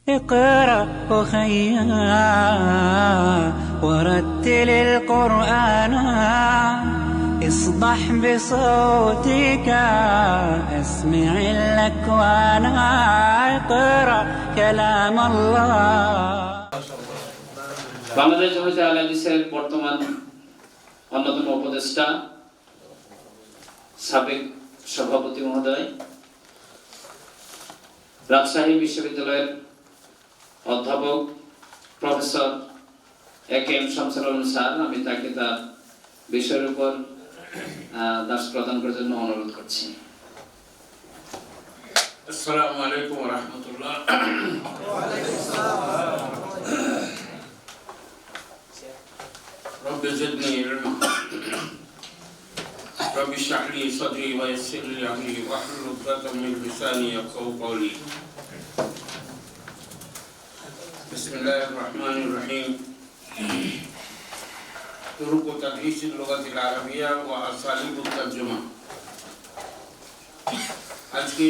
اقرأ أخيا ورتل القرآن اصدح بصوتك اسمع الأكوان اقرأ كلام الله বাংলাদেশ জামায়াতে আহলে হাদিসের বর্তমান অন্যতম উপদেষ্টা সাবেক সভাপতি মহোদয় রাজশাহী বিশ্ববিদ্যালয়ের অধ্যাপক professor A K M. Shamsul Alam sir, আমি তাকে তার বিষয়ের উপর দাস প্রদান করার জন্য অনুরোধ করছি। আসসালামু আলাইকুম ওয়া রাহমাতুল্লাহ। রব্বি জিদনি ইলমা রব্বি ইশরাহ লি সাদরি ওয়া ইয়াসসির লি আমরি ওয়াহলুল উকদাতাম মিন লিসানি ইয়াফকাহু কওলি। বিসমিল্লাহির রহমানির রহিম। তুরুক ও তাদরিসিল লুগাতিল আরাবিয়া ওয়া আসালিবুত তারজুমা। আজকে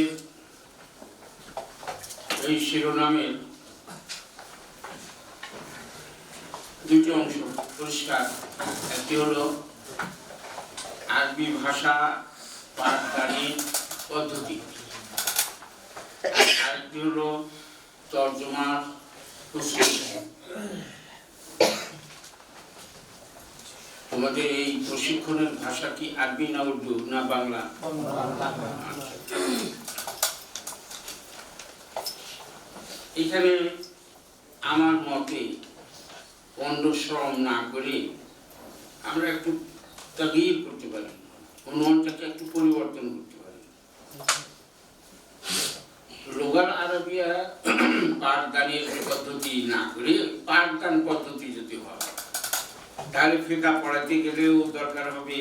এই শিরোনামের দুটি অংশ পরিষ্কার। একটি হলো আরবি ভাষা পাঠদানের পদ্ধতি, আরেকটি হলো তর্জমার প্রশিক্ষণ। তোমাদের এই প্রশিক্ষণের ভাষা কি আরবি না উর্দু না বাংলা? এখানে আমার মতে পণ্ডশ্রম না করে আমরা একটু তাগয়ির করতে পারি, অনুমানটাকে একটু পরিবর্তন করতে পারি। লুগাত আরবিয়া পাঠদানের পদ্ধতি না করে পাঠদান পদ্ধতি যদি হয়, তাহলে ফিকা পড়াতে গেলেও দরকার হবে,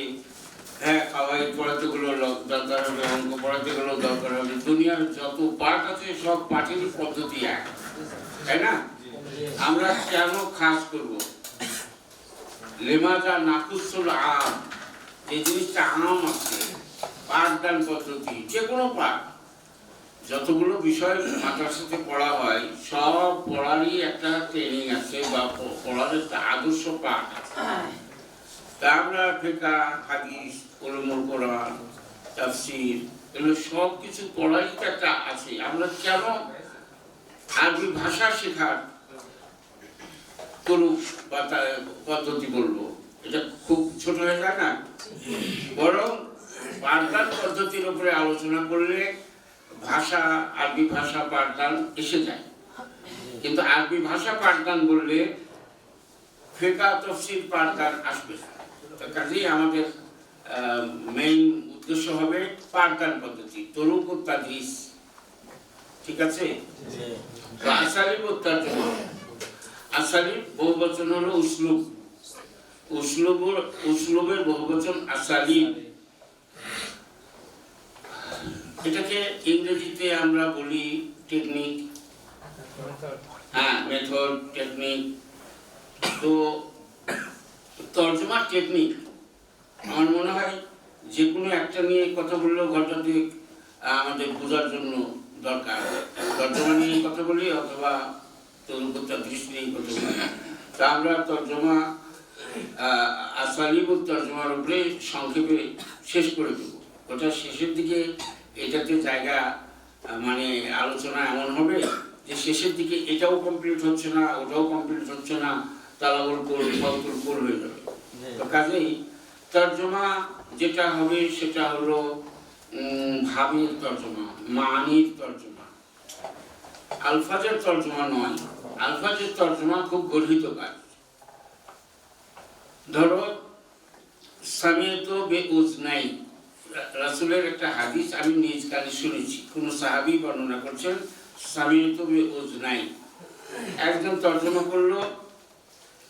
কাওয়াইদ পড়াতে গেলেও দরকার হবে, অঙ্ক পড়াতে গেলেও দরকার হবে। দুনিয়ার যত পাঠ আছে সব পাঠেরই পদ্ধতি এক, তাই না? আমরা কেন খাস করব? লিমাজা নাকুসুল আম, এই জিনিসটা আম আছে। পাঠদান পদ্ধতি যে কোনো পাঠ, যতগুলো বিষয় মাদ্রাসাতে পড়া হয় সব পড়ারই একটা ট্রেনিং আছে বা পড়ার একটা আদর্শ পাঠ আছে। তা আমরা ফিকা, হাদিস, উলুমুল কোরআন, তাফসীর, এগুলো সব কিছু পড়ারই একটা আছে। আমরা কেন আরবি ভাষা শেখার করুক বা পদ্ধতি বলবো? এটা খুব ছোট হয়ে যায় না? বরং পাঠদান পদ্ধতির উপরে আলোচনা করলে ভাষা, আরবি ভাষা পাঠদান এসে যায়। কিন্তু আরবি ভাষা পাঠদান বললে ফিকা, তাফসীর পাঠদান আসবে। কাজেই আমাদের মেইন উদ্দেশ্য হবে পাঠদান পদ্ধতি, তুরুক ও তাদরিস। ঠিক আছে? আসালিব ও তারজমা। আসালিব বহুবচন হলো উসলুব, উসলুবের বহুবচন আসালিব। এটাকে ইংরেজিতে আমরা বলি টেকনিক, মেথড, টেকনিক। তো তর্জমা টেকনিক আমার মনে হয় যে কোনো একটা নিয়ে কথা বললেও ঘন্টা দুয়েক আমাদের বোঝার জন্য দরকার। তর্জমা নিয়ে কথা বলি অথবা দৃষ্টি নিয়ে কথা বলি। তা আমরা তর্জমা আসালিব তর্জমার উপরে সংক্ষেপে শেষ করে দেব। ওটা শেষের দিকে এটাতে জায়গা মানে আলোচনা এমন হবে যে শেষের দিকে এটাও কমপ্লিট হচ্ছে না, ওটাও কমপ্লিট হচ্ছে না, তালাবুল কুল হয়ে যাবে। তো কাজেই তর্জমা যেটা হবে সেটা হলো ভাবের তর্জমা, মানির তর্জমা, আলফাজের তর্জমা নয়। আলফাজের তর্জমা খুব গর্হিত কাজ। ধরো সামিয়ত বে উজনাই, রাসূলের একটা হাদিস আমি নিজ কানে শুনেছি, কোন সাহাবী বর্ণনা করছেন সামিয়ত বে উজনাই। একজন তর্জমা করলো,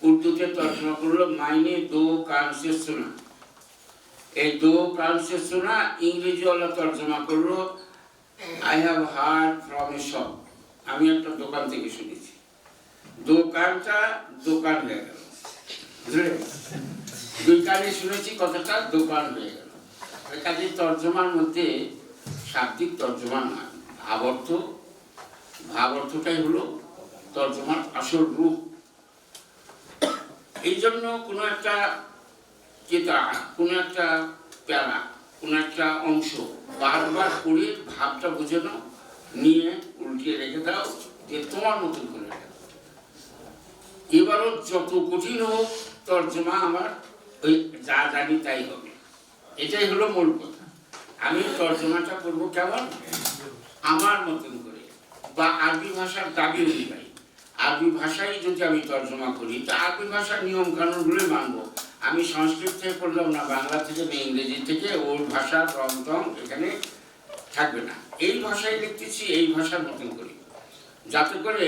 উর্দুতে তর্জমা করলো মাইনে দো কান সে শোনা। এই দো কান সে শোনা ইংরেজি ওয়ালা তর্জমা করলো I have heard from a shop. আমি একটা দোকান থেকে শুনেছি। দোকানটা দোকান হয়ে গেল, দুই কানে শুনেছি কথাটা দোকান হয়ে গেল। কাজে তর্জমার মধ্যে শাব্দিক তর্জমা না, ভাব অর্থটাই হলো তর্জমার আসল রূপ। এই জন্য কোনো একটা কিতাব, কোনো একটা প্যারা, কোনো একটা অংশ বারবার পড়ে ভাবটা বুঝে নাও, নিয়ে উল্টিয়ে রেখে দাও, যে তোমার মতন করে রেখে দাও। এবারও যত কঠিন হোক তর্জমা আমার ওই যা জানি তাই হবে, এটাই হলো মূল কথা। আমি তর্জমাটা করবো কেমন, আমার মতন করে, বা আরবি ভাষার দাবি অনুযায়ী। আরবি ভাষায় যদি আমি তর্জমা করি, তা আরবি ভাষার নিয়ম কানুনগুলোই মানবো। আমি সংস্কৃত থেকে করলাম না, বাংলা থেকে না ইংরেজি থেকে, ওর ভাষার রং টং এখানে থাকবে না। এই ভাষায় লিখতেছি, এই ভাষার মতন করি, যাতে করে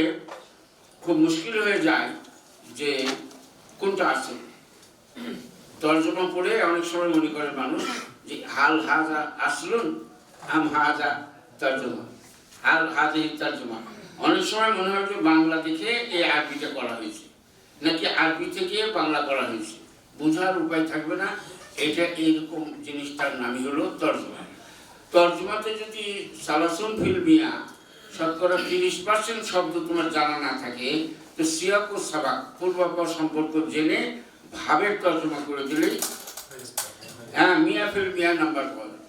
খুব মুশকিল হয়ে যায় যে কোনটা আছে। তর্জমা পড়ে অনেক সময় মনে করে মানুষ যে হাল হাজা আসলুন আম হাজা তর্জমা, হাল হাজা তর্জমা। অনেক সময় মনে হয় যে বাংলা দেখে এই আরবিটা করা হয়েছে, নাকি আরবি থেকে বাংলা করা হয়েছে, বোঝার উপায় থাকবে না। এটা এইরকম জিনিসটার নামই হলো তর্জমা। তর্জমাতে যদি সালাসুন ফিল মিয়া, শতকরা 30% শব্দ তোমার জানা না থাকে, তো সিয়াক ও সাবাক, পূর্বাপর সম্পর্ক জেনে ভাবের তর্জমা করে দিলেই হ্যাঁ মিয়া ফিল মিয়া নাম্বার পাওয়া যাবে,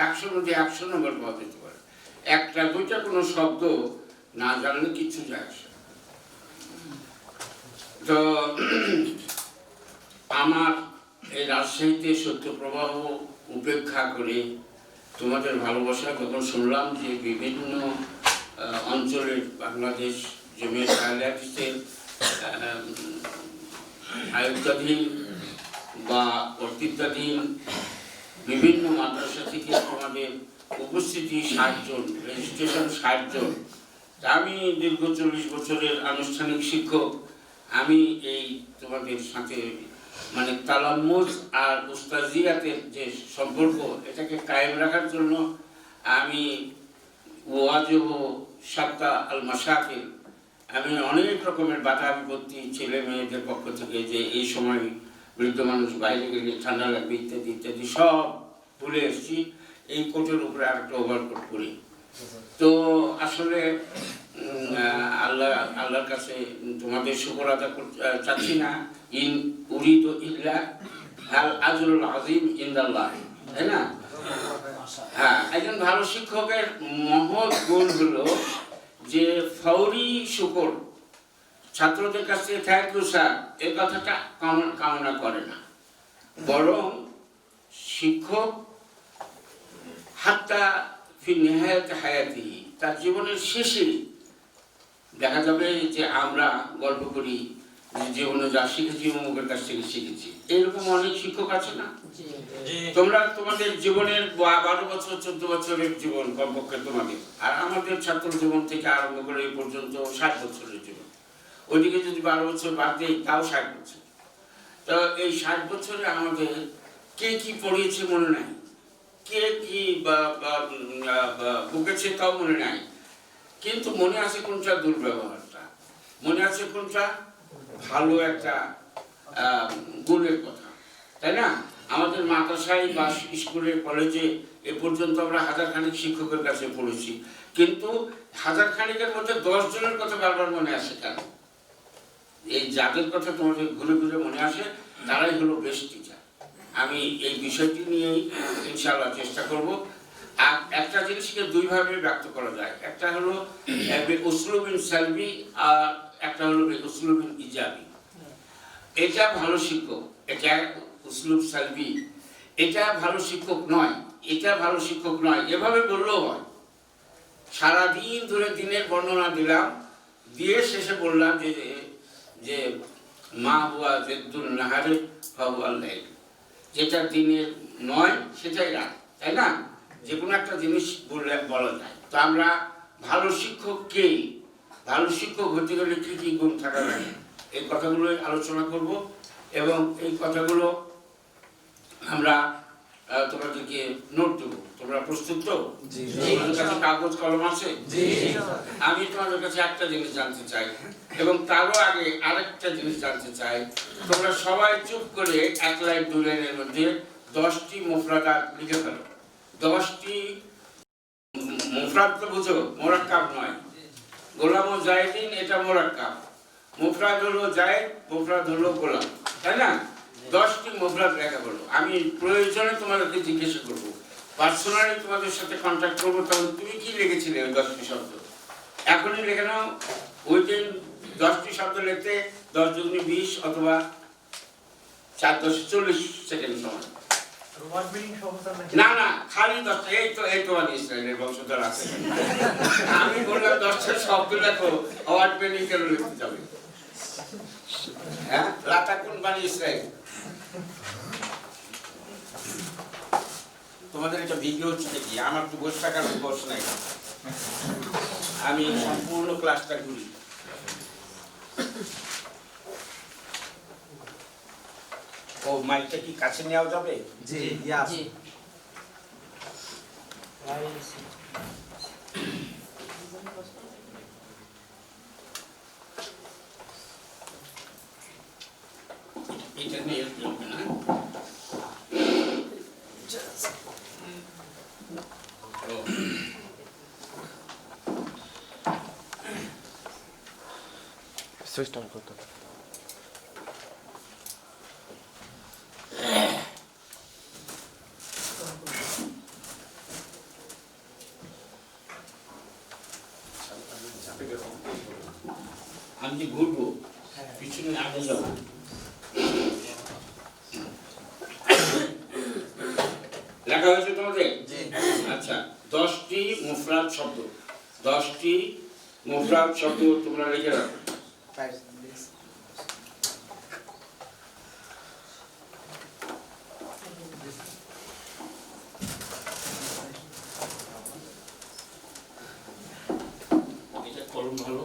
100 মধ্যে 100 নম্বর পাওয়া যেতে পারে। একটা দুইটা কোনো শব্দ না জানলে কিচ্ছু যায় আসে। তো আমার এই রাজশাহীতে সত্যপ্রবাহ উপেক্ষা করে তোমাদের ভালোবাসা, যখন শুনলাম যে বিভিন্ন অঞ্চলের বাংলাদেশ জমিয়ত আহলে হাদিসের আয়ত্তাধীন বা কর্তৃত্বাধীন বিভিন্ন মাদ্রাসা থেকে তোমাদের উপস্থিতি 60 জন, রেজিস্ট্রেশন 60 জন। আমি দীর্ঘ 40 বছরের আনুষ্ঠানিক শিক্ষক। আমি এই তোমাদের সাথে মানে তালাম্মুজ আর উস্তাজিয়াতের যে সম্পর্ক, এটাকে কায়েম রাখার জন্য আমি ওয়াজিব সাত্তা আল মাশাকিল, আমি অনেক রকমের বাধা বিপত্তি ছেলে মেয়েদের পক্ষ থেকে, যে এই সময় বৃদ্ধ মানুষ বাইরে গেলে ঠান্ডা লাগবে ইত্যাদি ইত্যাদি, সব ভুলে এসেছি। এই কোটের উপরে আরেকটা ওভারকোট করি। তো আসলে আল্লাহর কাছে তোমাদের শুকর আদা চাচ্ছি না। ইন উরিদু ইল্লা আল আজরুল আযীম ইনদাল্লাহ, তাই না? হ্যাঁ, একজন ভালো শিক্ষকের মহৎ গুণ হলো যে ফৌরি শুকর, ছাত্রদের কাছ থেকে থ্যাংক ইউ স্যার এই কথাটা কামনা করে না, বরং শিক্ষক হাত্তা ফি নিহায়াত হায়াতিহি, তার জীবনের শেষে দেখা যাবে যে আমরা গল্প করি যে জীবনে যা শিখেছি অমুকের কাছ থেকে শিখেছি। এরকম অনেক শিক্ষক আছে না? তোমরা তোমাদের জীবনের 12 বছর 14 বছরের জীবন কমপক্ষে তোমাদের, আর আমাদের ছাত্র জীবন থেকে আরম্ভ করে এই পর্যন্ত 60 বছরের জীবন। ওইদিকে যদি 12 বছর বাদ দেই তাও 60 বছর। তো এই 60 বছরে আমাদের কে কি পড়িয়েছে মনে নাই, কে কি বুকেছে তাও মনে নাই, কিন্তু মনে আছে কোনটা দুর্ব্যবহারটা, মনে আছে কোনটা ভালো একটা গুণের কথা, তাই না? আমাদের মাদ্রাসায় বা স্কুলে কলেজে এ পর্যন্ত আমরা 1000 খানিক শিক্ষকের কাছে পড়েছি, কিন্তু 1000 খানিকের মধ্যে 10 জনের কথা বারবার মনে আসে কেন? এই যাদের কথা তোমাদের ঘুরে ঘুরে মনে আসে তারাই হলো বেস্ট টিচার। আমি এই বিষয়টি নিয়েই ইনশাআল্লাহ চেষ্টা করব। আর একটা জিনিসকে দুইভাবে ব্যক্ত করা যায়, একটা হলো উসলুবিন সালবি আর একটা হলো উসলুবিন ইজাবি। এটা ভালো শিক্ষক, এটা উসলুব সালবি, এটা ভালো শিক্ষক নয়, এটা ভালো শিক্ষক নয়, এভাবে বললেও হয়। সারাদিন ধরে দিনের বর্ণনা দিলাম, দিয়ে শেষে বললাম যে যে মা হুয়া জেদ্দুল নাহারে ফাহুয়া লাইল, যেটা দিনের নয় সেটাই রাত, তাই না? যে কোনো একটা জিনিস বললে বলা যায়। তো আমরা ভালো শিক্ষক কে, ভালো শিক্ষক হতে গেলে কি কি গুণ থাকা লাগে, এই কথাগুলো আলোচনা করব। এবং এই কথাগুলো আমরা তোমাদেরকে নোট দেবো। তোমরা প্রস্তুত তো? তোমাদের কাছে কাগজ কলম আছে? আমি তোমাদের কাছে একটা জিনিস জানতে চাই, এবং তারও আগে আরেকটা জিনিস জানতে চাই। তোমরা সবাই চুপ করে 1 লাইন 2 লাইনের মধ্যে 10টি মুফরাদাত লিখে ফেলো। 10টি মুফরাদ তো বুঝো, মোরাক্কাব নয়, গোলাম ও জায়েদিন এটা মোরাক্কাব, মুফরাদ হলো জায়েদ, মুফরাদ হলো গোলাম, তাই না? 10টি মুফরাদ লেখা হলো। আমি প্রয়োজনে তোমাদেরকে জিজ্ঞাসা করবো, পার্সোনালি তোমাদের সাথে কন্ট্যাক্ট করবো, তখন তুমি কি লিখেছিলে ওই 10টি শব্দ এখনই লিখে নাও। ওই দিন 10টি শব্দ লিখতে 10 × 20 অথবা 4-10-40 সেকেন্ড সময়। না না, খালি 10টা। এই তো মানে ইসরায়েলের বংশধর আছে। আমি বললাম 10টা শব্দ লেখো, আওয়ার্ড পেনিং কেন লিখতে যাবে? হ্যাঁ, লাতাকুন বানি ইসরায়েল। তোমাদের এটা ভিডিও হচ্ছে কি? আমার তো বসে থাকার বস নাই, আমি সম্পূর্ণ ক্লাসটা ঘুরি। ও মাইকটা কি কাছে নেওয়া যাবে? জি জি। এটা নিয়ে যাবে না। সুইচ অন করতে হবে। আমি যে ঘুরবো পিছনে আগে যাবো। লেখা হয়েছে তোমাদের? আচ্ছা, 10টি মুফরাদ শব্দ, 10টি মুফরাদ শব্দ তোমরা লিখে রাখো। এটা কলম ভালো?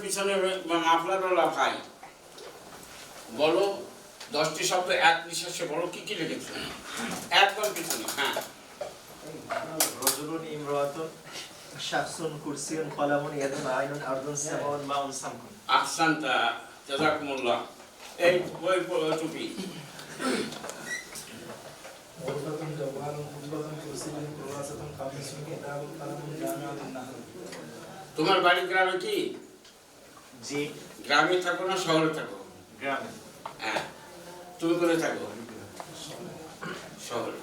পিছনে মাফলারওয়ালা ভাই বলো, 10টি শব্দ এক নিঃশ্বাসে বলো, কি কি লিখেছো? একবার পিছনে। হ্যাঁ, রজুলুন ইমরাতুন শাখসুন কুরসিয়ুন কলামুন ইয়াদুন আইনুন আরদুন সামাউন মাউন সামকুন। আহসানতা, জাযাকুমুল্লাহ। এই বই টুপি غرفة جوال خطبة كرسي كراسة قميص كتاب قلم جامعة النحل। তোমার বাড়ি গ্রামে কি? জি, গ্রামে থাকো না শহরে থাকো? গ্রামে। হ্যাঁ, তুমি কোথায় থাকো? শহরে।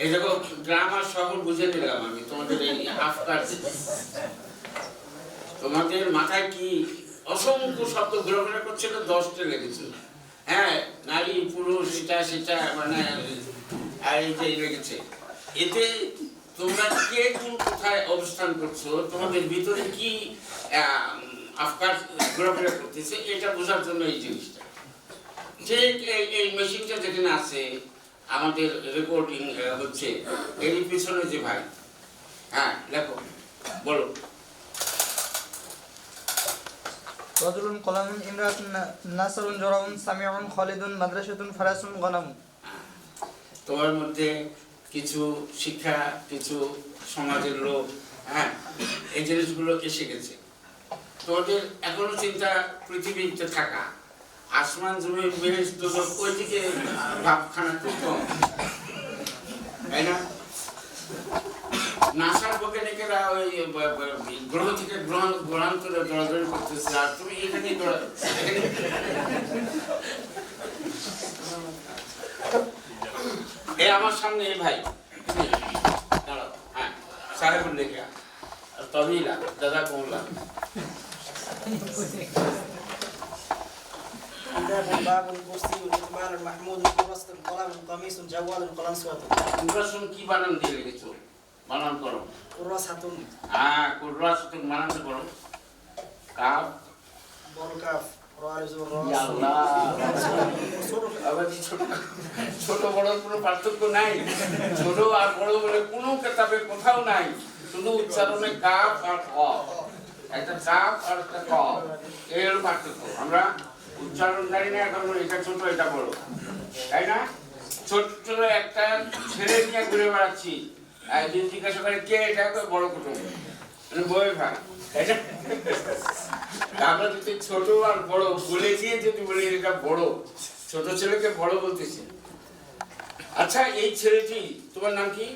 এই দেখো, গ্রাম আর শহর বুঝে নিলাম আমি তোমাদের এই আফকার। তোমাদের মাথায় কি অসংখ্য শব্দ ঘোরাফেরা করছিল, 10টা লেগেছিল। হ্যাঁ, নারী পুরুষ এটা সেটা মানে আর এই যে লেগেছে। এতে তোমরা কে কোন কোথায় অবস্থান করছো, তোমাদের ভিতরে কি আফকার ঘোরাফেরা করতেছে, এটা বোঝার জন্য এই জিনিসটা। ঠিক এই মেশিনটা যেখানে আছে আমাদের রেকর্ডিং হচ্ছে, এর পিছনে যে ভাই। হ্যাঁ, লেখো, বলো। রজুলুন কলামুন ইমরাতুন নাসরুন জরাউন সামিউন খালিদুন মাদ্রাসাতুন ফারাসুন গনামুন। তোমার মধ্যে কিছু শিক্ষা, কিছু সমাজের লোক, হ্যাঁ, এই জিনিসগুলো এসে গেছে। তোমাদের এখনো চিন্তা পৃথিবীতে থাকা, আসমান জমি বেহেশত দোজখ ওইদিকে ভাবখানা খুব কম, তাই না? নাসার বৈজ্ঞানিকেরা ওই গ্রহ থেকে গ্রহান্তরে দৌড়াদৌড়ি করতেছে, আর তুমি এখানে এই আমার সামনে এই ভাই দাঁড়াও। হ্যাঁ, সাহেবুল লেখা তবিলা, দাদা কমলা। كتاب باب كرسي إكمال محمود كراسة قلم قميص جوال قلنسوة কুররাসুন কি বানান দিয়ে রেখেছো? বানান করো। كراسة কুররাসুন বানান করো। কাফ بركاف رارز ইয়া আল্লাহ। আবার ছোট বড় কোনো পার্থক্য নাই। ছোট আর বড় বলে কোনো কিতাবে কোথাও নাই। শুধু উচ্চারণে কাফ আর ক। একটা কাফ আর একটা ক। এই হলো পার্থক্য। আমরা উচ্চারণ জানি না এখন এটা ছোট এটা বড়। তাই না? ছোট্ট একটা ছেলে নিয়ে ঘুরে বেড়াচ্ছি। আর যদি জিজ্ঞাসা করে কে এটা বড় কুটুম। মানে বই ভাই। তাই না? আমরা যদি ছোট আর বড় বলে দিয়ে যদি বলি এটা বড়, ছোট ছেলেকে বড় বলতেছি। আচ্ছা এই ছেলেটি তোমার নাম কি?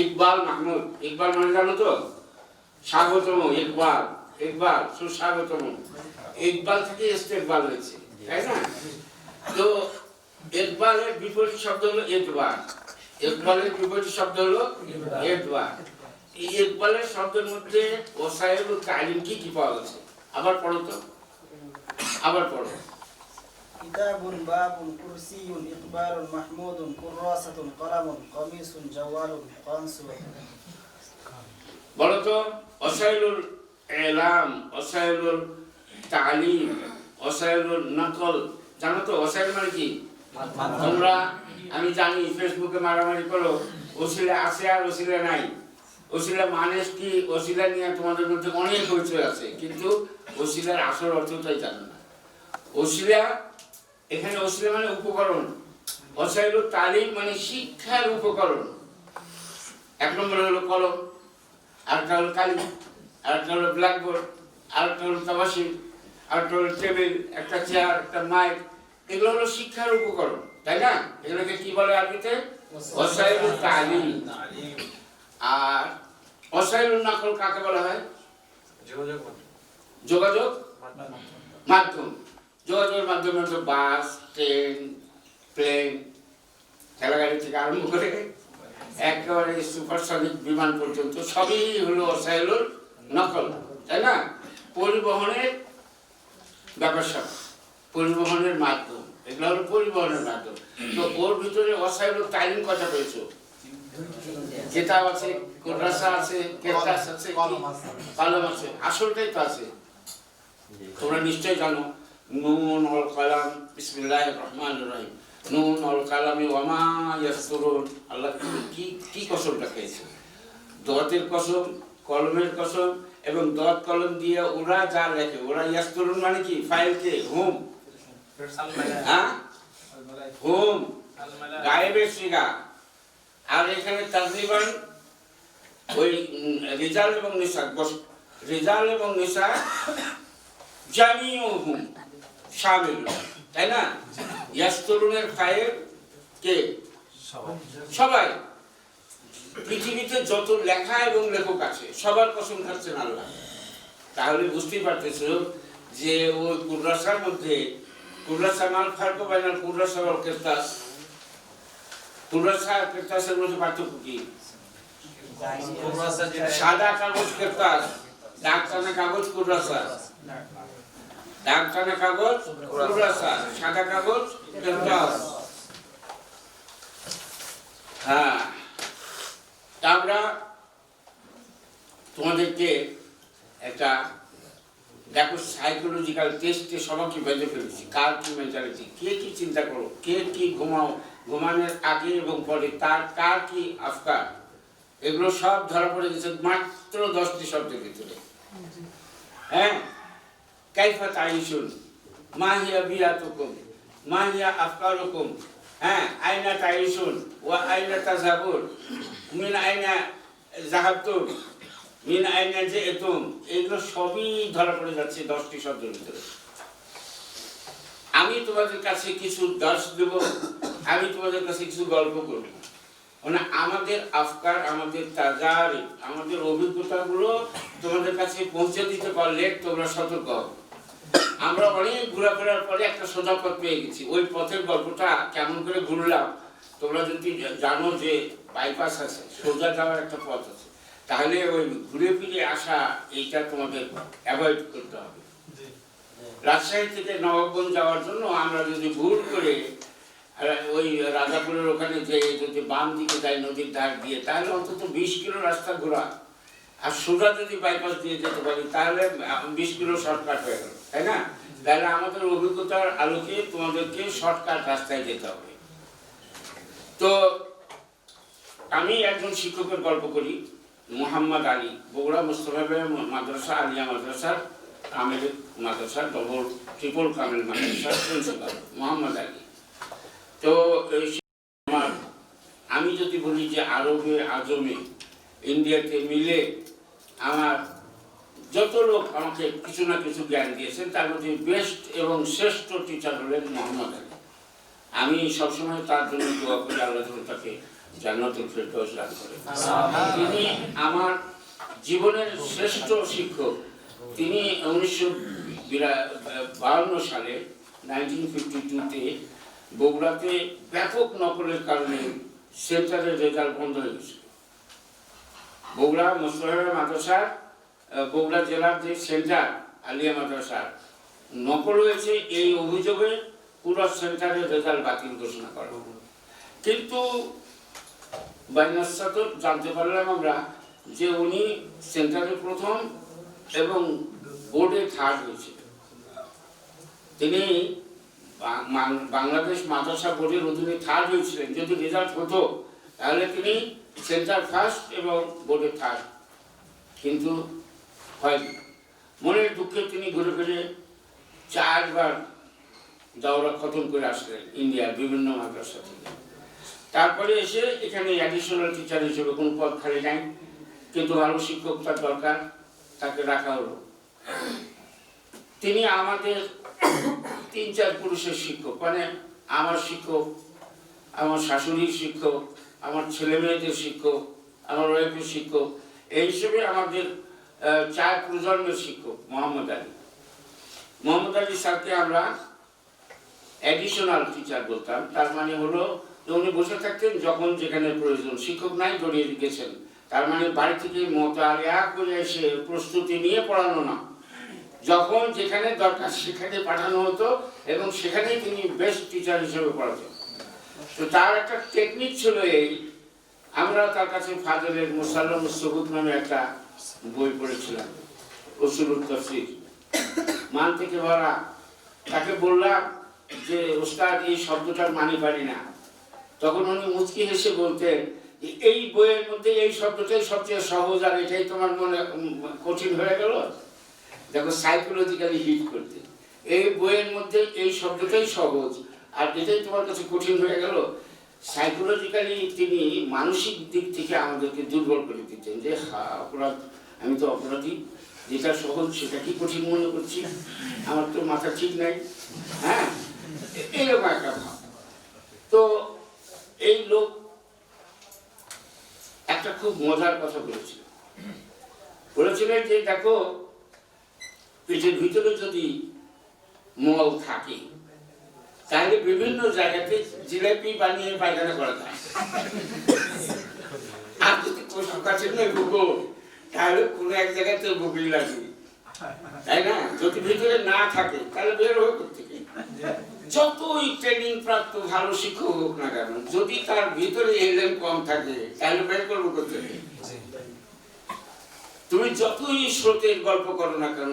ইকবাল মাহমুদ। ইকবাল মানে জানো তো? স্বাগতম ইকবাল। ইকবাল সুস্বাগতম। ইকবাল থেকে ইস্তেকবাল হয়েছে, তাই না? তো ইকবালের বিপরীত শব্দ হলো এতবার। ইকবালের বিপরীত শব্দ হলো এতবার। এই ইকবালের শব্দের মধ্যে ওসাইল ও তালিম কি পাওয়া গেছে? আবার পড়ো তো, আবার পড়ো। كتاب باب كرسي إقبال محمود كراسة قلم قميص جوال قلنسوة বলো তো ওসাইলুল ইলাম, ওসাইলুল তালিম, ওসাইলুল নকল জানো তো? ওসাইল মানে কি? তোমরা আমি জানি ফেসবুকে মারামারি করো ওসিলা আছে আর ওসিলা নাই। ওসিলা মানে কি? ওসিলা নিয়ে তোমাদের মধ্যে অনেক পরিচয় আছে, কিন্তু ওসিলার আসল অর্থটাই জানো না। ওসিলা এখানে ওসিলা মানে উপকরণ। ওসাইলুল তালিম মানে শিক্ষার উপকরণ। এক নম্বরে হলো কলম, আরেকটা হলো কালি, আরেকটা হলো ব্ল্যাকবোর্ড, আরেকটা হলো তাবাসির, আরেকটা হলো টেবিল, একটা চেয়ার, একটা মাইক। এগুলো হলো শিক্ষার উপকরণ, তাই না? এগুলোকে কি বলে আরবিতে? ওসাইলুল তালিম। আর ওসাইলুল নকল কাকে বলা হয়? যোগাযোগ মাধ্যম। যোগাযোগের মাধ্যমে হলো বাস, ট্রেন, প্লেন, ঠেলাগাড়ি থেকে আরম্ভ করে একেবারে সুপারসনিক বিমান পর্যন্ত সবই হলো ওসাইলুল নকল, তাই না? পরিবহনের ব্যবসা, পরিবহনের মাধ্যম, এগুলো হলো পরিবহনের মাধ্যম। তো ওর ভিতরে ওসাইলুল তালিম কথা পেয়েছো? কিতাব আছে, কুররাসা আছে, কেরতাস আছে, কলম আছে, আসলটাই তো আছে। তোমরা নিশ্চয়ই জানো নুন ওয়াল কলম বিসমিল্লাহির রহমানির রহিম। নুন ওয়াল কালামি ওয়া মা ইয়াসতুরুন। আল্লাহ কি কসমটা খেয়েছে? দতের কসম, কলমের কসম, এবং দত কলম দিয়ে ওরা যা লেখে, ওরা ইয়াসতুরুন মানে কি? ফাইলকে হুম, হ্যাঁ হুম, গায়েবের সিগা। আর এখানে তাকরিবান ওই রিজাল এবং নিসা, রিজাল এবং নিসা জামিউহুম শামিল, তাই না? ইয়াসতুরুনের ফাইল কে? সবাই। পৃথিবীতে যত লেখা এবং লেখক আছে সবার কসম খাচ্ছেন আল্লাহ। তাহলে বুঝতেই পারতেছো যে ওই কুররাসার মধ্যে, কুররাসা মাল ফারক বাইনাল কুররাসা ওয়াল কিরতাস। কুররাসা আর কিরতাসের মধ্যে পার্থক্য কি? সাদা কাগজ কিরতাস, দাগ টানা কাগজ কুররাসা। দাগ টানা কাগজ কুররাসা, সাদা কাগজ কিরতাস। হ্যাঁ, আমরা তোমাদেরকে একটা দেখো সাইকোলজিক্যাল টেস্টে সবাইকে বেঁধে ফেলেছি। কার কি মেন্টালিটি, কে কি চিন্তা করো, কে কি ঘুমাও, ঘুমানোর আগে এবং পরে তার কার কি আফকার, এগুলো সব ধরা পড়ে গেছে মাত্র 10টি শব্দের ভিতরে। হ্যাঁ, কাইফা তাইশুন, মা হিয়া বিয়াতুকুম, মা হিয়া আফকারুকুম, হ্যাঁ, আইনা তাইশুন ওয়া আইনা তাযাবুন, মিন আইনা যাহাবতুম, মিন আইনা জিতুম। এগুলো সবই ধরা পড়ে যাচ্ছে 10টি শব্দের ভিতরে। আমি তোমাদের কাছে কিছু দর্শ দেব, আমি তোমাদের কাছে কিছু গল্প করব। মানে আমাদের আফকার, আমাদের তাজারি, আমাদের অভিজ্ঞতাগুলো তোমাদের কাছে পৌঁছে দিতে পারলে তোমরা সতর্ক হবে। আমরা অনেক ঘোরাফেরার পরে একটা সোজা পথ পেয়ে গেছি। ওই পথের গল্পটা কেমন করে ঘুরলাম, তোমরা যদি জানো যে বাইপাস আছে, সোজা যাওয়ার একটা পথ আছে, তাহলে ওই ঘুরে ফিরে আসা এইটা তোমাদের অ্যাভয়েড করতে হবে। রাজশাহী থেকে নবাবগঞ্জ যাওয়ার জন্য আমরা যদি ভুল করে ওই রাজাপুরের ওখানে যে যদি বাম দিকে যাই নদীর ধার দিয়ে, তাহলে অন্তত 20 কিলো রাস্তা ঘোরা, আর সোজা যদি বাইপাস দিয়ে যেতে পারি তাহলে 20 কিলো শর্টকাট হয়ে গেল, তাই না? তাহলে আমাদের অভিজ্ঞতার আলোকে তোমাদেরকে শর্টকাট রাস্তায় যেতে হবে। তো আমি একজন শিক্ষকের গল্প করি, মোহাম্মদ আলী, বগুড়া মুস্তফা মাদ্রাসা আলিয়া মাদ্রাসার কামেল মাদ্রাসার ট্রিপল কামেল মাদ্রাসার প্রিন্সিপাল মোহাম্মদ আলী। তো আমি যদি বলি যে আরবে আজমে ইন্ডিয়াতে মিলে আমার যত লোক আমাকে কিছু না কিছু জ্ঞান দিয়েছেন, তার মধ্যে বেস্ট এবং শ্রেষ্ঠ টিচার হলেন মোহাম্মদ আলী। আমি সবসময় তার জন্য দোয়া করি, আল্লাহ তাকে জান্নাতুল ফেরদৌস দান করে। তিনি আমার জীবনের শ্রেষ্ঠ শিক্ষক। তিনি 1952 সালে 1952-তে বগুড়াতে ব্যাপক নকলের কারণে সেন্টারের রেজাল্ট বন্ধ হয়ে গেছিল। বগুড়া মুস্তফা মাদ্রাসার বগুড়া জেলার যে সেন্টার আলিয়া মাদ্রাসার নকল হয়েছে, এই অভিযোগে পুরো সেন্টারের রেজাল্ট বাতিল ঘোষণা করা। কিন্তু বাইনাসাত জানতে পারলাম আমরা যে উনি সেন্টারে প্রথম এবং বোর্ডে থার্ড হয়েছিল। তিনি বাংলাদেশ মাদ্রাসা বোর্ডের অধীনে থার্ড হয়েছিলেন। যদি রেজাল্ট হতো তাহলে তিনি সেন্টার ফার্স্ট এবং বোর্ডে থার্ড, কিন্তু হয়নি। মনের দুঃখে তিনি ঘুরে ফিরে 4 বার দাওরা খতম করে আসলেন ইন্ডিয়ার বিভিন্ন মাদ্রাসা থেকে। তারপরে এসে এখানে অ্যাডিশনাল টিচার হিসেবে কোনো পদ খালি নাই, কিন্তু ভালো শিক্ষক তার দরকার, তাকে রাখা হলো। তিনি আমাদের 3-4 পুরুষের শিক্ষক, মানে আমার শিক্ষক, আমার শাশুড়ির শিক্ষক, আমার ছেলে মেয়েদের শিক্ষক, আমার ওয়াইফের শিক্ষক, এই হিসেবে আমাদের 4 প্রজন্মের শিক্ষক মোহাম্মদ আলী। মোহাম্মদ আলী স্যারকে আমরা অ্যাডিশনাল টিচার বলতাম। তার মানে হলো উনি বসে থাকতেন যখন যেখানে প্রয়োজন, শিক্ষক নাই দৌড়িয়ে গেছেন, তার মানে বাড়ি থেকে মোতালেয়া করে এসে প্রস্তুতি নিয়ে পড়ানো না, যখন যেখানে দরকার সেখানে পাঠানো হতো এবং সেখানেই তিনি বেস্ট টিচার হিসেবে পড়াতেন। তো তার একটা টেকনিক ছিল এই, আমরা তার কাছে ফাজলের মুসাল্লাম সবুত নামে একটা বই পড়েছিলাম, উসুলুত তাফসীর, মান থেকে ভরা। তাকে বললাম যে ওস্তাদ এই শব্দটার মানে পারি না, তখন উনি মুচকি হেসে বলতেন এই বইয়ের মধ্যে এই শব্দটাই সবচেয়ে সহজ, আর এটাই তোমার মনে কঠিন হয়ে গেল। দেখো সাইকোলজিক্যালি হিট করতে, এই বইয়ের মধ্যে এই শব্দটাই সহজ আর এটাই তোমার কাছে কঠিন হয়ে গেল। সাইকোলজিক্যালি তিনি মানসিক দিক থেকে আমাদেরকে দুর্বল করে দিতেন, যে অপরাধ, আমি তো অপরাধী, যেটা সহজ সেটা কি কঠিন মনে করছি, আমার তো মাথা ঠিক নাই, হ্যাঁ, এইরকম একটা ভাব। তো এই লোক একটা খুব মজার কথা বলেছিলেন যে দেখো পেটের ভিতরে যদি মল থাকে তাহলে বিভিন্ন জায়গাতে জিলাপি বানিয়ে পায়খানা করা যায়, আর যদি পশু কাছে নয় বুকো তাহলে কোনো এক জায়গাতে বুকই লাগবে, তাই না? যদি ভিতরে না থাকে তাহলে বের হবে কোথেকে? যতই ট্রেনিং প্রাপ্ত ভালো শিক্ষক হোক না কেন, যদি তার ভিতরে এলএম কম থাকে তাহলে বের করবো কোথেকে? তুমি যতই স্রোতের গল্প করো না কেন,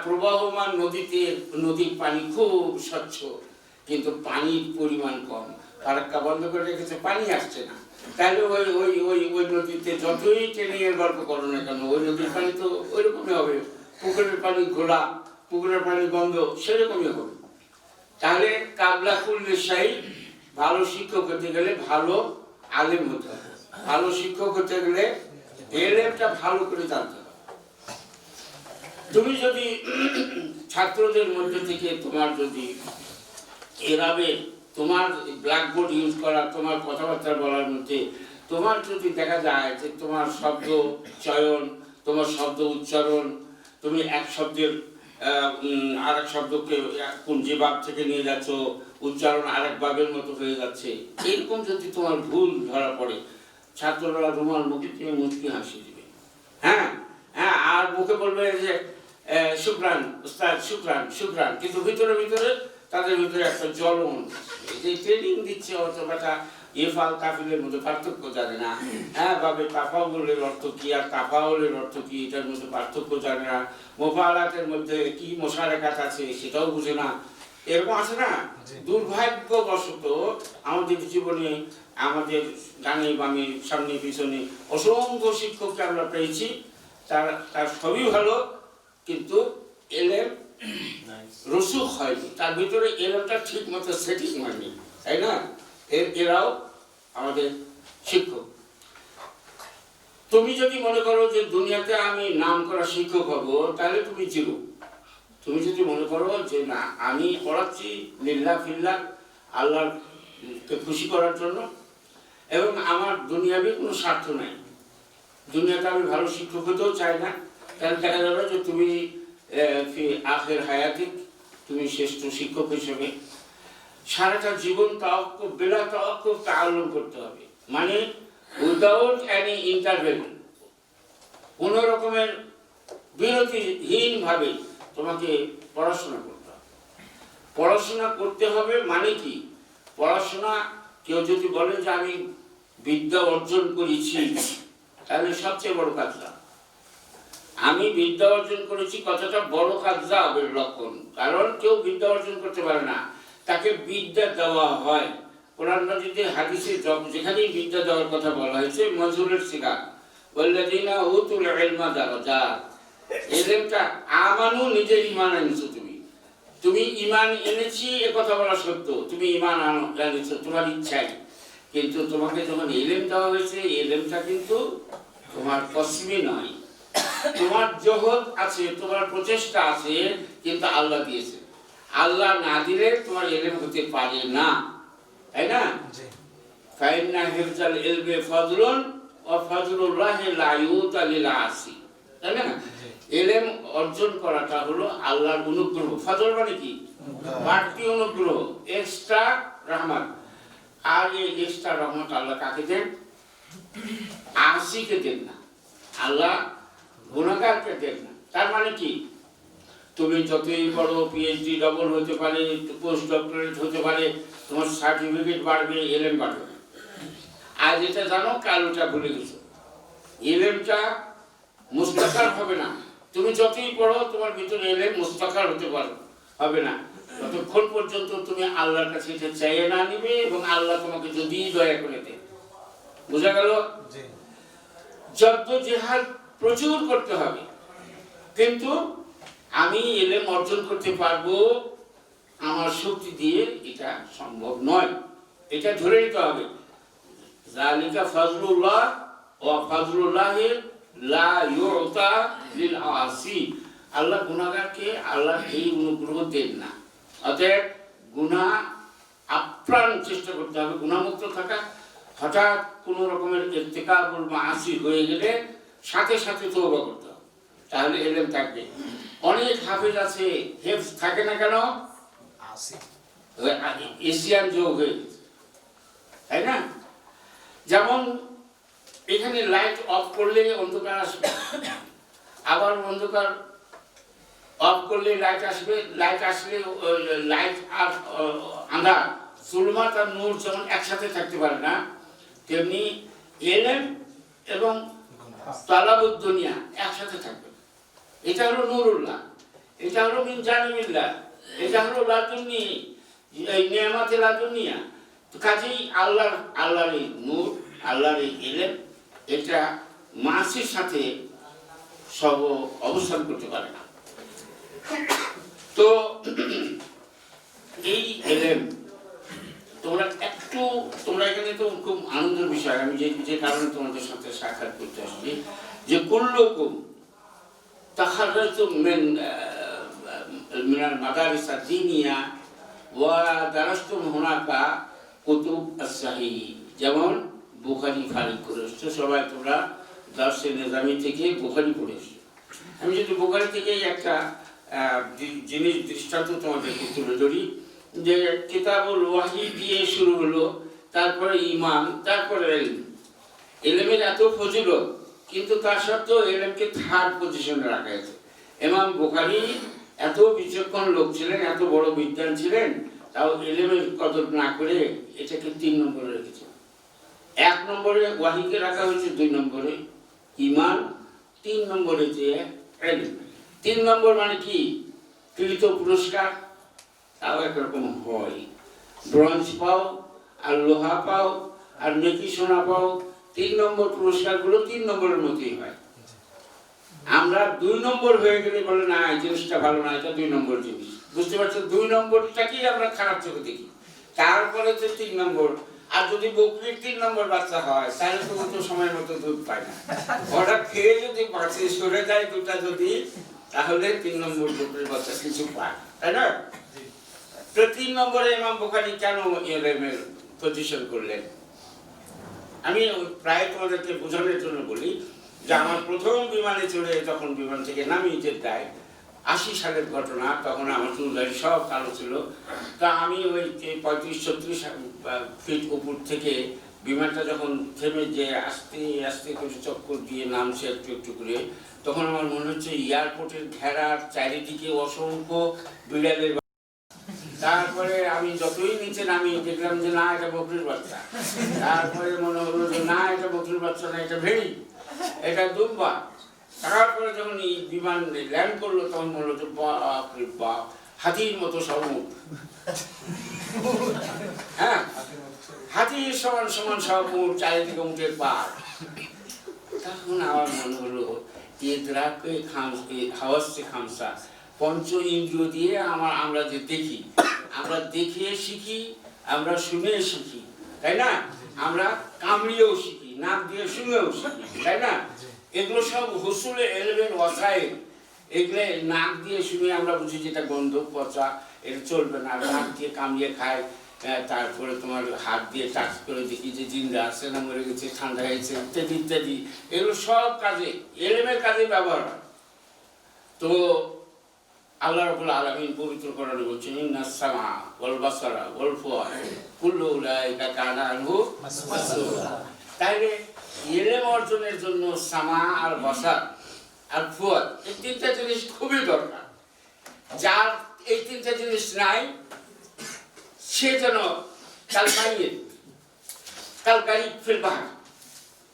প্রবাহমান নদীতে নদীর পানি খুব স্বচ্ছ, কিন্তু পানির পরিমাণ কম, ফারাক্কা বন্ধ করে রেখেছে, পানি আসছে না, তাহলে ওই ওই ওই ওই নদীতে যতই ট্রেনিং এর গল্প করো না কেন, ওই নদীর পানি তো ওইরকমই হবে। পুকুরের পানি ঘোলা, পুকুরের পানি বন্ধ, সেরকমই হবে। তাহলে কাবলা কুল্লি শাহী, ভালো শিক্ষক হতে গেলে ভালো আলেম হতে হবে, ভালো শিক্ষক হতে গেলে এলেমটা ভালো করে জানতে হবে। তুমি যদি ছাত্রদের মধ্যে থেকে তোমার যদি এভাবে তোমার ব্ল্যাকবোর্ড ইউজ করা, তোমার কথাবার্তা বলার মধ্যে তোমার যদি দেখা যায় যে তোমার শব্দ চয়ন, তোমার শব্দ উচ্চারণ, তুমি এক শব্দের আর এক শব্দকে কোন যে ভাব থেকে নিয়ে যাচ্ছ, উচ্চারণ আরেক ভাবের মতো হয়ে যাচ্ছে, এরকম যদি তোমার ভুল ধরা পড়ে, ছাত্ররা রুমাল মুখে তুমি মুচকি হাসি দিবে, হ্যাঁ হ্যাঁ, আর মুখে বলবে যে শুক্রান উস্তাদ, শুক্রান শুক্রান, কিন্তু ভিতরে ভিতরে তাদের ভিতরে একটা জ্বলন। যে ট্রেনিং দিচ্ছে অথবা ইফাল কাফিলের মধ্যে পার্থক্য জানে না, হ্যাঁ ভাবে তাফাউলের অর্থ কি আর তাফাউলের অর্থ কি এটার মধ্যে পার্থক্য জানে না, মোফালাতের মধ্যে কি মোশারেকাত আছে সেটাও বুঝে না, এরকম আছে না। দুর্ভাগ্যবশত আমাদের জীবনে আমাদের ডানে বামে সামনে পিছনে অসংখ্য শিক্ষককে আমরা পেয়েছি, তার সবই ভালো, কিন্তু এলেম রসুখ হয়নি, তার ভিতরে এলেমটা ঠিক মতো সেটিং হয়নি, তাই না? এরাও আমাদের শিক্ষক। তুমি যদি মনে করো যে দুনিয়াতে আমি নাম করা শিক্ষক হব, তাহলে তুমি জিরো। তুমি যদি মনে করো যে না আমি পড়াচ্ছি লিল্লাহ ফিল্লাহ, আল্লাহকে খুশি করার জন্য, এবং আমার দুনিয়াবি কোনো স্বার্থ নাই, দুনিয়াতে আমি ভালো শিক্ষক হতেও চাই না, তাহলে দেখা যাবে যে তুমি আখের হায়াতিক তুমি শ্রেষ্ঠ শিক্ষক হিসেবে সারাটা জীবন তাওয়াক্কুফ বিলা তাওয়াক্কুফ তাআল্লুম করতে হবে, মানে উইদাউট এনি ইন্টারভেল, কোনো রকমের বিরতিহীনভাবে তোমাকে পড়াশোনা করতে হবে। পড়াশোনা করতে হবে মানে কি? পড়াশোনা কেউ যদি বলে যে আমি বিদ্যা অর্জন করেছি, তাহলে সবচেয়ে বড় কাজটা আমি বিদ্যা অর্জন করেছি, কথাটা বড় কাজের লক্ষণ। কারণ কেউ বিদ্যা অর্জন করতে পারে না, তাকে বিদ্যা দেওয়া হয়। কোরআন মাজিদে হাদিসে যেখানেই বিদ্যা দেওয়ার কথা বলা হয়েছে মজহুরের সিগা, ওয়াল্লাযিনা উতুল ইলমা দারাজাত, এলেমটা আমানু, নিজে ঈমান এনেছো, তুমি ঈমান এনেছি এ কথা বলা সত্য, তুমি ঈমান এনেছো তোমার ইচ্ছায়, কিন্তু তোমাকে যখন এলেম দেওয়া হয়েছে, এলেমটা কিন্তু তোমার কসমি নয়, তোমার জহদ আছে, তোমার প্রচেষ্টা আছে, কিন্তু আল্লাহ দিয়েছে। আল্লাহ না দিলে তোমার এলেম হতে পারে না, তাই না? ফাইন্না হিফজাল ইলমি ফাজলুন ওয়া ফাজলুল্লাহি লা ইউতা লিল আসি, তাই না? এলেম অর্জন করাটা হলো আল্লাহর অনুগ্রহ। ফাজল মানে কি? বাড়তি অনুগ্রহ, এক্সট্রা রহমত। আর এই এক্সট্রা রহমত আল্লাহ কাকে দেন? আসিকে দেন না, আল্লাহ গুনাহগারকে দেন না। তার মানে কি? তুমি যতই বড় পিএইচডি ডবল হতে পারে, পোস্ট ডক্টরেট হতে পারে, তোমার সার্টিফিকেট বাড়বে, এলেম বাড়বে। আজ এটা জানো, কাল ওটা ভুলে গেছো। এলেমটা মুস্তাকার হবে না, তুমি যতই পড়ো তোমার ভিতরে এলেম মুস্তাকার হতে হবে না ততক্ষণ পর্যন্ত তুমি আল্লাহর কাছে এটা চাইয়ে না নিবে, এবং আল্লাহ তোমাকে যদি দয়া করে দেয়। বোঝা গেল? জদ্দোজেহাদ প্রচুর করতে হবে, কিন্তু আমি এলেম অর্জন করতে পারবো আমার শক্তি দিয়ে এটা সম্ভব নয়, এটা ধরে নিতে হবে। যালিকা ফাজলুল্লাহ ওয়া ফাজলুল্লাহি লা ইউতা লিল আসি, আল্লাহ গুনাহগারকে আল্লাহ এই অনুগ্রহ দেন না। অতএব গুনাহ আপ্রাণ চেষ্টা করতে হবে, গুনাহমুক্ত থাকা। হঠাৎ কোনো রকমের ইরতিকাবুল মাআসি হয়ে গেলে সাথে সাথে তওবা করতে হবে, তাহলে এলেম থাকবে। অনেক হাফেজ আছে, হেফজ থাকে না কেন? এশিয়ান যোগ হয়ে গেছে, তাই না? যেমন এখানে লাইট অফ করলে অন্ধকার আসবে, আবার অন্ধকার অফ করলে লাইট আসবে, লাইট আসলে লাইট আর আঁধার, সুলমাত আর নূর যেমন একসাথে থাকতে পারে না, তেমনি এলেম এবং তালাবুদ দুনিয়া একসাথে থাকবে। এটা হলো নূরুল্লাহ, এটা হলো মিন জানিবিল্লাহ, এটা হলো লাদুন্নি, এই নিয়ামতে লাদুনিয়া। তো কাজেই আল্লাহর এই নূর, আল্লাহর এই এলেম, এটা মাসির সাথে সব অবস্থান করতে পারে না। তো এই এলেম তোমরা এখানে তো খুব আনন্দের বিষয়, আমি যে কারণে তোমাদের সাথে সাক্ষাৎ করতে আসছি, যে কুল্লুকুম তাখাররাতুম মিনাল মাদারিস আদ-দীনিয়া ওয়া দারাসতুম হুনাকা কুতুব আস-সাহিহ। যেমন বুখারী ফারিক করে এসছো, সবাই তোমরা দারসে নিজামী থেকে বুখারী পড়ে এসছো। আমি যদি বুখারী থেকে একটা জিনিস দৃষ্টান্ত তোমাদেরকে তুলে ধরি, যে কিতাবুল ওয়াহি দিয়ে শুরু হলো, তারপরে ঈমান, তারপরে ইলম। ইলমের এত ফজিলত, কিন্তু তার সত্ত্বেও ইলমকে থার্ড পজিশনে রাখা হয়েছে। ইমাম বুখারী এত বিচক্ষণ লোক ছিলেন, এত বড় বিদ্বান ছিলেন, তাও এলেমের কদর না করে এটাকে 3 নম্বরে রেখেছে। 1 নম্বরে ওয়াহিকে রাখা হয়েছে, 2 নম্বরে ঈমান, 3 নম্বরে যে ইলম। 3 নম্বর মানে কি? কৃত পুরস্কার, তাও একরকম হয়। ব্রোঞ্জ পাও আর লোহা পাও আর নেকি সোনা পাও, 3 নম্বর পুরস্কারগুলো 3 নম্বরের মতোই হয়। আমরা 2 নম্বর হয়ে গেলে বলে না এই জিনিসটা ভালো না, এটা 2 নম্বর জিনিস, বুঝতে পারছো? 2 নম্বরটাকেই আমরা খারাপ চোখে দেখি, তারপরে যে 3 নম্বর। আর যদি বকরির 3 নম্বর বাচ্চা হয় তাহলে তো ও তো সময় মতো দুধ পায় না, ওটা খেয়ে যদি বাঁচে সরে যায় দুটা যদি, তাহলে 3 নম্বর বকরির বাচ্চা কিছু পায়, তাই না? তো 3 নম্বরে ইমাম বুখারী কেন ইলমের পজিশন করলেন? আমি প্রায় তোমাদেরকে বোঝানোর জন্য বলি যে আমার প্রথম বিমানে চড়ে যখন বিমান থেকে নামিয়ে দেয়, 80 সালের ঘটনা, তখন আমার চুলদারি সব কালো ছিল। তা আমি ওই 35-36 ফিট উপর থেকে বিমানটা যখন থেমে যে আস্তে আস্তে করে চক্কর দিয়ে নামছে একটু একটু করে, তখন আমার মনে হচ্ছে এয়ারপোর্টের ঘেরার চারিদিকে অসংখ্য বিড়ালের। তারপরে আমি যতই নিচে নামি দেখলাম যে না এটা বকরির বাচ্চা, তারপরে মনে হলো যে না এটা বকরির বাচ্চা না, এটা ভেড়ি, এটা দুম্বা। তারপরে যখন এই বিমান ল্যান্ড করলো তখন মনে হলো যে বাপ রে বাপ, হাতির মতো সবুজ, হ্যাঁ হাতির সমান সমান সবুজ, চারিদিকে উঠে পার। তখন আমার মনে হলো ইদরাকে হাওয়াসে খামসা, পঞ্চ ইন্দ্রিয় দিয়ে আমরা যে দেখি, আমরা দেখে শিখি, আমরা শুনে শিখি, তাই না? আমরা কামড়িয়েও শিখি, নাক দিয়ে শুনেও শিখি, তাই না? এগুলো সব হুসুলে এলমের ওয়াসাইল। এগুলো নাক দিয়ে শুনে আমরা বুঝি যেটা গন্ধ পচা, এটা চলবে না, নাক দিয়ে কামড়িয়ে খায়। তারপরে তোমার হাত দিয়ে টাচ করে দেখি যে জিন্দা আছে না মরে গেছে, ঠান্ডা হয়েছে, ইত্যাদি ইত্যাদি। এগুলো সব কাজে এলমের কাজে ব্যবহার হয়। তো আল্লাহ রাব্বুল আলামিন পবিত্র কোরআনে বলছেন ইন্নাস সামা ওয়াল বাসারা ওয়াল ফুআদ কুল্লু উলাইকা কানা আনহু মাসউলা। তাইলে ইলম অর্জনের জন্য সামা আর বাসার আর ফুআদ, এই 3টা জিনিস খুবই দরকার। যার এই 3টা জিনিস নাই সে যেন কাল গারিব ফিল বাহর,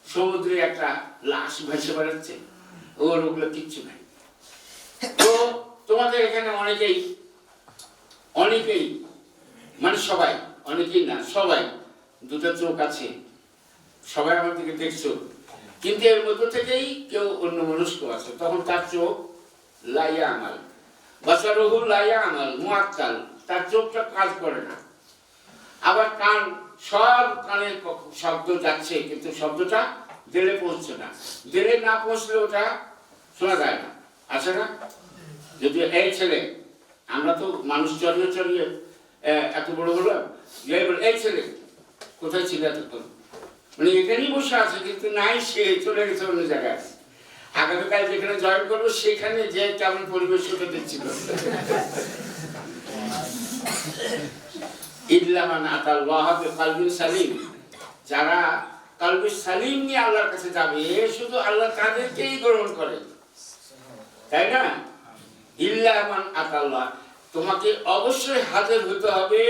সমুদ্রে একটা লাশ ভেসে বেড়াচ্ছে, ওর ওগুলো কিচ্ছু নাই। তো তোমাদের এখানে অনেকেই মানে সবাই, অনেকেই না সবাই 2টা চোখ আছে, সবাই আমার দিকে দেখছো, কিন্তু এর মধ্য থেকেই কেউ অন্য মনস্ক আছে, তখন তার চোখ লাইয়া আমাল, বাসারহু লাইয়া আমাল মুআক্কাল, তার চোখটা কাজ করে না। আবার কান, সব কানের শব্দ যাচ্ছে কিন্তু শব্দটা দিলে পৌঁছছে না, দিলে না পৌঁছলে ওটা শোনা যায় না, আছে না? যদি এই ছেলে, আমরা তো মানুষ চড়িয়ে এত বড় হলাম, এই ছেলে কোথায় ছিল এতক্ষণ, মানে এখানেই বসে আছে কিন্তু নাই, সে চলে গেছে অন্য জায়গায়। আগামীকাল যেখানে জয়েন করবো সেখানে যে কেমন পরিবেশ ওটা দেখছিল। ইল্লামান আতাল্লাহ বিকলবিন সালিম, যারা কলবে সালিম নিয়ে আল্লাহর কাছে যাবে শুধু আল্লাহ তাদেরকেই গ্রহণ করে, তাই না? ইল্লামান আতাল্লাহ, তোমাকে অবশ্যই হাজির হতে হবে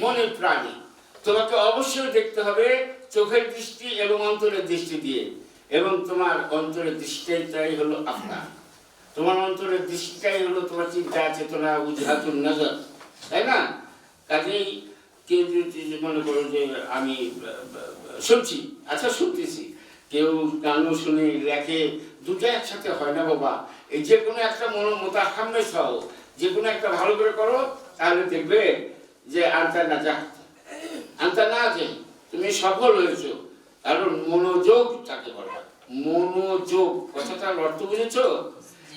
মনে প্রাণে, তোমাকে অবশ্যই দেখতে হবে চোখের দৃষ্টি এবং অন্তরের দৃষ্টি দিয়ে, এবং তোমার অন্তরের দৃষ্টিটাই হলো আপনার, তোমার অন্তরের দৃষ্টিটাই হলো তোমার চিন্তা চেতনা উজহাতুন নজর, তাই না? কাজেই কেউ যদি মনে করো যে আমি শুনছি, আচ্ছা শুনতেছি, কেউ গানও শুনে লেখে, 2টা একসাথে হয় না বাবা। এই যে কোনো একটা মোতাহাম্মেস হও, যে কোনো একটা ভালো করে করো, তাহলে দেখবে যে আনতা না যে তুমি সফল হয়েছো। কারণ মনোযোগ তাকে বলা, মনোযোগ কথাটার অর্থ বুঝেছো?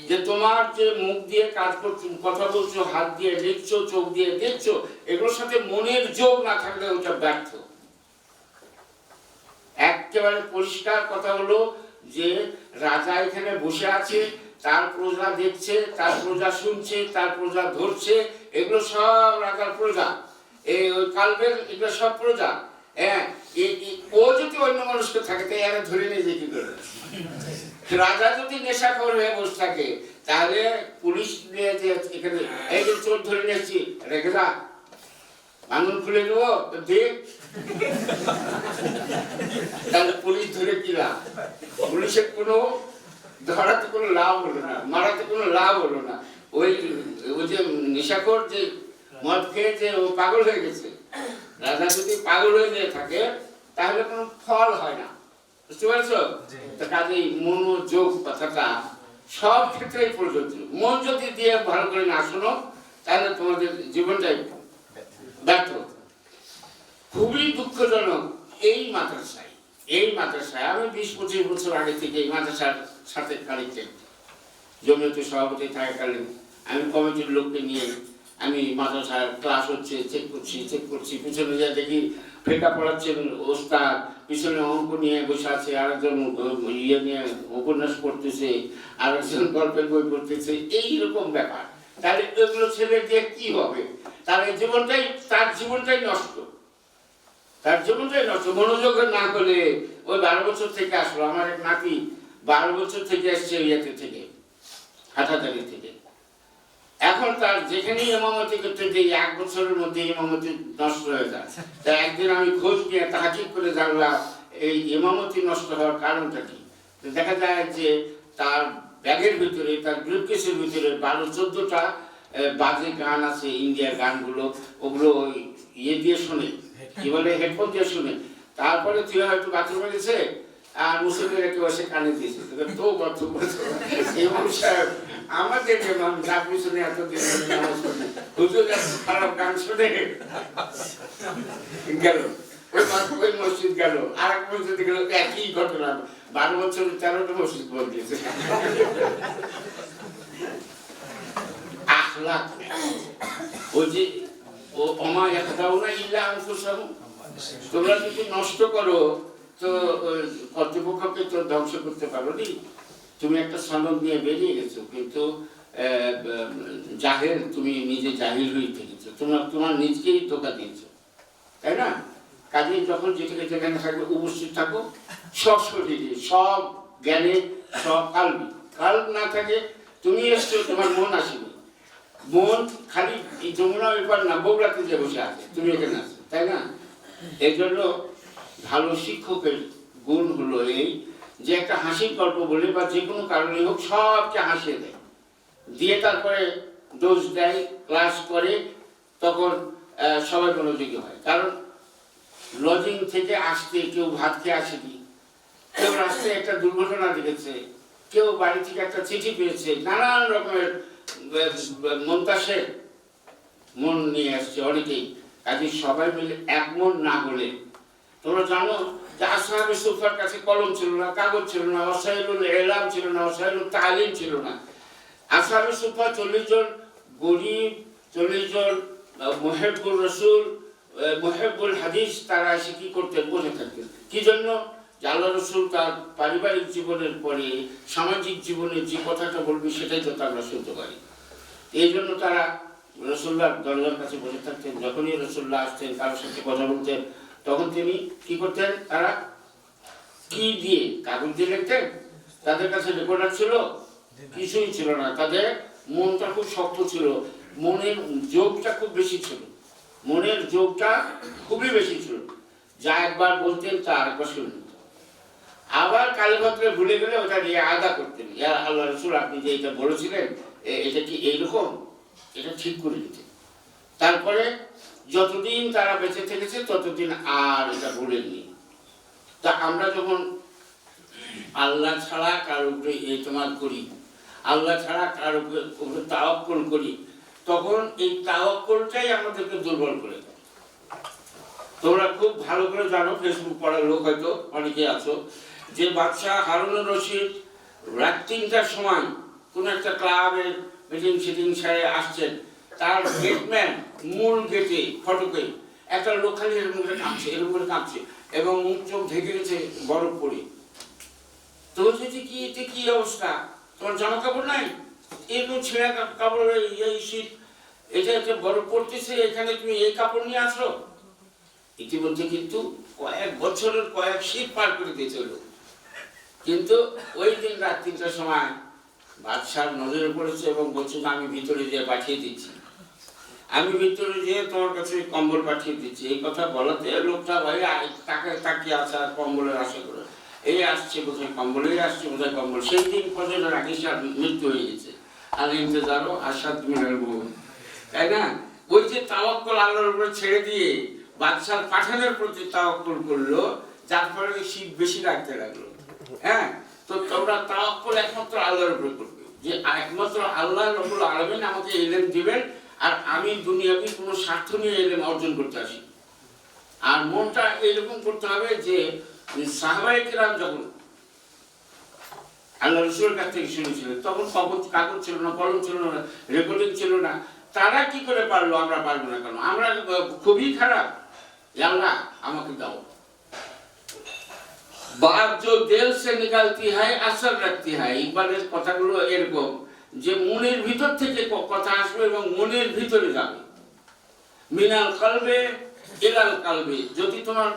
যে তোমার যে মুখ দিয়ে কাজ করছো, কথা বলছো, হাত দিয়ে লিখছো, চোখ দিয়ে দেখছো, এগুলোর সাথে মনের যোগ না থাকলে ওটা ব্যর্থ। একেবারে পরিষ্কার কথা হলো যে রাজা এখানে বসে আছে, তার প্রজা দেখছে, তার প্রজা শুনছে, তার প্রজা ধরছে, এগুলো সব রাজার প্রজা, এই ওই কালবের এগুলো সব প্রজা। ও যদি অন্য মানুষকে থাকে তাই এরা ধরে নিয়ে যে কি করে, রাজা যদি নেশাখোর হয়ে বসে থাকে তাহলে পুলিশ নিয়ে যে এখানে এই যে চোর ধরে নিয়েছি রেখে যা ভাঙন খুলে দেবো দেখ তাহলে পুলিশ ধরে কি লাভ? পুলিশের কোনো ধরাতে কোনো লাভ হলো না, মারাতে কোনো লাভ হলো না। ওই যে নেশাখোর যে মদ খেয়ে যে ও পাগল হয়ে গেছে, রাজা যদি পাগল হয়ে যেয়ে থাকে তাহলে কোনো ফল হয় না, বুঝতে পারছো? তো কাজেই মনোযোগ কথাটা সব ক্ষেত্রেই প্রযোজ্য। মন যদি দিয়ে ভালো করে না শোনো তাহলে তোমাদের জীবনটাই ব্যর্থ। খুবই দুঃখজনক এই মাদ্রাসায় আমি 20-25 বছর আগে থেকে এই মাদ্রাসার সাথে কালিতে জমিয়তে সভাপতি থাকাকালীন আমি কমিটির লোককে নিয়ে আমি মাদ্রাসার ক্লাস হচ্ছে চেক করছি, পিছনে যা দেখি ফেকা পড়াচ্ছেন ওস্তাদ, পিছনে অঙ্ক নিয়ে বসে আছে, আরেকজন ইয়ে নিয়ে উপন্যাস পড়তেছে, আরেকজন গল্পের বই পড়তেছে, এইরকম ব্যাপার। তাহলে এগুলো ছেলে দিয়ে কি হবে? তার জীবনটাই নষ্ট। মনোযোগ না করলে ওই 12 বছর থেকে আসলো। আমার এক নাতি 12 বছর থেকে আসছে ইয়েতে থেকে হাটাদারি থেকে। এখন তার যেখানেই ইমামতি করতে যাই 1 বছরের মধ্যে ইমামতি নষ্ট হয়ে যায়। তাই একদিন আমি খোঁজ নিয়ে তাহাকিক করে জানলাম এই ইমামতি নষ্ট হওয়ার কারণটা কি। দেখা যায় যে তার ব্যাগের ভিতরে, তার ব্রিফকেসের ভিতরে 12-14টা বাজে গান আছে, ইন্ডিয়ার গানগুলো, ওগুলো ইয়ে দিয়ে শোনে, কি বলে হেডফোন দিয়ে শুনে। তারপরে তুই হয়তো বাথরুমে গেছে আর মুসলিমের কেউ এসে কানে দিয়েছে, তো ইমাম সাহেব আমাদের ইমাম যা পিছনে এতদিন হুজুর খারাপ গান শুনে গেল, ওই মসজিদ গেল, আর এক মসজিদে গেল, একই ঘটনা। 12 বছর 13টা মসজিদ বল দিয়েছে। আখলাক ওই যে তোমরা যদি নষ্ট করো তো কর্তৃপক্ষকে তো ধ্বংস করতে পারো নি। তুমি একটা সনদ নিয়ে বেরিয়ে গেছো, কিন্তু জাহেল, তুমি নিজে জাহিল হয়ে থেকেছো, তোমার নিজকেই ধোকা দিয়েছো, তাই না? কাজে যখন যেখানে থাকবে উপস্থিত থাকো, সব শরীরে, সব জ্ঞানে, সব কাল্প না থাকে তুমি এসছো, তোমার মন আসেনি। মন খালি এই যমুনা ব্যাপার না, বগুড়াতে যে বসে আছে, তুমি এখানে আছো, তাই না? এই জন্য ভালো শিক্ষকের গুণ হলো এই যে একটা হাসির গল্প বলে বা যে কোনো কারণে হোক সবকে হাসিয়ে দেয়, দিয়ে তারপরে ডোজ দেয়, ক্লাস করে, তখন সবাই মনোযোগী হয়। কারণ লজিং থেকে আসতে কেউ ভাত খেয়ে আসেনি, কেউ রাস্তায় একটা দুর্ঘটনা দেখেছে, কেউ বাড়ি থেকে একটা চিঠি পেয়েছে, নানান রকমের মন্তাসের মন নিয়ে আসছে অনেকেই। কাজে সবাই মিলে এক মন না হলে, তোমরা জানো যে আসহাবে সুফার কাছে কলম ছিল না, কাগজ ছিল না, ওয়াসাইলুল ইলাম ছিল না, ওয়াসাইলুল তালিম ছিল না। আসহাবে সুফা 40 জন গরিব, 40 জন মুহিব্বুর রাসূল, মুহিব্বুল হাদিস, তারা এসে কি করতেন? বসে থাকতেন। কি জন্য? যে আল্লাহ রাসূল তার পারিবারিক জীবনের পরে সামাজিক জীবনে যে কথাটা বলবে সেটাই তো আমরা শুনতে পারি। এই জন্য তারা রাসূলুল্লাহ দরজার কাছে বসে থাকতেন। যখনই রাসূলুল্লাহ আসতেন, কারোর সাথে কথা বলতেন, তখন তিনি কি করতেন? তারা কি দিয়ে? কাগজ দিয়ে লিখতেন? তাদের কাছে রেকর্ডার ছিল? কিছুই ছিল না। তাদের মনটা খুব শক্ত ছিল, মনের যোগটা খুব বেশি ছিল, মনের যোগটা খুবই বেশি ছিল। যা একবার বলতেন তা আরেকবার শুনতেন। আবার কালীপত্রে ভুলে গেলে ওটা নিয়ে আদা করতেন, ইয়া আল্লাহ রাসূল আপনি যে এটা বলেছিলেন এটা কি এইরকম, এটা ঠিক করে দিতেন। তারপরে যতদিন তারা বেঁচে থেকেছে ততদিন আর এটা বলেননি। তা আমরা যখন আল্লাহ ছাড়া কারোর উপরে ইতিমাদ করি, আল্লাহ ছাড়া কারোর উপরে তাওয়াক্কুল করি, তখন এই তাওয়াক্কুলটাই আমাদেরকে দুর্বল করে দেয়। তোমরা খুব ভালো করে জানো, ফেসবুক পড়ার লোক হয়তো অনেকে আছো, যে বাদশাহ হারুনুর রশিদ রাত 3টার সময় কোন একটা ক্লাবের মিটিং সারে আসছেন, তার গেটম্যান মূল গেটে ফটকে একটা লোক খালি এরকম করে কাঁপছে এবং মুখ চোখ ঢেকে গেছে বরফ পড়ে। তো যদি কি এতে কি অবস্থা, তোমার জামা কাপড় নাই, এরকম ছেঁড়া কাপড়, এই শীত, এটা বরফ পড়তেছে, এখানে তুমি এই কাপড় নিয়ে আসো। ইতিমধ্যে কিন্তু কয়েক বছরের কয়েক শীত পার করে দিয়েছে লোক। কিন্তু ওই দিন রাত 3টার সময় বাদশার নজরে পড়েছে এবং বলছে যে আমি ভিতরে যেয়ে পাঠিয়ে দিচ্ছি, আমি ভিতরে যেয়ে তোমার কাছে কম্বল পাঠিয়ে দিচ্ছি। এই কথা বলাতে লোকটা ভাই তাকে তাকিয়ে আসে আর কম্বলের আশা করে, এই আসছে বোধহয় কম্বল, এই আসছে বোধহয় কম্বল। সেই দিন ফজরের আগে সে মৃত্যু হয়ে গেছে। আর ইন্তজারও আসাদ মিনাল মউত, তাই না? ওই যে তাওয়াক্কুল আল্লাহর উপরে ছেড়ে দিয়ে বাদশার পাঠানোর প্রতি তাওয়াক্কুল করলো, যার ফলে শীত বেশি রাখতে লাগলো। হ্যাঁ, তো তোমরা তাওয়াক্কুল একমাত্র আল্লাহর উপরে করবে, যে একমাত্র আল্লাহ রাব্বুল আলামিন আমাকে ইলম দিবেন, আর আমি দুনিয়াবি কোনো স্বার্থ নিয়ে ইলম অর্জন করতে আসি। আর মনটা এরকম করতে হবে যে সাহাবায়ে কেরাম যখন আল্লাহ রাসূলের কাছ থেকে শুনেছিলেন, তখন কাগজ ছিল না, কলম ছিল না, রেকর্ডিং ছিল না। তারা কি করে পারলো, আমরা পারবো না কেন? আমরা খুবই খারাপ, আল্লাহ আমাকে দাও। बात जो दिल से निकलती है असर रखती है। ইকবালের কথাগুলো এরকম যে মনের ভিতর থেকে কথা আসবে এবং মনের ভিতরে যাবে। মিনাল কলবে ইলাল কলবে। যদি তোমার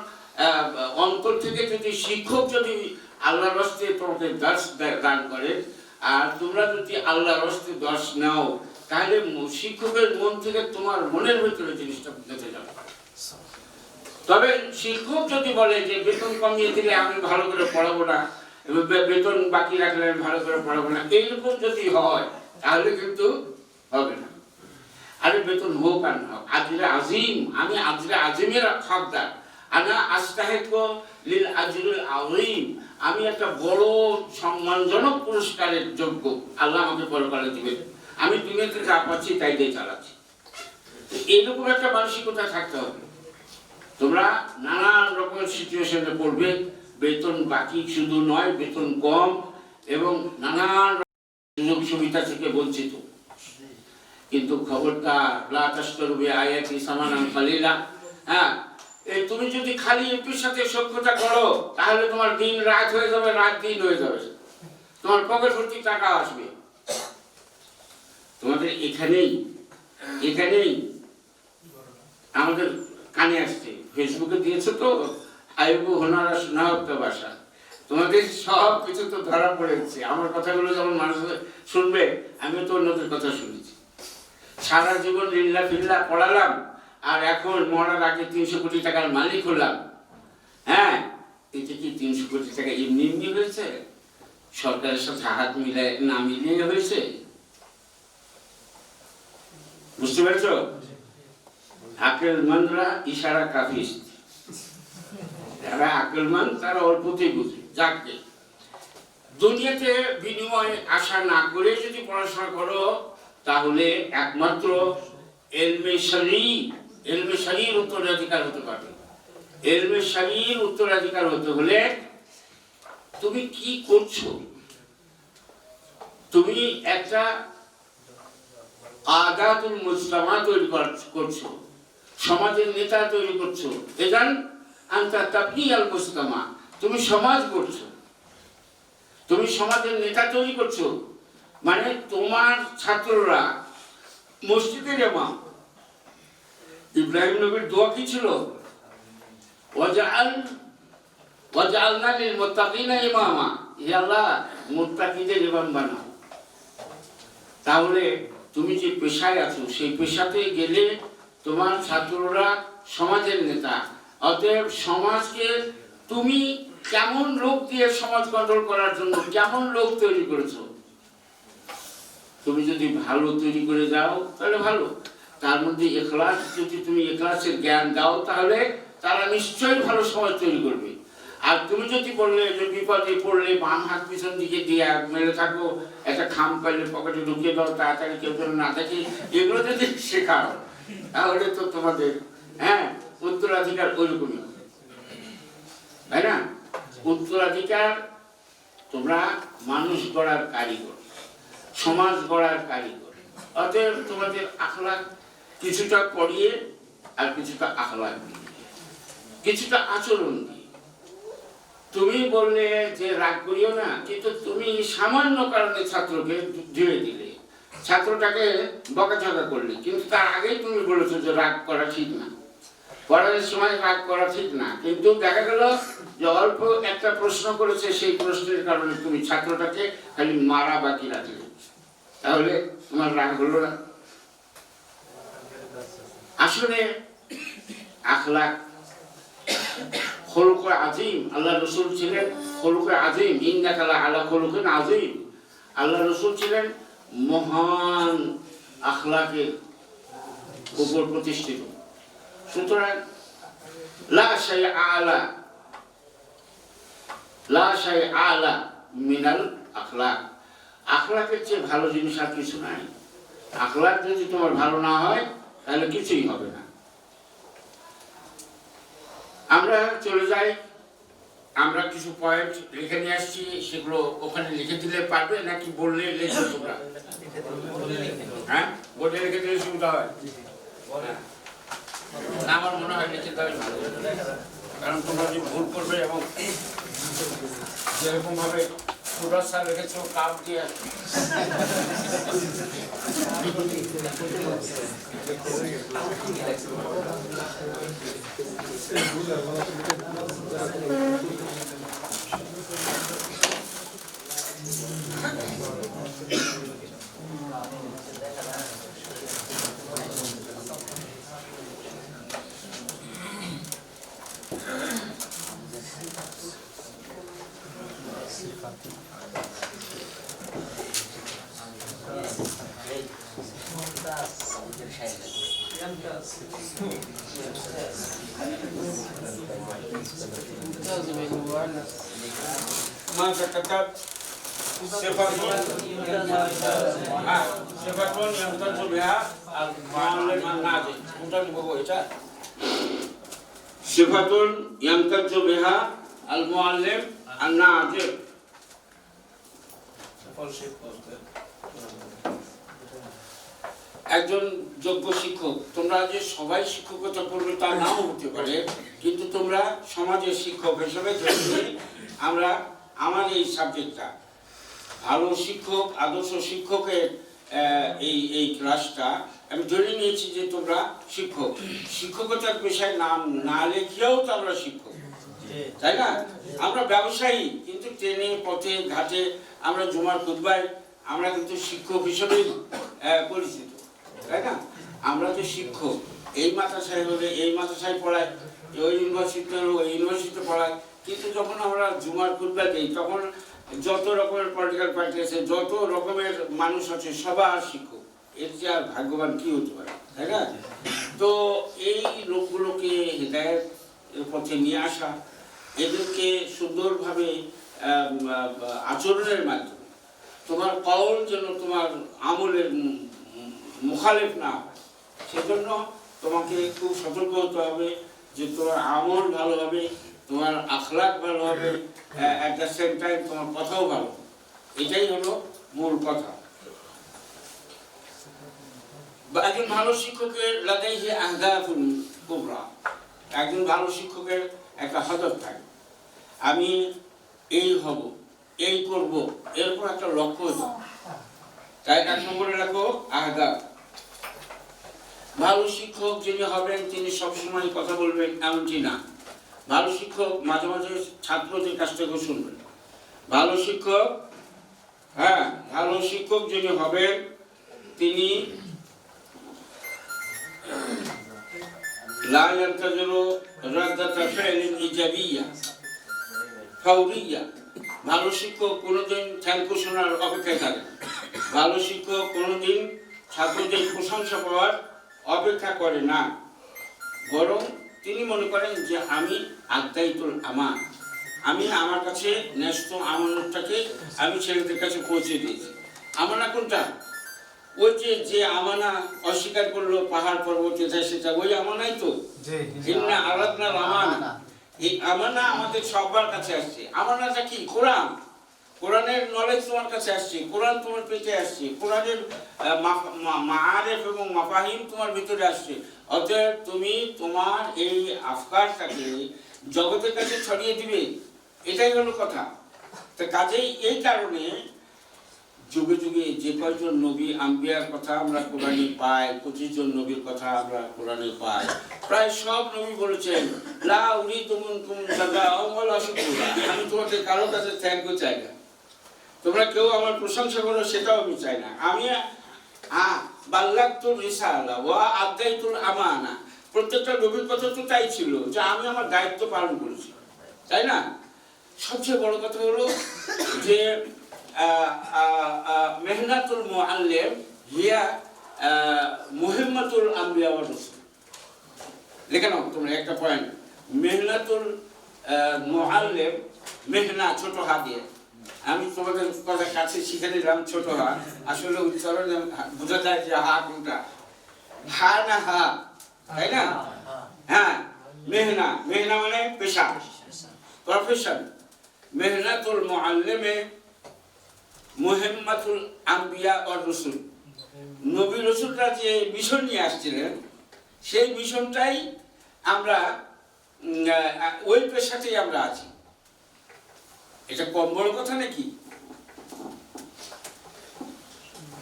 অন্তর থেকে যদি শিক্ষক যদি আল্লাহর রাস্তে তোমাকে দর্শ দান করে, আর তোমরা যদি আল্লাহর রাস্তে দর্শ নাও, তাহলে শিক্ষকের মন থেকে তোমার মনের ভিতরে জিনিসটা গেঁথে যাবে। তবে শিক্ষক যদি বলে যে বেতন কমিয়ে দিলে আমি ভালো করে পড়াবো না, বেতন বাকি রাখলে আমি ভালো করে পড়াবো না, এইরকম যদি হয় তাহলে কিন্তু হবে না। আরে বেতন হোক আর না হোক, আজরে আজিম, আমি আজরে আজিমের হকদার, আনা আস্তাহিক লিল আজরুল আযীম, আমি একটা বড় সম্মানজনক পুরস্কারের যোগ্য, আল্লাহ আমাকে পরকালে দিবেন, আমি দুনিয়াতে যা পাচ্ছি তাই দিয়ে চালাচ্ছি। এইরকম একটা মানসিকতা থাকতে হবে। তোমরা নানান রকমের সিচুয়েশনে পড়বে, বেতন বাকি শুধু নয়, বেতন কম এবং নানান সুযোগ সুবিধা থেকে বঞ্চিত। কিন্তু খবরদার লা তাশতারু বিআয়াতি সামানান কালিলা। হ্যাঁ, এই তুমি যদি খালি এমপির সাথে সখ্যতা করো, তাহলে তোমার দিন রাত হয়ে যাবে, রাত দিন হয়ে যাবে, তোমার পকেট ভর্তি টাকা আসবে। তোমাদের এখানেই আমাদের কানে আসছে, ফেসবুকে দিয়েছো তো আইবু হোনারা শোনাওয়ার ভাষা, তোমাদের সব কিছু তো ধরা পড়েছে। আমার কথাগুলো যখন মানুষ শুনবে, আমি তো অন্যদের কথা শুনেছি। সারা জীবন লিল্লা ফিল্লা পড়ালাম, আর এখন মরার আগে 300 কোটি টাকার মালিক হলাম। হ্যাঁ, এটা কি 300 কোটি টাকা এমনি এমনি হয়েছে? সরকারের সাথে হাত মিলায় না মিলিয়ে হয়েছে? বুঝতে পারছো? আকলমন্দরা ইশারা কাফিস, যারা আকলমন্দ তারা অল্পতেই বুঝে। যাকে দুনিয়াতে বিনিময় আশা না করে যদি পড়াশোনা করো, তাহলে একমাত্র ইলমে শরীর উত্তরাধিকার হতে পারবে। ইলমে শরীর উত্তরাধিকার হতে হলে তুমি কি করছো? তুমি একটা আদাতুল মুজতামা তৈরি করছো, সমাজের নেতা তৈরি করছো। এজান আনতা তাবনিয়াল মুজতামা, তুমি সমাজ করছো, তুমি সমাজের নেতা তৈরি করছো। মানে তোমার ছাত্ররা মসজিদের ইমাম। ইব্রাহিম নবীর দোয়া কি ছিল? ওয়াজআলনা লিল মুত্তাকিনা ইমামা, হে আল্লাহ মুত্তাকিদের ইমাম বানাও। তাহলে তুমি যে পেশায় আছো, সেই পেশাতে গেলে তোমার ছাত্ররা সমাজের নেতা। অতএব সমাজকে তুমি কেমন লোক দিয়ে সমাজ কন্ট্রোল করার জন্য কেমন লোক তৈরি করেছো। তুমি যদি ভালো তৈরি করে যাও তাহলে ভালো, তার মধ্যে ইখলাস, যদি তুমি ইখলাসের জ্ঞান দাও, তাহলে তারা নিশ্চয়ই ভালো সমাজ তৈরি করবে। আর তুমি যদি বললে যে বিপদে পড়লে বাম হাত পিছন দিকে দিয়ে মেরে থাকো, একটা খাম পাইলে পকেটে ঢুকিয়ে দাও, তাড়াতাড়ি কেউ যেন না থাকে, এগুলো যদি শেখাও, তাহলে তো তোমাদের উত্তরাধিকার ওইরকমই, তাই না? উত্তরাধিকার তোমরা মানুষ গড়ার কারিগর, সমাজ গড়ার কারিগর। অতএব তোমাদের আখলাক কিছুটা পড়িয়ে আর কিছুটা আখলাক দিয়ে, কিছুটা আচরণ দিয়ে। তুমি বললে যে রাগ করিও না, কিন্তু তুমি সামান্য কারণে ছাত্রকে ধীরে দিলে, ছাত্রটাকে বকাঝকা করলে, কিন্তু তার আগেই তুমি বলেছো যে রাগ করা ঠিক না। পড়ার সময় রাগ করা ঠিক না, কিন্তু দেখা গেল যে অল্প একটা প্রশ্ন করেছে, সেই প্রশ্নের কারণে তুমি ছাত্রটাকে খালি মারা বাকি রাখলে, তাহলে তোমার রাগ হলো না? আসলে আখলাক খুলুক আযীম, আল্লাহ রাসূল ছিলেন খুলুক আযীম, ইন্নাকা আলা খুলুকিন আযীম। আল্লাহ রাসূল ছিলেন মহান আখলাকের উপর প্রতিষ্ঠিত। সুতরাং লা শাই আলা মিনাল আখলাক, আখলাকের চেয়ে ভালো জিনিস আর কিছু নাই। আখলাক যদি তোমার ভালো না হয় তাহলে কিছুই হবে না। আমরা চলে যাই, আমরা কিছু পয়েন্ট লিখে নিয়ে আসছি, সেগুলো ওখানে লিখে দিলে পারবে নাকি বললে লিখবে তোমরা? হ্যাঁ, বোর্ডে লিখে দিলে সুবিধা হয়। আমার মনে হয় লিখে দেওয়াই ভালো, কারণ তোমরা যদি ভুল করবে এবং যেরকম ভাবে পুরস্কার রেখেছো কাপ দিয়ে, ماذا كتب؟ صفة يمتاز بها المعلم الناظر. صفة يمتاز بها المعلم الناظر. একজন যোগ্য শিক্ষক, তোমরা যে সবাই শিক্ষকতা করবে তা নাও হতে পারে, কিন্তু তোমরা সমাজের শিক্ষক হিসেবে আমরা আমার এই সাবজেক্টটা ভালো শিক্ষক, আদর্শ শিক্ষকের এই ক্লাসটা আমি ধরে নিয়েছি যে তোমরা শিক্ষক। শিক্ষকতার পেশায় নাম না লেখিয়াও তো আমরা শিক্ষক, তাই না? আমরা ব্যবসায়ী, কিন্তু ট্রেনে পথে ঘাটে আমরা জুমার খুতবায় আমরা কিন্তু শিক্ষক হিসেবে পরিচিত, তাই না? আমরা তো শিক্ষক, এই মাদ্রাসায় হলে এই মাদ্রাসায় পড়াই, ওই ইউনিভার্সিটিতে হলে ওই ইউনিভার্সিটিতে পড়াই, কিন্তু যখন আমরা জুমার খুতবা দিই তখন যত রকমের পলিটিক্যাল পার্টি আছে, যত রকমের মানুষ আছে, সবার শিক্ষক। এর যে আর ভাগ্যবান কি হতে পারে, তাই না? তো এই লোকগুলোকে হেদায়েতের পথে নিয়ে আসা, এদেরকে সুন্দরভাবে আচরণের মাধ্যমে তোমার কওল যেন তোমার আমলের মুখালেফ না হয়, সেজন্য তোমাকে খুব সতর্ক হতে হবে যে তোমার আমল ভালো হবে, তোমার আখলাক ভালো হবে, অ্যাট দ্য সেম টাইম তোমার কথাও ভালো। এটাই হলো মূল কথা। একজন ভালো শিক্ষকের লাদাইহি আহদাফুন কুবরা, একজন ভালো শিক্ষকের একটা হদফ থাকে, আমি এই হব, এই করব, এরকম একটা লক্ষ্য আছে। তাই 1 নম্বরে রাখো আহদাফ। ভালো শিক্ষক যিনি হবেন তিনি সবসময় কথা বলবেন এমনটি না। ভালো শিক্ষক মাঝে মাঝে ছাত্রদের কাছ থেকে শুনবেন। ভালো শিক্ষক, হ্যাঁ, ভালো শিক্ষক যিনি হবেন তিনি লা ইয়ানতাজিরু রাদ্দাতা ফি'লিন ইজাবিয়্যা ফাওরিয়্যা। ভালো শিক্ষক কোনোদিন থ্যাংক ইউ শোনার অপেক্ষায় থাকে না। ভালো শিক্ষক কোনোদিন ছাত্রদের প্রশংসা পাওয়ার অপেক্ষা করে না, বরং তিনি মনে করেন যে আমি আদায়তুল আমান, আমি আমার কাছে ন্যস্ত আমানতটাকে আমি ছেলেদের কাছে পৌঁছে দিয়েছি। আমানা কোনটা? ওই যে আমানা অস্বীকার করলো পাহাড় পর্বত সেটা ওই আমানাই তো। ইন্না আরাদনা আমানা, এই আমানা আমাদের সবার কাছে আসছে। আমানাটা কি? কোরআন। কোরআনের নলেজ তোমার কাছে আসছে, কোরআন তোমার পেটে আসছে, কোরআনের মাআরিফ এবং মাফাহিম তোমার ভিতরে আসছে। অতএব তুমি তোমার এই আফকারটাকে জগতের কাছে ছড়িয়ে দিবে, এটাই হলো কথা। তো কাজেই এই কারণে যুগে যুগে যে কয়জন নবী আম্বিয়ার কথা আমরা কোরআনে পাই, 25 জন নবীর কথা আমরা কোরআনে পাই, প্রায় সব নবী বলেছেন লা উরিদু মিনকুম জাযাআন ওয়ালা শুকুরা, আমি তোমাদের কারো কাছে থ্যাংক ইউ চাই না, তোমরা কেউ আমার প্রশংসা করো সেটাও আমি চাই না, আমি বাল্লাগতুর রিসালা ওয়া আদাইতুল আমানা। প্রত্যেকটা নবীর কথা তো তাই ছিল যে আমি আমার দায়িত্ব পালন করেছি, তাই না? সবচেয়ে বড় কথা হলো যে মেহনাতুল মুআল্লিম হিয়া মুহিম্মাতুল আম্বিয়া ওয়া রাসূল। লিখে নাও তোমরা একটা পয়েন্ট, মেহনাতুল মুআল্লিম, মেহনা ছোট হা দিয়ে, আমি তোমাদের কথা কাছে শিখে দিলাম ছোট হা, আসলে উচ্চারণ বোঝা যায় যে হা কোনটা, হা না হা, তাই না? হ্যাঁ, মেহনা, মেহনা মানে পেশা, প্রফেশন। মেহনাতুল মুআল্লিমে মুহিম্মাতুল আম্বিয়া ওয়া রাসূল, নবী রাসূলরা যে মিশন নিয়ে আসছিলেন সেই মিশনটাই আমরা ওই পেশাতেই আমরা আছি। এটা কম বড় কথা নাকি?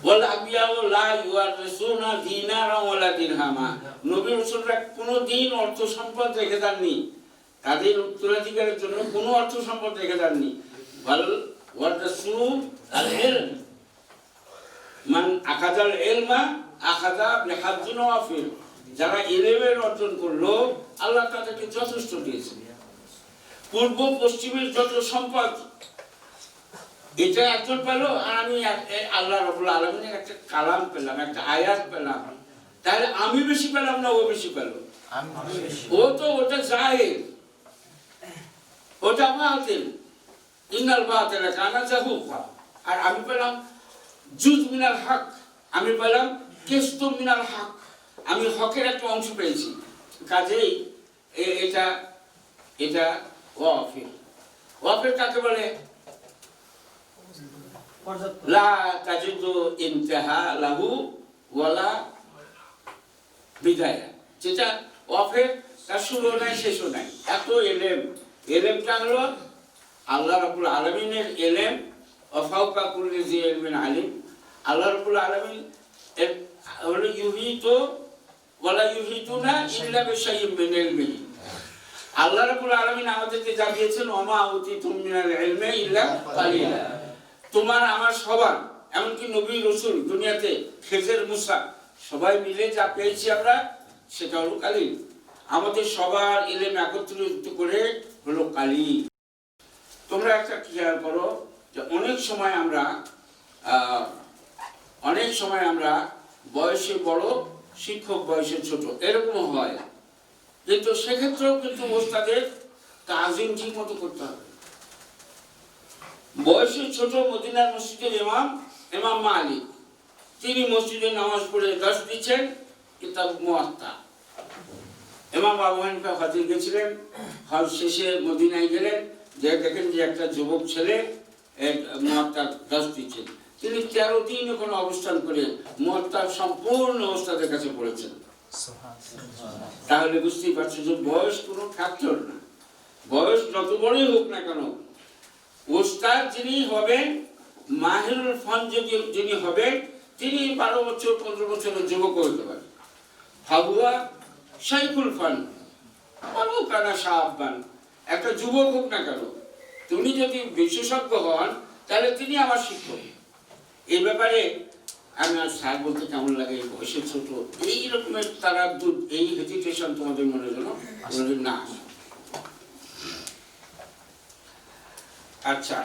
ওয়াল আম্বিয়া লা ইউরিসুনা দিনারা ওয়ালা দিরহামা, নবী রাসূলরা কোনো দিন অর্থ সম্পদ রেখে দেননি, তাদের উত্তরাধিকারের জন্য কোনো অর্থ সম্পদ রেখে দেননি। ওয়ারাসূল আল ইলম, মান আখাযাল ইলমা আখাযা বিহাজ্জিন ওয়াফির, যারা ইলমের অর্জন করলো আল্লাহ তাদেরকে যথেষ্ট দিয়েছেন। পূর্ব পশ্চিমের যত সম্পদ এটা একজন পেল, আর আমি আল্লাহ রাব্বুল আলামিনের একটা কালাম পেলাম, একটা আয়াত পেলাম, তাহলে আমি বেশি পেলাম না ও বেশি পেল? ও তো ওটা জাহিল, ওটা বাতিল, ইন্নাল বাতিলা কানা যাহুকা। আর আমি পেলাম জুজ মিনাল হক, আমি পেলাম কিস্তু মিনাল হক, আমি হকের একটা অংশ পেয়েছি। কাজেই এটা এটা ওয়াফির। ওয়াফির কাকে বলে? লা তাজিদু ইনতাহা লাহু ওয়ালা বিদায়া, যেটা ওয়াফির তার শুরু নাই শেষও নাই। এত এলেম, এলেমটা হলো আল্লাহ রাব্বুল আলামিনের এলেম, ওয়াফাউকা কুল্লি জি ইলমিন আলিম। আল্লাহ রাব্বুল আলামিন হলো ইউহিতু ওয়ালা ইউহিতুনা ইল্লা বিশাইইন মিন ইলমিহি। আল্লাহ রাব্বুল আলামিন আমাদেরকে যা দিয়েছেন, ওমা উতিতুম মিনাল ইলমি ইল্লা কালিলা, তোমার আমার সবার, এমনকি নবী রাসূল দুনিয়াতে খেজর মুসা সবাই মিলে যা পেয়েছি আমরা সেটা হলো কালিল। আমাদের সবার ইলম একত্রিত করে হলো কালিল। তোমরা একটা খেয়াল করো যে অনেক সময় আমরা বয়সে বড়, শিক্ষক বয়সে ছোট, এরকম হয়, কিন্তু সেক্ষেত্রেও কিন্তু ওস্তাদের তাজিম ঠিক মতো করতে হবে। বয়সে ছোট মদিনার মসজিদের ইমাম মালিক, তিনি মসজিদে নামাজ পড়ে দর্শ দিচ্ছেন কিতাব মুয়াত্তা। ইমাম আবু হানিফা হাজির গেছিলেন, হজ শেষে মদিনায় গেলেন, যে দেখেন যে একটা যুবক ছেলে মুয়াত্তার দর্শ দিচ্ছেন। তিনি 13 দিন ওখানে অবস্থান করে মুয়াত্তার সম্পূর্ণ ওস্তাদের কাছে পড়েছেন। তাহলে বুঝতেই পারছো যে বয়স কোনো ফ্যাক্টর না, বয়স যত বড়ই হোক না কেন, ওস্তাদ যিনি হবেন, মাহিরুল ফান যিনি হবেন, তিনি 12 বছর 15 বছরের যুবক হতে পারেন। ফাহুয়া শাইখুল ফান ওয়ালাউ কানা শাআবান, একটা যুবক হোক না কেন, তিনি যদি বিশেষজ্ঞ হন তাহলে তিনি আমার শিক্ষক। এই ব্যাপারে আমি স্যার বলতে কেমন লাগে, বয়সে ছোট, এই রকমের তারা এই হেজিটেশন তোমাদের মনে যেন না। আচ্ছা,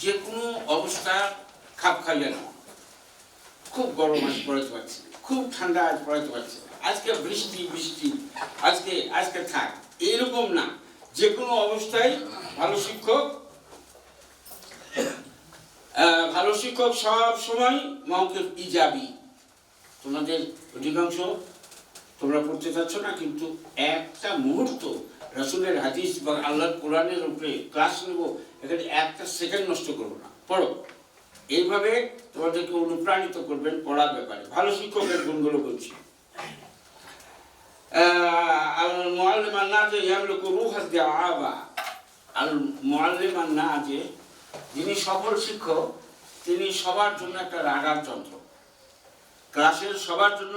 যে কোনো অবস্থা খাপ খাইয়ে না। খুব গরম আজ পড়াতে পারছি, খুব ঠান্ডা আজ পড়াতে পারছি, আজকে বৃষ্টি আজকে থাক, এইরকম না। যে কোনো অবস্থায় ভালো শিক্ষক সব সময় মওকিফ ইজাবি। তোমাদের অধিকাংশ তোমরা পড়তে চাচ্ছ না, কিন্তু একটা মুহূর্ত রাসূলের হাদিস বা আল্লাহর কোরআনের উপরে ক্লাস নেব, এখানে একটা সেকেন্ড নষ্ট করবো না, পড়ো। এইভাবে তোমাদেরকে অনুপ্রাণিত করবেন পড়ার ব্যাপারে। ভালো শিক্ষকের গুণগুলো বলছি। আল মুআল্লিম আন-নাজি ইয়ামলিকু রূহাদ দিআবা, আল মুআল্লিম আন-নাজি যিনি সফল শিক্ষক, তিনি সবার জন্য একটা রাডার যন্ত্র, ক্লাসের সবার জন্য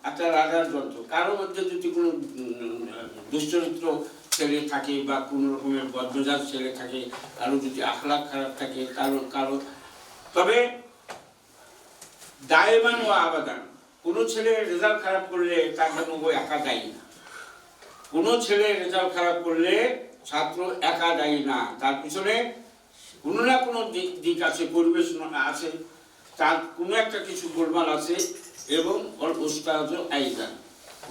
একটা রাডার যন্ত্র। কারোর মধ্যে যদি কোনো দুশ্চরিত্র ছেলে থাকে বা কোনো রকমের বদমেজাজ ছেলে থাকে, কারো যদি আখলাক খারাপ থাকে, কারো তবে দায়মান ও আবাদান, কোনো ছেলে রেজাল্ট খারাপ করলে তার জন্য ও একা দায়ী না। কোনো ছেলে রেজাল্ট খারাপ করলে ছাত্র একা দায়ী না, তার পিছনে কোনো না কোনো দিক আছে, পরিবেশ আছে, তার কোনো একটা কিছু গোলমাল আছে। এবং ওস্তাদও আইদান,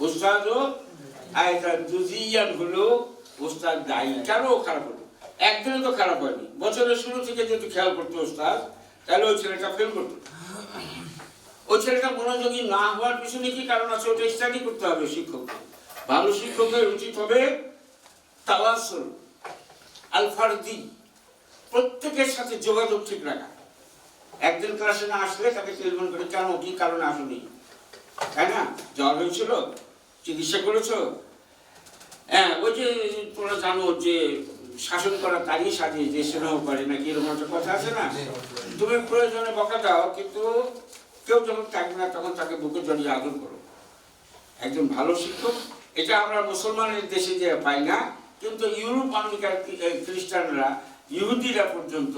ওস্তাদও আইদান জুজিয়ান হলো ওস্তাদ দায়ী। কেন খারাপ হলো? একদিনে তো খারাপ হয়নি, বছরের শুরু থেকে যদি খেয়াল করতো ওস্তাদ, তাহলে ওই ছেলেটা ফেল করতো। ওই ছেলেটা মনোযোগী না হওয়ার পিছনে কি কারণ আছে, ওটা স্টাডি করতে হবে শিক্ষককে। ভালো শিক্ষকের উচিত হবে তাওয়াসুল আল ফারদি, প্রত্যেকের সাথে যোগাযোগ ঠিক রাখা। একদিন ক্লাসে না আসলে তাকে টেলিফোন করে, কেন, কি কারণে আসুনি, তাই না? জ্বর হয়েছিল, চিকিৎসা করেছো? হ্যাঁ, ওই যে তোমরা জানো যে শাসন করা তারই সাজে যে স্নেহ করে নাকি, এরকম একটা কথা আছে না? তুমি প্রয়োজনে বকা দাও, কিন্তু কেউ যখন থাকবে না তখন তাকে বুকে জড়িয়ে আদর করো। একজন ভালো শিক্ষক, এটা আমরা মুসলমানের দেশে যে পাই না, কিন্তু ইউরোপ আমেরিকার খ্রিস্টানরা, ইহুদিরা পর্যন্ত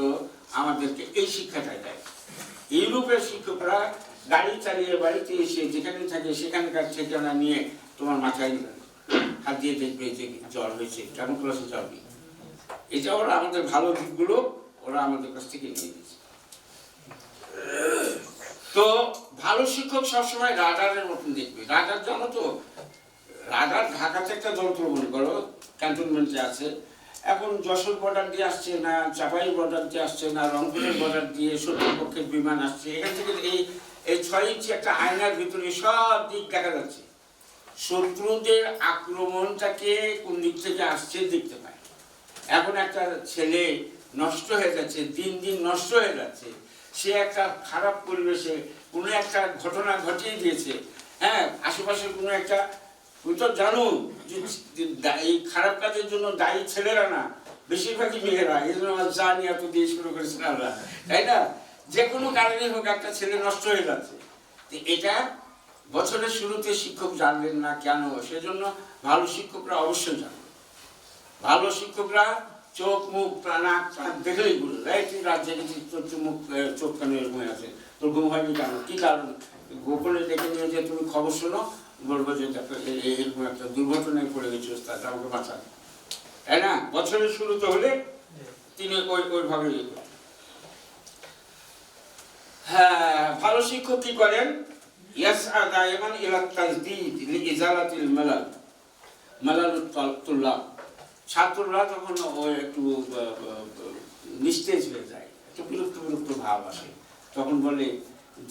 আমাদেরকে এই শিক্ষাটাই দেয়। ইউরোপের শিক্ষকরা গাড়ি চালিয়ে বাড়িতে এসে যেখানে থাকে সেখানকার ঠিকানা নিয়ে তোমার মাথায় হাত দিয়ে দেখবে যে জ্বর হয়েছে, কেমন ক্লাসে যাবি। এটা ওরা আমাদের ভালো দিকগুলো ওরা আমাদের কাছ থেকে নিয়ে গেছে। তো ভালো শিক্ষক সবসময় রাডারের মতন দেখবে। রাডার জানো তো, রাডার ঢাকাতে একটা যন্ত্র মনে করো, ক্যান্টনমেন্টে আছে। এখন যশোর বর্ডার দিয়ে আসছে না, চাপাই বর্ডার দিয়ে আসছে না, রংপুরের বর্ডার দিয়ে শত্রুপক্ষের বিমান আসছে, এখান থেকে এই 6 ইঞ্চি একটা আয়নার ভিতরে সব দিক দেখা যাচ্ছে। শত্রুদের আক্রমণটাকে কোন দিক থেকে আসছে দেখতে পায়। এখন একটা ছেলে নষ্ট হয়ে যাচ্ছে, দিন দিন নষ্ট হয়ে যাচ্ছে, সে একটা খারাপ পরিবেশে কোনো একটা ঘটনা ঘটিয়ে দিয়েছে। হ্যাঁ, আশেপাশে কোনো একটা, তুমি তো জানো যে এই খারাপ কাজের জন্য দায়ী ছেলেরা না, বেশিরভাগই মেয়েরা। এই জন্য আমার জানি এত দিয়ে শুরু করেছেন আমরা, তাই না? যে কোনো কারণে হোক একটা ছেলে নষ্ট হয়ে যাচ্ছে, এটা বছরের শুরুতে শিক্ষক জানলেন না কেন? সেজন্য ভালো শিক্ষকরা অবশ্যই জানবেন। ভালো শিক্ষকরা চোখ মুখ নাক দেখলেই বলল, এই তুই রাত জেগেছিস, তোর মুখ চোখ কেন এরকম আছে, তোর ঘুম হয়নি কেন, কি কারণ? গোপনে ডেকে নিয়ে যে তুমি খবর শোনো, বলবো যে এরকম একটা দুর্ঘটনায় পড়ে গেছিল, তাতে আমাকে বাঁচান, তাই না? বছরের শুরুতে হলে তিনি ওইভাবে ইয়ে করতেন। হ্যাঁ, ভালো শিক্ষক কি করেন? ইয়াসআ দাইমান ইলা তাজদীদ লিইজালাতিল মালালুত তুল্লাব। ছাত্ররা যখন একটু নিস্তেজ হয়ে যায়, একটু বিরক্ত ভাব আসে, তখন বলে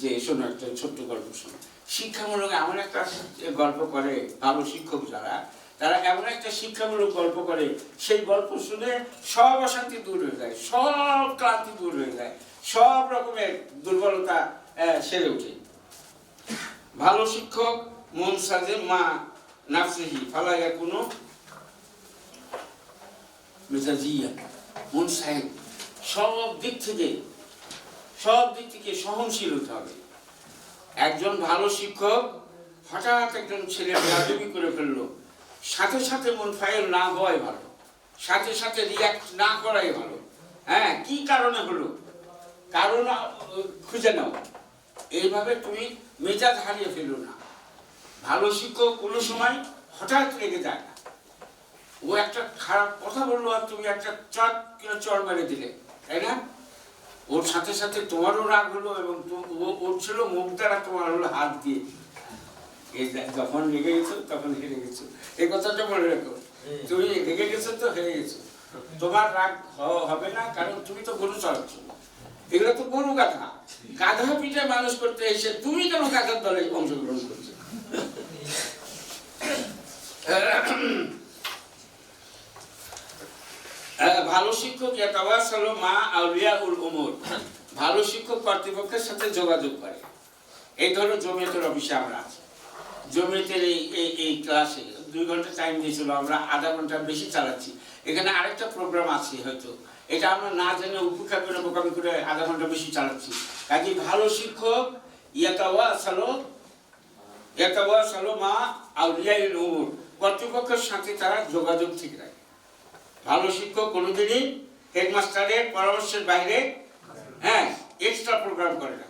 যে শোনো, একটা ছোট্ট গল্প শোনো। শিক্ষামূলক এমন একটা গল্প করে ভালো শিক্ষক যারা, তারা এমন একটা শিক্ষামূলক গল্প করে, সেই গল্প শুনে সব অশান্তি দূর হয়ে যায়, সব ক্লান্তি দূর হয়ে যায়, সব রকমের দুর্বলতা সেরে ওঠে। ভালো শিক্ষক মন সাজে মা নাফসিহি ফালা ইয়াকুনু মেজাজিয়া, মন সাহেব সব দিক থেকে সহনশীল হতে হবে। একজন ভালো শিক্ষক হঠাৎ একজন ছেলে বেয়াদবি করে ফেললো, সাথে সাথে মন ফাইল না হওয়াই ভালো, সাথে সাথে রিয়াক্ট না করাই ভালো। হ্যাঁ, কি কারণে হলো, কারণ খুঁজে নাও। এইভাবে তুমি মেজাজ হারিয়ে ফেলো না। ভালো শিক্ষক কোনো সময় হঠাৎ রেগে যায় না। ও একটা খারাপ কথা বললো আর তুমি একটা চড় মেরে দিলে, তাই না? ওর সাথে সাথে তোমারও রাগ হলো, এবং ওর ছিল মুখ দ্বারা, তোমার হলো হাত দিয়ে। যখন রেগে গেছো তখন হেরে গেছো, এই কথাটা মনে রেখো। তুমি রেগে গেছো তো হেরে গেছো, তোমার রাগ হবে না, কারণ তুমি তো গরু চড়াচ্ছ। এগুলো তো গরু গাধা, গাধা পিঠে মানুষ করতে এসে তুমি কেন গাধার দলে অংশগ্রহণ করছো? ভালো শিক্ষক ইয়াতাওয়াসালু মা আউলিয়াউল উমুর, ভালো শিক্ষক কর্তৃপক্ষের সাথে যোগাযোগ করে। এই ধরো জমিয়তের অফিসে আমরা আছি, জমিয়তের এই ক্লাসে 2 ঘন্টা টাইম দিয়েছিল, আমরা আধা ঘন্টা বেশি চালাচ্ছি। এখানে আরেকটা প্রোগ্রাম আছে হয়তো, এটা আমরা না জেনে উপেক্ষা করে বোকামি করে আধা ঘন্টা বেশি চালাচ্ছি। কাজে ভালো শিক্ষক ইয়াতাওয়াসালু মা আউলিয়াইল উমুর, কর্তৃপক্ষের সাথে তারা যোগাযোগ ঠিক রাখে। ভালো শিক্ষক কোনোদিনই হেডমাস্টারের পরামর্শের বাইরে এক্সট্রা প্রোগ্রাম করে না।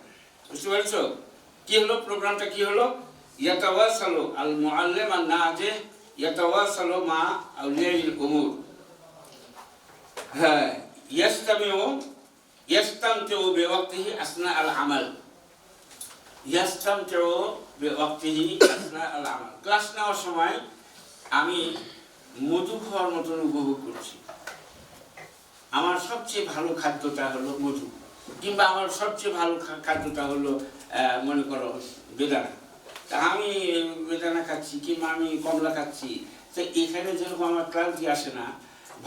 বুঝতে পারছো কি হলো প্রোগ্রামটা? কি হলো? ইয়াতাওয়াসালু আল মুআল্লিম আন নাজে ইয়াতাওয়াসালু মা আউলিয়াইল উমুর। ইয়াস্তামতিউ বিওয়াক্তিহি আসনা আল আমাল। ইয়াস্তামতিউ বিওয়াক্তিহি আসনা আল আমাল। ক্লাস নেওয়ার সময় আমি মধু খাওয়ার মতন উপভোগ করছি। আমার সবচেয়ে ভালো খাদ্যটা হলো মধু, কিংবা আমার সবচেয়ে ভালো খাদ্যটা হলো মনে করো বেদানা। তা আমি বেদানা খাচ্ছি কিংবা আমি কমলা খাচ্ছি। তো এখানে যেরকম আমার ক্লান্তি আসে না,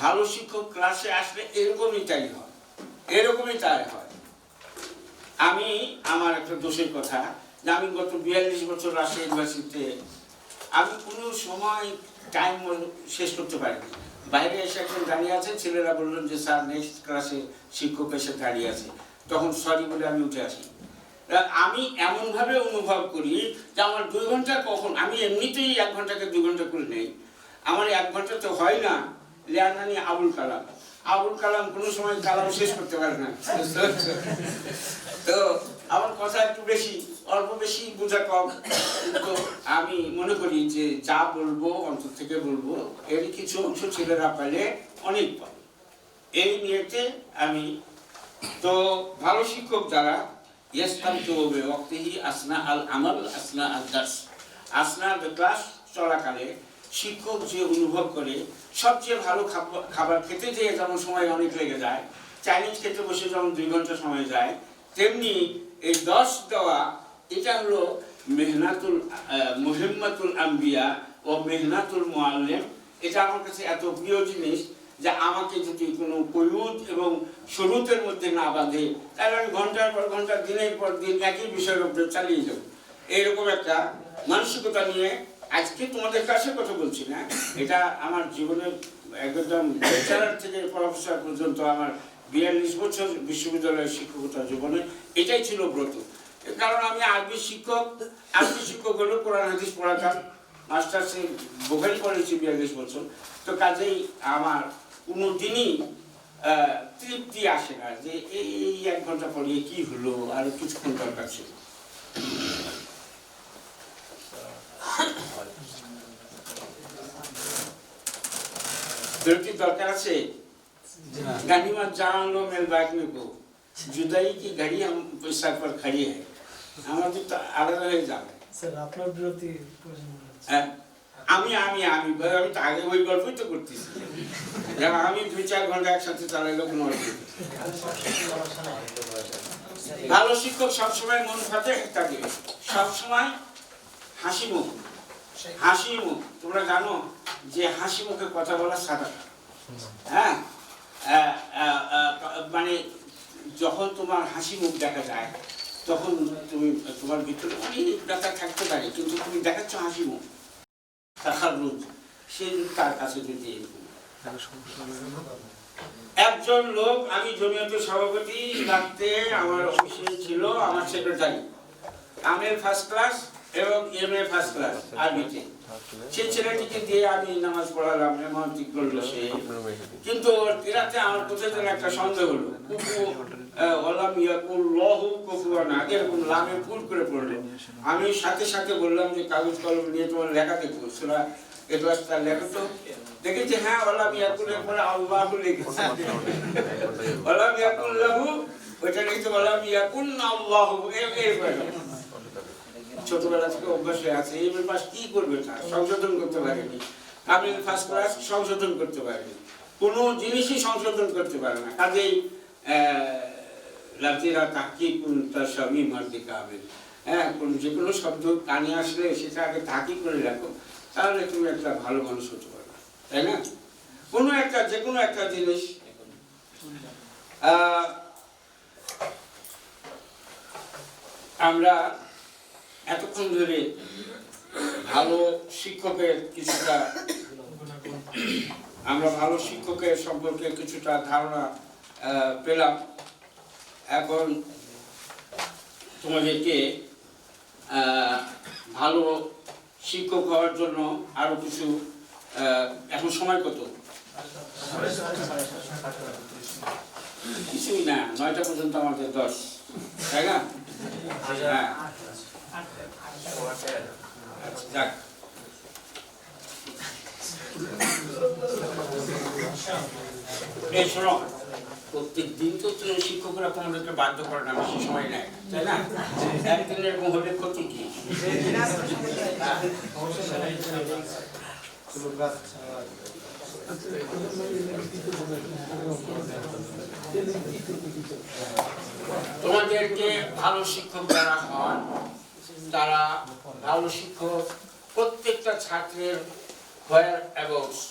ভালো শিক্ষক ক্লাসে আসলে এরকমই তাই হয়, এরকমই তাই হয়। আমি আমার একটা দোষের কথা যে আমি গত 42 বছর রাজশাহী ইউনিভার্সিটিতে আমি কোনো সময় টাইম শেষ করতে পারিনি। বাইরে এসে একজন দাঁড়িয়ে আছে, ছেলেরা বললেন যে স্যার নেক্সট ক্লাসে শিক্ষক এসে দাঁড়িয়ে আছে, তখন সরি বলে আমি উঠে আসি। আমি এমনভাবে অনুভব করি যে আমার 2 ঘন্টা কখন, আমি এমনিতেই 1 ঘন্টাকে 2 ঘন্টা করে নেই, আমার 1 ঘন্টা তো হয় না। লিয়ানানি আবুল কালাম, আবুল কালাম কোনো সময় কালাম শেষ করতে পারে না। তো আমার কথা একটু বেশি, অল্প বেশি বোঝা কম, তো আমি মনে করি যে যা বলবো অন্তর থেকে বলবো, এর কিছু অংশ ছেলেরা পাইলে অনেক পাবে, এই নিয়েতে আমি। তো ভালো শিক্ষক যারা ইয়াস্তামতিউ বিওয়াক্তিহি আসনা আল আমাল আসনা আল দার্স, আসনা ক্লাস চলাকালে শিক্ষক যে অনুভব করে, সবচেয়ে ভালো খাবার খেতে যেয়ে যেমন সময় অনেক লেগে যায়, চাইনিজ খেতে বসে যেমন 2 ঘন্টা সময় যায়, তেমনি এই 10 দেওয়া এটা হলো মুহিম্মাতুল আম্বিয়া ও মেহনাতুল মুআল্লিম। এটা আমার কাছে এত প্রিয় জিনিস যে আমাকে যদি কোনো কয়ুদ এবং শরুতের মধ্যে না বাঁধে, তাহলে আমি ঘন্টার পর ঘন্টা দিনের পর দিন একই বিষয়ের উপরে চালিয়ে যাব। এইরকম একটা মানসিকতা নিয়ে আজকে তোমাদের কাছে কথা বলছি না, এটা আমার জীবনের একদম লেকচারার থেকে প্রফেসর পর্যন্ত আমার 42 বছর বিশ্ববিদ্যালয়ের শিক্ষকতা জীবনে এটাই ছিল ব্রত। কারণ আমি আরবি শিক্ষক হলো কোরআন হাদিস পড়াতাম, মাস্টার্সে বুখারী পড়েছি 42 বছর। তো কাজেই আমার কোনোদিনই তৃপ্তি আসে না যে এই 1 ঘন্টা পড়িয়ে কি হলো, আর কিছুক্ষণ দরকার ছিল। তোর কি দরকার আছে? गानीमत जान लो मेरे बैग में को, जुदाई की घड़ी हम सर पर खड़ी है, আমাদের তো আলাদা হয়ে যাবে। স্যার আপনার বিরতি আমি আমি আমি আমি তো আগে ওই গল্পই তো করতেছি, আমি 2-4 ঘন্টা একসাথে চালাইলো কোনো অসুবিধা। ভালো শিক্ষক সবসময় মন ফাতে থাকে, সবসময় হাসি মুখ। হাসি মুখ, তোমরা জানো যে হাসি মুখে কথা বলা সাদাকা। হ্যাঁ, মানে যখন তোমার হাসি মুখ দেখা যায় তখন তুমি তোমার ভিতরে অনেক ব্যথা থাকতে পারে, কিন্তু তুমি দেখাচ্ছ হাসি মুখ, তাখাররুজ। সে তার কাছে যদি একজন লোক, আমি জমিয়তের সভাপতি রাখতে আমার অফিসে ছিল আমার সেক্রেটারি, আমের ফার্স্ট ক্লাস এবং MA ফার্স্ট ক্লাস আরবিতে। সেই ছেলেটিকে দিয়ে আমি নামাজ পড়ালাম, মেমান্তিক করলো সে, কিন্তু এরাতে আমার কোথায় একটা সন্দেহ হলো, এরকম লামে ফুল করে পড়লো। আমি সাথে সাথে বললাম যে কাগজ কলম নিয়ে তোমার লেখা দেখবো, সেটা এডভান্সটা লেখো তো। দেখেছি হ্যাঁ ওলাম ইয়াকুলের পরে আল্লাহু লিখেছে, ওলাম ইয়াকুল্লাহু ওইটা লিখতে ওলাম ইয়াকুন আল্লাহু, ছোটবেলা থেকে অভ্যাস হয়ে আছে। এই ব্যাপার কি করবে, সংশোধন করতে পারেনি। আমি ফার্স্ট ক্লাস সংশোধন করতে পারেনি, কোনো জিনিসই সংশোধন করতে পারে না। কাজেই লাতিরা তাকিক তার স্বামী মার্দি কাবেল, হ্যাঁ, যে কোনো শব্দ কানে আসলে সেটা আগে তাকি করে রাখো, তাহলে তুমি একটা ভালো মানুষ হতে পারবে, তাই না? কোনো একটা যে কোনো একটা জিনিস। আমরা এতক্ষণ ধরে ভালো শিক্ষকের কিছুটা, আমরা ভালো শিক্ষকের সম্পর্কে কিছুটা ধারণা পেলাম। এখন তোমাদেরকে ভালো শিক্ষক হওয়ার জন্য আরো কিছু এখন সময় কত? কিছুই না, 9টা পর্যন্ত আমাদের 10, তাই না? হ্যাঁ, যাক। এই শোনো, প্রত্যেক দিন তো শিক্ষকরা তোমাদেরকে বাধ্য করে না, বেশি সময় নেয়, তাই না? একদিন এরকম হলে ক্ষতি কি? তোমাদেরকে ভালো শিক্ষক যারা হন তারা ভালো শিক্ষক প্রত্যেকটা ছাত্রের হোয়ার অ্যাবাউটস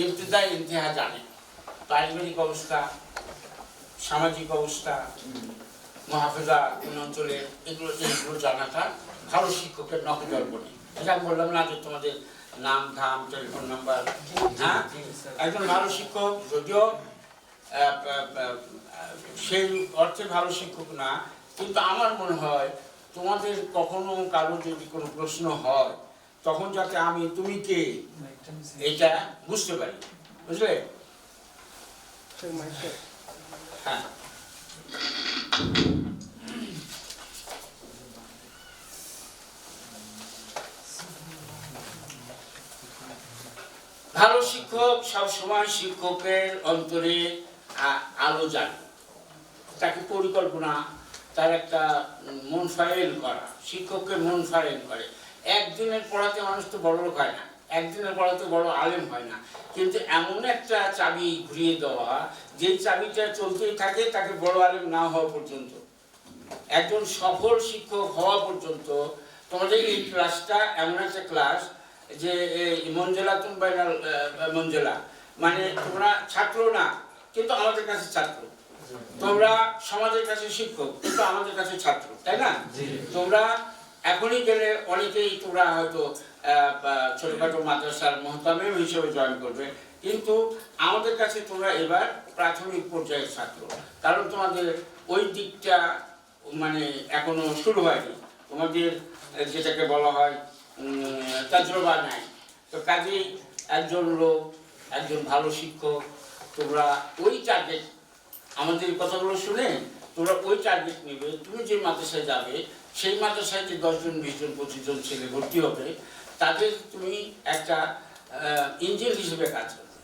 ইবতিদা ইন্তেহা জানে, পারিবারিক অবস্থা, সামাজিক অবস্থা, মহাফেজা কোন অঞ্চলের, এইগুলো জানাটা ভালো শিক্ষকের নকদর বলে। এটা আমি বললাম না যে তোমাদের নাম ধাম টেলিফোন নাম্বার। হ্যাঁ, একজন ভালো শিক্ষক যদিও সেই অর্থে ভালো শিক্ষক না, কিন্তু আমার মনে হয় তোমাদের কখনো কারো যদি কোনো প্রশ্ন হয় তখন যাতে আমি তুমি কে এটা বুঝতে পারি, বুঝলে? হ্যাঁ, ভালো শিক্ষক সবসময় শিক্ষকের অন্তরে আলো জ্বালে, তাকে পরিকল্পনা, তার একটা মন ফাইল করা, শিক্ষককে মন ফাইল করে। একদিনের পড়াতে মানুষ তো বড় লোক হয় না, একদিনের পড়াতে বড় আলেম হয় না, কিন্তু এমন একটা চাবি ঘুরিয়ে দেওয়া যেই চাবিটা চলতেই থাকে তাকে বড় আলেম না হওয়া পর্যন্ত, একজন সফল শিক্ষক হওয়া পর্যন্ত। তোমাদের এই ক্লাসটা এমন একটা ক্লাস যে মঞ্জেলাতুন বাইনাল মঞ্জেলা, মানে তোমরা ছাত্র না কিন্তু আমাদের কাছে ছাত্র, তোমরা সমাজের কাছে শিক্ষক কিন্তু আমাদের কাছে ছাত্র, তাই না? তোমরা এখনই গেলে অনেকেই তোমরা হয়তো ছোটখাটো মাদ্রাসার মুহতামিম হিসেবে জয়েন করবে, কিন্তু আমাদের কাছে তোমরা এবার প্রাথমিক পর্যায়ের ছাত্র, কারণ তোমাদের ওই দিকটা মানে এখনো শুরু হয়নি, তোমাদের যেটাকে বলা হয় তাজরবা নাই। তো কাজেই একজন লোক, একজন ভালো শিক্ষক, তোমরা ওই টার্গেট, আমাদের কথাগুলো শুনে তোমরা ওই টার্গেট নেবে। তুমি যে মাদ্রাসায় যাবে সেই মাদ্রাসায় যে 10 জন 20 জন 25 জন ছেলে ভর্তি হবে, তাদের তুমি একটা ইঞ্জিন হিসেবে কাজ করবে,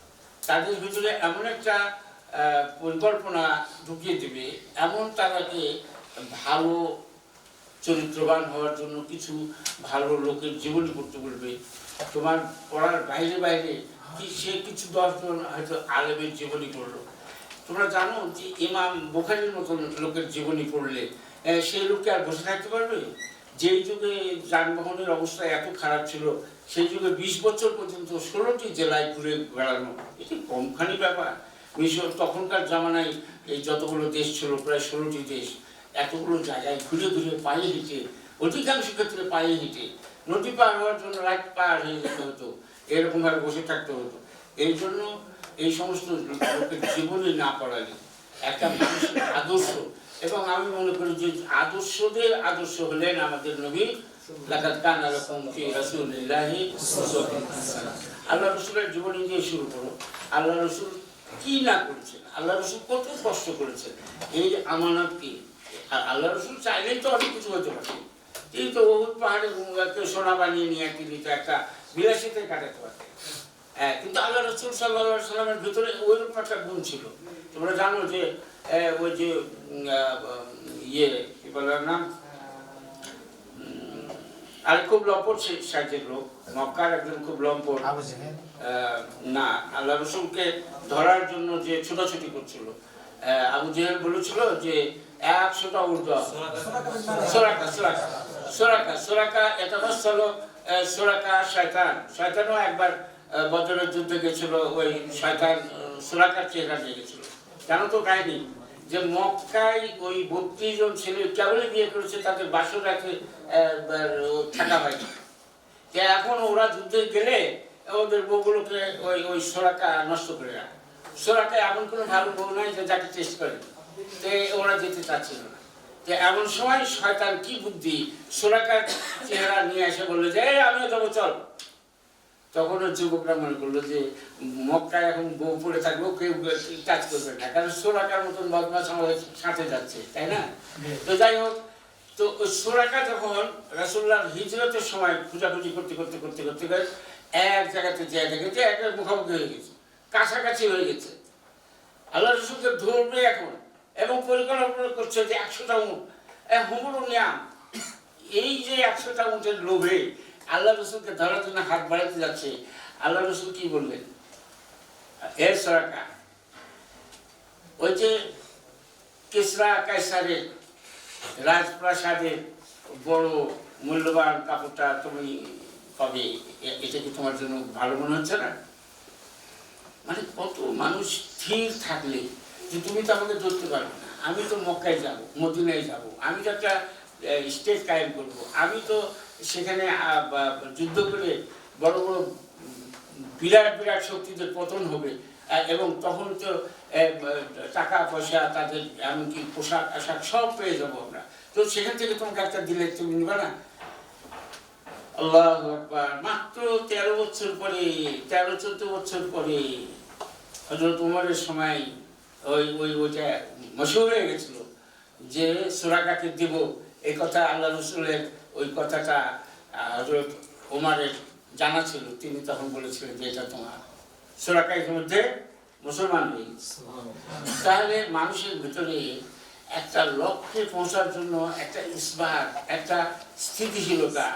তাদের ভিতরে এমন একটা পরিকল্পনা ঢুকিয়ে দেবে, এমন তাদেরকে ভালো চরিত্রবান হওয়ার জন্য কিছু ভালো লোকের জীবনী পড়তে বলবে। তোমার পড়ার বাইরে বাইরে কি সে কিছু 10 জন হয়তো আলেমের জীবনী পড়লো। তোমরা জানো যে ইমাম বুখারীর মতন লোকের জীবনী পড়লে সেই লোককে আর বসে থাকতে পারবে? যেই যুগে যানবাহনের অবস্থা এত খারাপ ছিল, সেই যুগে 20 বছর পর্যন্ত 16টি জেলায় ঘুরে বেড়ানো, এটি কমখানি ব্যাপার। মিশর তখনকার জামানায় এই যতগুলো দেশ ছিল, প্রায় 16টি দেশ, এতগুলো জায়গায় ঘুরে ঘুরে পায়ে হেঁটে, অধিকাংশ ক্ষেত্রে পায়ে হেঁটে, নদী পার হওয়ার জন্য রাত পার হয়ে যেতে হতো, এরকমভাবে বসে থাকতে হতো। এই জন্য এই সমস্ত লোকের জীবনে না পড়ালে একটা মানুষের আদর্শ, এবং আমি মনে করি যে আদর্শদের আদর্শ হলেন আমাদের নবী, লাকাদ কানা লাকুম ফি রাসূলিল্লাহি উসওয়াতুন হাসানাহ। আল্লাহ রসুলের জীবনী দিয়ে শুরু করো। আল্লাহ রসুল কি না করেছেন, আল্লাহ রসুল কত কষ্ট করেছেন, এই আমানত কি। আর আল্লাহ রসুল চাইলেই তো অনেক কিছু হতে পারে, এই তো বহুত পাহাড়ে সোনা বানিয়ে নিয়ে তিনি তো একটা বিলাসিতে কাটাতে পারতেন। কিন্তু আল্লাহ রসুল সাল্লাল্লাহু আলাইহি সাল্লামের ভিতরে ওইরকম একটা গুণ ছিল। তোমরা জানো যে ওই যে ইয়ে কি বলে নাম, আর খুব লম্পট সাইজের লোক, মক্কার একজন খুব লম্পট, না আল্লাহ রসুলকে ধরার জন্য যে ছোটাছুটি করছিল, আবু জেহেল বলেছিল যে 100টা উর্দু সোরাকা সোরাকা সোরাকা সোরাকা, এটা হলো সোরাকা শয়তান। শয়তানও একবার বদরের যুদ্ধে গেছিল, ওই শয়তান সোরাকার চেহারা নিয়ে গেছিল। জানো তো কাহিনী যে মক্কায় ওই 32 জন ছেলে কেবলই বিয়ে করেছে, তাদের বাসর রাতে থাকা হয়নি। এখন ওরা যুদ্ধে গেলে ওদের বউগুলোকে ওই সোরাকা নষ্ট করে রাখে। সোরাকায় এমন কোনো ভালো বউ নাই যে যাকে টেস্ট করে, তো ওরা যেতে চাচ্ছিল না। তো এমন সময় শয়তান কি বুদ্ধি সুরাকার চেহারা নিয়ে এসে বললো যে এই আমিও যাবো চল। তখন ওই যুবকরা মনে করলো যে মক্কায় এখন বউ পড়ে থাকবো, কেউ কাজ করবে না, কারণ সুরাকার মতন বদমাশ আমাদের সাথে যাচ্ছে, তাই না? তো যাই হোক, তো ওই সুরাকা যখন রাসূলুল্লাহর হিজরতের সময় খোঁজাখুঁজি করতে করতে করতে করতে এক জায়গাতে যেয়ে দেখে যে একটা মুখোমুখি হয়ে গেছে, কাছাকাছি হয়ে গেছে, আল্লাহ রসুলকে ধরবে এখন, এবং পরিকল্পনা করছে যে 100টা উট হুমুরু নিয়াম, এই যে 100টা উটের লোভে আল্লাহ রসুলকে ধরার জন্য হাত বাড়াতে যাচ্ছে। আল্লাহ রসুল কি বললেন? হে সুরাকা, ওই যে কিসরা কায়সারের রাজপ্রাসাদের বড় মূল্যবান কাপড়টা তুমি পাবে, এটা কি তোমার জন্য ভালো মনে হচ্ছে না? মানে কত মানুষ স্থির থাকলে যে তুমি তো আমাকে ধরতে পারবে না, আমি তো মক্কায় যাব, মদিনায় যাব, আমি তো একটা স্টেট কায়েম করব, আমি তো সেখানে যুদ্ধ করে বড় বড় বিরাট বিরাট শক্তিদের পতন হবে, এবং তখন তো টাকা পয়সা তাদের এমনকি পোশাক আশাক সব পেয়ে যাবো আমরা, তো সেখান থেকে তোমাকে একটা দিলে তুমি নিবা না? আল্লাহু আকবার। মাত্র 13 বছর পরে, 13-14 বছর পরে হযরত উমরের সময় ওইটা মশহুর হয়ে গেছিল যে সুরাকাকে দিব, এই কথা আল্লাহ রসুলের ওই কথাটা হযরত উমরের জানা ছিল, তিনি তখন বলেছিলেন যে এটা তোমার। সুরাকা ইতিমধ্যে মুসলমান হয়ে গেছে। তাহলে মানুষের ভিতরে একটা লক্ষ্যে পৌঁছার জন্য একটা ইসবাত, একটা স্থিতিশীলতা,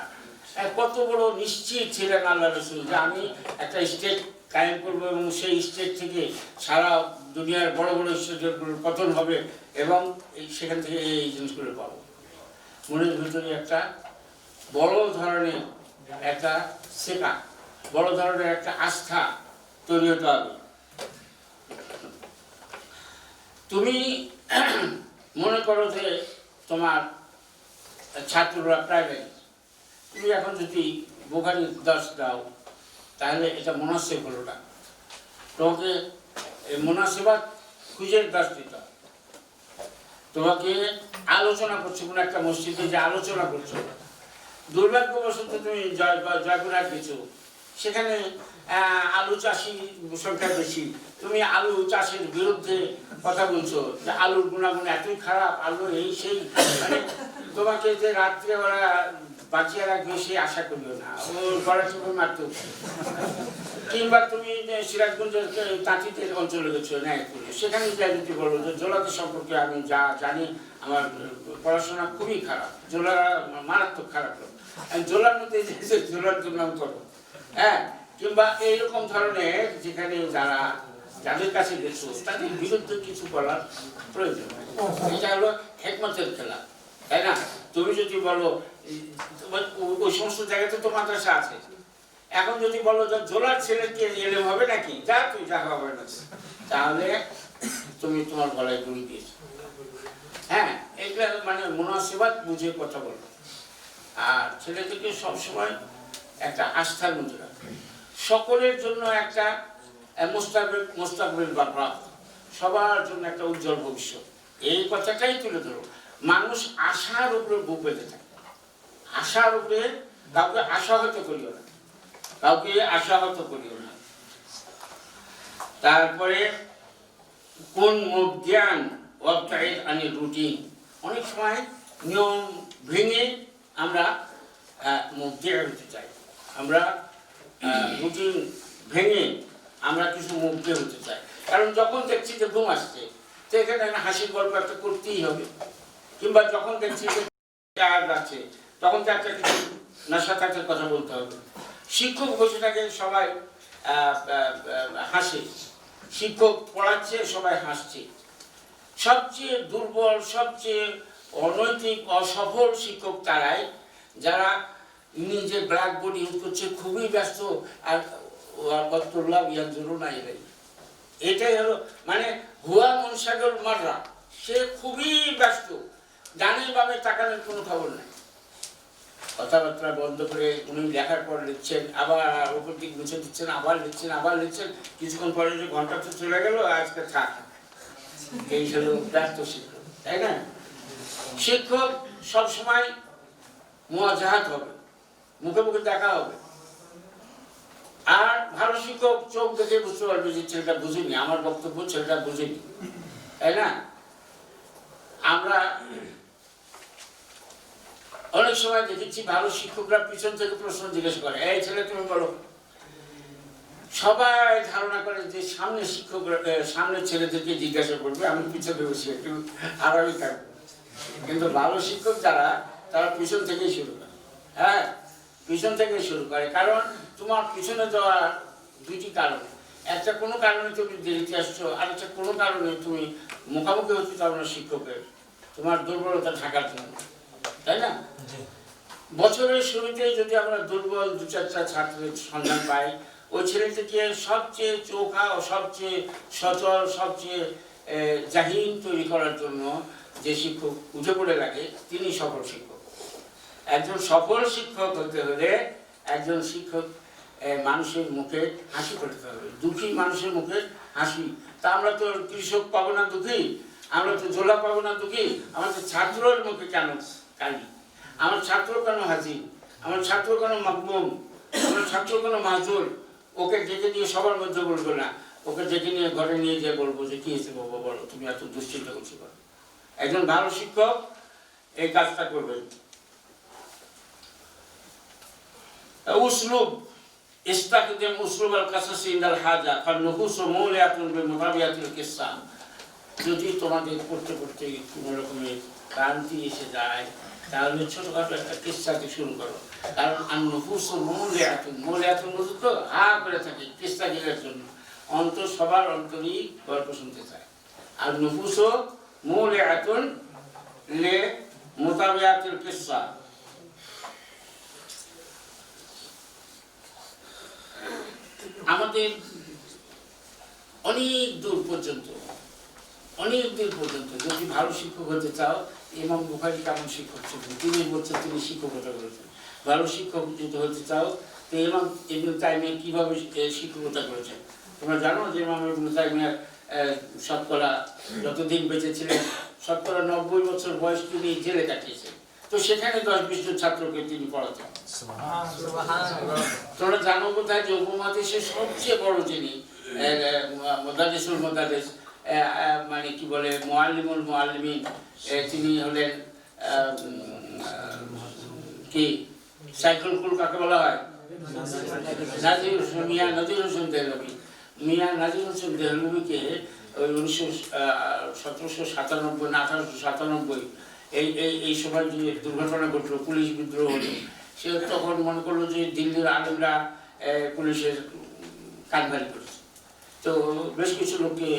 কত বড় নিশ্চিত ছিলেন আল্লাহ রসুল যে আমি একটা স্টেট কায়েম করবো, এবং সেই স্টেট থেকে সারা দুনিয়ার বড় বড় স্টেটগুলোর পতন হবে, এবং সেখান থেকে এই জিনিসগুলো পাবো। মনের ভিতরে একটা বড় ধরনের একটা শেখা, বড় ধরনের একটা আস্থা তৈরি হতে হবে। তুমি মনে করো যে তোমার ছাত্ররা প্রাইভেট, তুমি এখন যদি বুখারী 10 দাও তাহলে এটা মুনাসিব হলো না, তোমাকে মুনাসিবাত খুঁজে 10 দিতে হবে। তোমাকে আলোচনা করছো কোনো একটা মসজিদে, যে আলোচনা করছো, দুর্ভাগ্যবশত তুমি জয়পুরহাট গেছো, সেখানে আলু চাষি সংখ্যা বেশি, তুমি আলু চাষের বিরুদ্ধে কথা বলছো যে আলুর গুণাগুণ এতই খারাপ, আলু এই সেই, মানে তোমাকে যে রাত্রে ওরা বাঁচিয়ে রাখবে সেই আশা করিও না, ওর গলা চোখে মারতে। কিংবা তুমি সিরাজগঞ্জের তাঁতিদের অঞ্চলে গেছো নায়কপুরে, সেখানে যা যদি বলো যে জোলাদের সম্পর্কে আমি যা জানি, আমার পড়াশোনা খুবই খারাপ, জোলারা মারাত্মক খারাপ লোক, জোলার মধ্যে জোলার জন্য করো, হ্যাঁ, কিংবা এইরকম ধরনের যেখানে যাদের কাছে গেছো তাদের বিরুদ্ধে কিছু বলার প্রয়োজন, এটা হলো হিকমতের খেলা, তাই না? তুমি যদি বলো ওই সমস্ত জায়গাতে তো মাদ্রাসা আছে, এখন যদি বলো যে জোলার ছেলেকে এলে হবে নাকি, যা তুই যা হবে না, তাহলে তুমি তোমার গলায় গুলি দিয়েছো। হ্যাঁ, এগুলা মানে মুনাসিবাত বুঝে কথা বলো, আর ছেলেদেরকে সবসময় একটা আস্থার মধ্যে রাখবে, সকলের জন্য একটা মুস্তাকবিল বাবা, সবার জন্য একটা উজ্জ্বল ভবিষ্যৎ, এই কথাটাই তুলে ধরো। মানুষ আশার উপরে বুক বেঁধে থাকে, আশার উপরে কাউকে আশাহত করিও না, কাউকে আশাহত করিও না। তারপরে কোন জ্ঞান ওয়াবতাইদ আনিল রুটিন, অনেক সময় নিয়ম ভেঙে আমরা মুবদিআ হতে চাই, আমরা রুটিন ভেঙে আমরা কিছু মুবদিআ হতে চাই, কারণ যখন দেখছি যে ঘুম আসছে তো এখানে হাসির গল্প একটা করতেই হবে, কিংবা যখন দেখছি যে কাজ আছে তখন তো একটা কিছু নাশাতাতের কথা বলতে হবে। শিক্ষক বসে থাকে, সবাই হাসে, শিক্ষক পড়াচ্ছে, সবাই হাসছে। সবচেয়ে দুর্বল, সবচেয়ে অনৈতিক, অসফল শিক্ষক তারাই যারা নিজে ব্ল্যাকবোর্ড ইউজ করছে, খুবই ব্যস্ত, আর এটাই হলো মানে হুয়া মুনশাগল মাররা, সে খুবই ব্যস্ত, ডানে বামে তাকানোর কোনো খবর নেই, কথাবার্তা বন্ধ করে উনি লেখার পর লিখছেন, আবার উপর দিক মুছে দিচ্ছেন, আবার লিখছেন, আবার লিখছেন, কিছুক্ষণ পরে যে ঘন্টা তো চলে গেল, আজকে থাক, এই হলো ব্যস্ত শিক্ষক, তাই না? শিক্ষক সবসময় মুওয়াজাহাত হবে, মুখে মুখে দেখা হবে। আর ভালো শিক্ষক চোখ দেখে বুঝতে পারবে যে ছেলেটা বুঝেনি, আমার বক্তব্য ছেলেটা বুঝেনি, তাই না? আমরা অনেক সময় দেখেছি ভালো শিক্ষকরা পিছন থেকে প্রশ্ন জিজ্ঞেস করে, এই ছেলে তুমি বলো। সবাই ধারণা করে যে সামনে শিক্ষকরা সামনে ছেলেদেরকে জিজ্ঞাসা করবে, আমি পিছনে বসে একটু আরামই থাকবো। কিন্তু ভালো শিক্ষক যারা, তারা পিছন থেকেই শুরু করে। হ্যাঁ, পিছন থেকে শুরু করে। কারণ তোমার পিছনে যাওয়ার দুইটি কারণ। একটা কোনো কারণে তুমি দেরিতে আসছো, আর একটা কোনো কারণে তুমি মুখামুখি হচ্ছে তোমার শিক্ষকের, তোমার দুর্বলতা ঢাকার জন্য, তাই না? বছরের শুরুতে যদি আমরা দুর্বল দু চারটা ছাত্রের সন্ধান পাই, ওই ছেলেটিকে সবচেয়ে চোখা ও সবচেয়ে সচল, সবচেয়ে জাহিন তৈরি করার জন্য যে শিক্ষক উঠে পড়ে লাগে, তিনি সফল শিক্ষক। একজন সফল শিক্ষক হতে হলে একজন শিক্ষক মানুষের মুখে হাসি ফোটাতে হবে। দুঃখী মানুষের মুখে হাসি। তা আমরা তো কৃষক পাবো না দুঃখী, আমরা তো জোলা পাবো না দুঃখী, আমাদের ছাত্রের মুখে কেন কালি? আমার ছাত্র কেন হাসি? আমার ছাত্র কেন মাকবুম? আমার ছাত্র কেন মাহুর? ওকে ডেকে নিয়ে সবার মধ্যে বলবো না, ওকে ডেকে নিয়ে ঘরে নিয়ে গিয়ে বলবো যে কি হয়েছে বাবা বলো, তুমি এত দুশ্চিন্তা করছো বলো। একজন ভালো শিক্ষক এই কাজটা করবেন। উসলুব ইস্তাকদিম উসলুব আল কাসাসি ইনদাল হাজা ফান্নুফুস মুলিয়াতুন বিমুতাবিয়াতিল কিসসা। যদি তোমাদের পড়তে পড়তে কোনো রকমের ক্লান্তি এসে যায়, তাহলে ছোটখাটো একটা কিস্সাকে শুরু করো। কারণ আন্নুফুস মুলিয়াতুন বুঝো তো, হা করে থাকে কিস্সা গিলার জন্য। অন্তর সবার অন্তরই গল্প শুনতে চায়। আর নুফুস মুলিয়াতুন লে মুতাবিয়াতিল কিসসা। আমাদের অনেক দূর পর্যন্ত যদি ভালো শিক্ষক হতে চাও, ইমাম বুখারী কেমন শিক্ষক ছিলেন? ৩ বছর তিনি শিক্ষকতা করেছেন। ভালো শিক্ষক যদি হতে চাও, তো ইমাম ইবনে তাইমিয়া কিভাবে শিক্ষকতা করেছেন তোমরা জানো? যে ইমাম ইবনে তাইমিয়া শতকরা যতদিন বেঁচে ছিলেন, শতকরা ৯০ বছর বয়স তিনি জেলে কাটিয়েছেন। তো সেখানে ১০-২০ জন ছাত্রকে তিনি পড়াতেন। তোমরা জানো কোথায় যে উপমহাদেশের সবচেয়ে বড় যিনি মুদারিসুল মুদারিস, মানে কি বলে মুআল্লিমুল মুআল্লিমিন, তিনি হলেন কি সাইকুল কাকে বলা হয়? নাজির হোসেন, মিয়া নাজির হোসেন দেহলভি। মিয়া নাজির হোসেন দেহলভিকে ওই 1797 না 1897 এই সময় যে দুর্ঘটনা ঘটলো, পুলিশ বিদ্রোহ হলো, সে তখন মনে করলো যে দিল্লির আলেমরা পুলিশের কানভারি করেছে। তো বেশ কিছু লোককে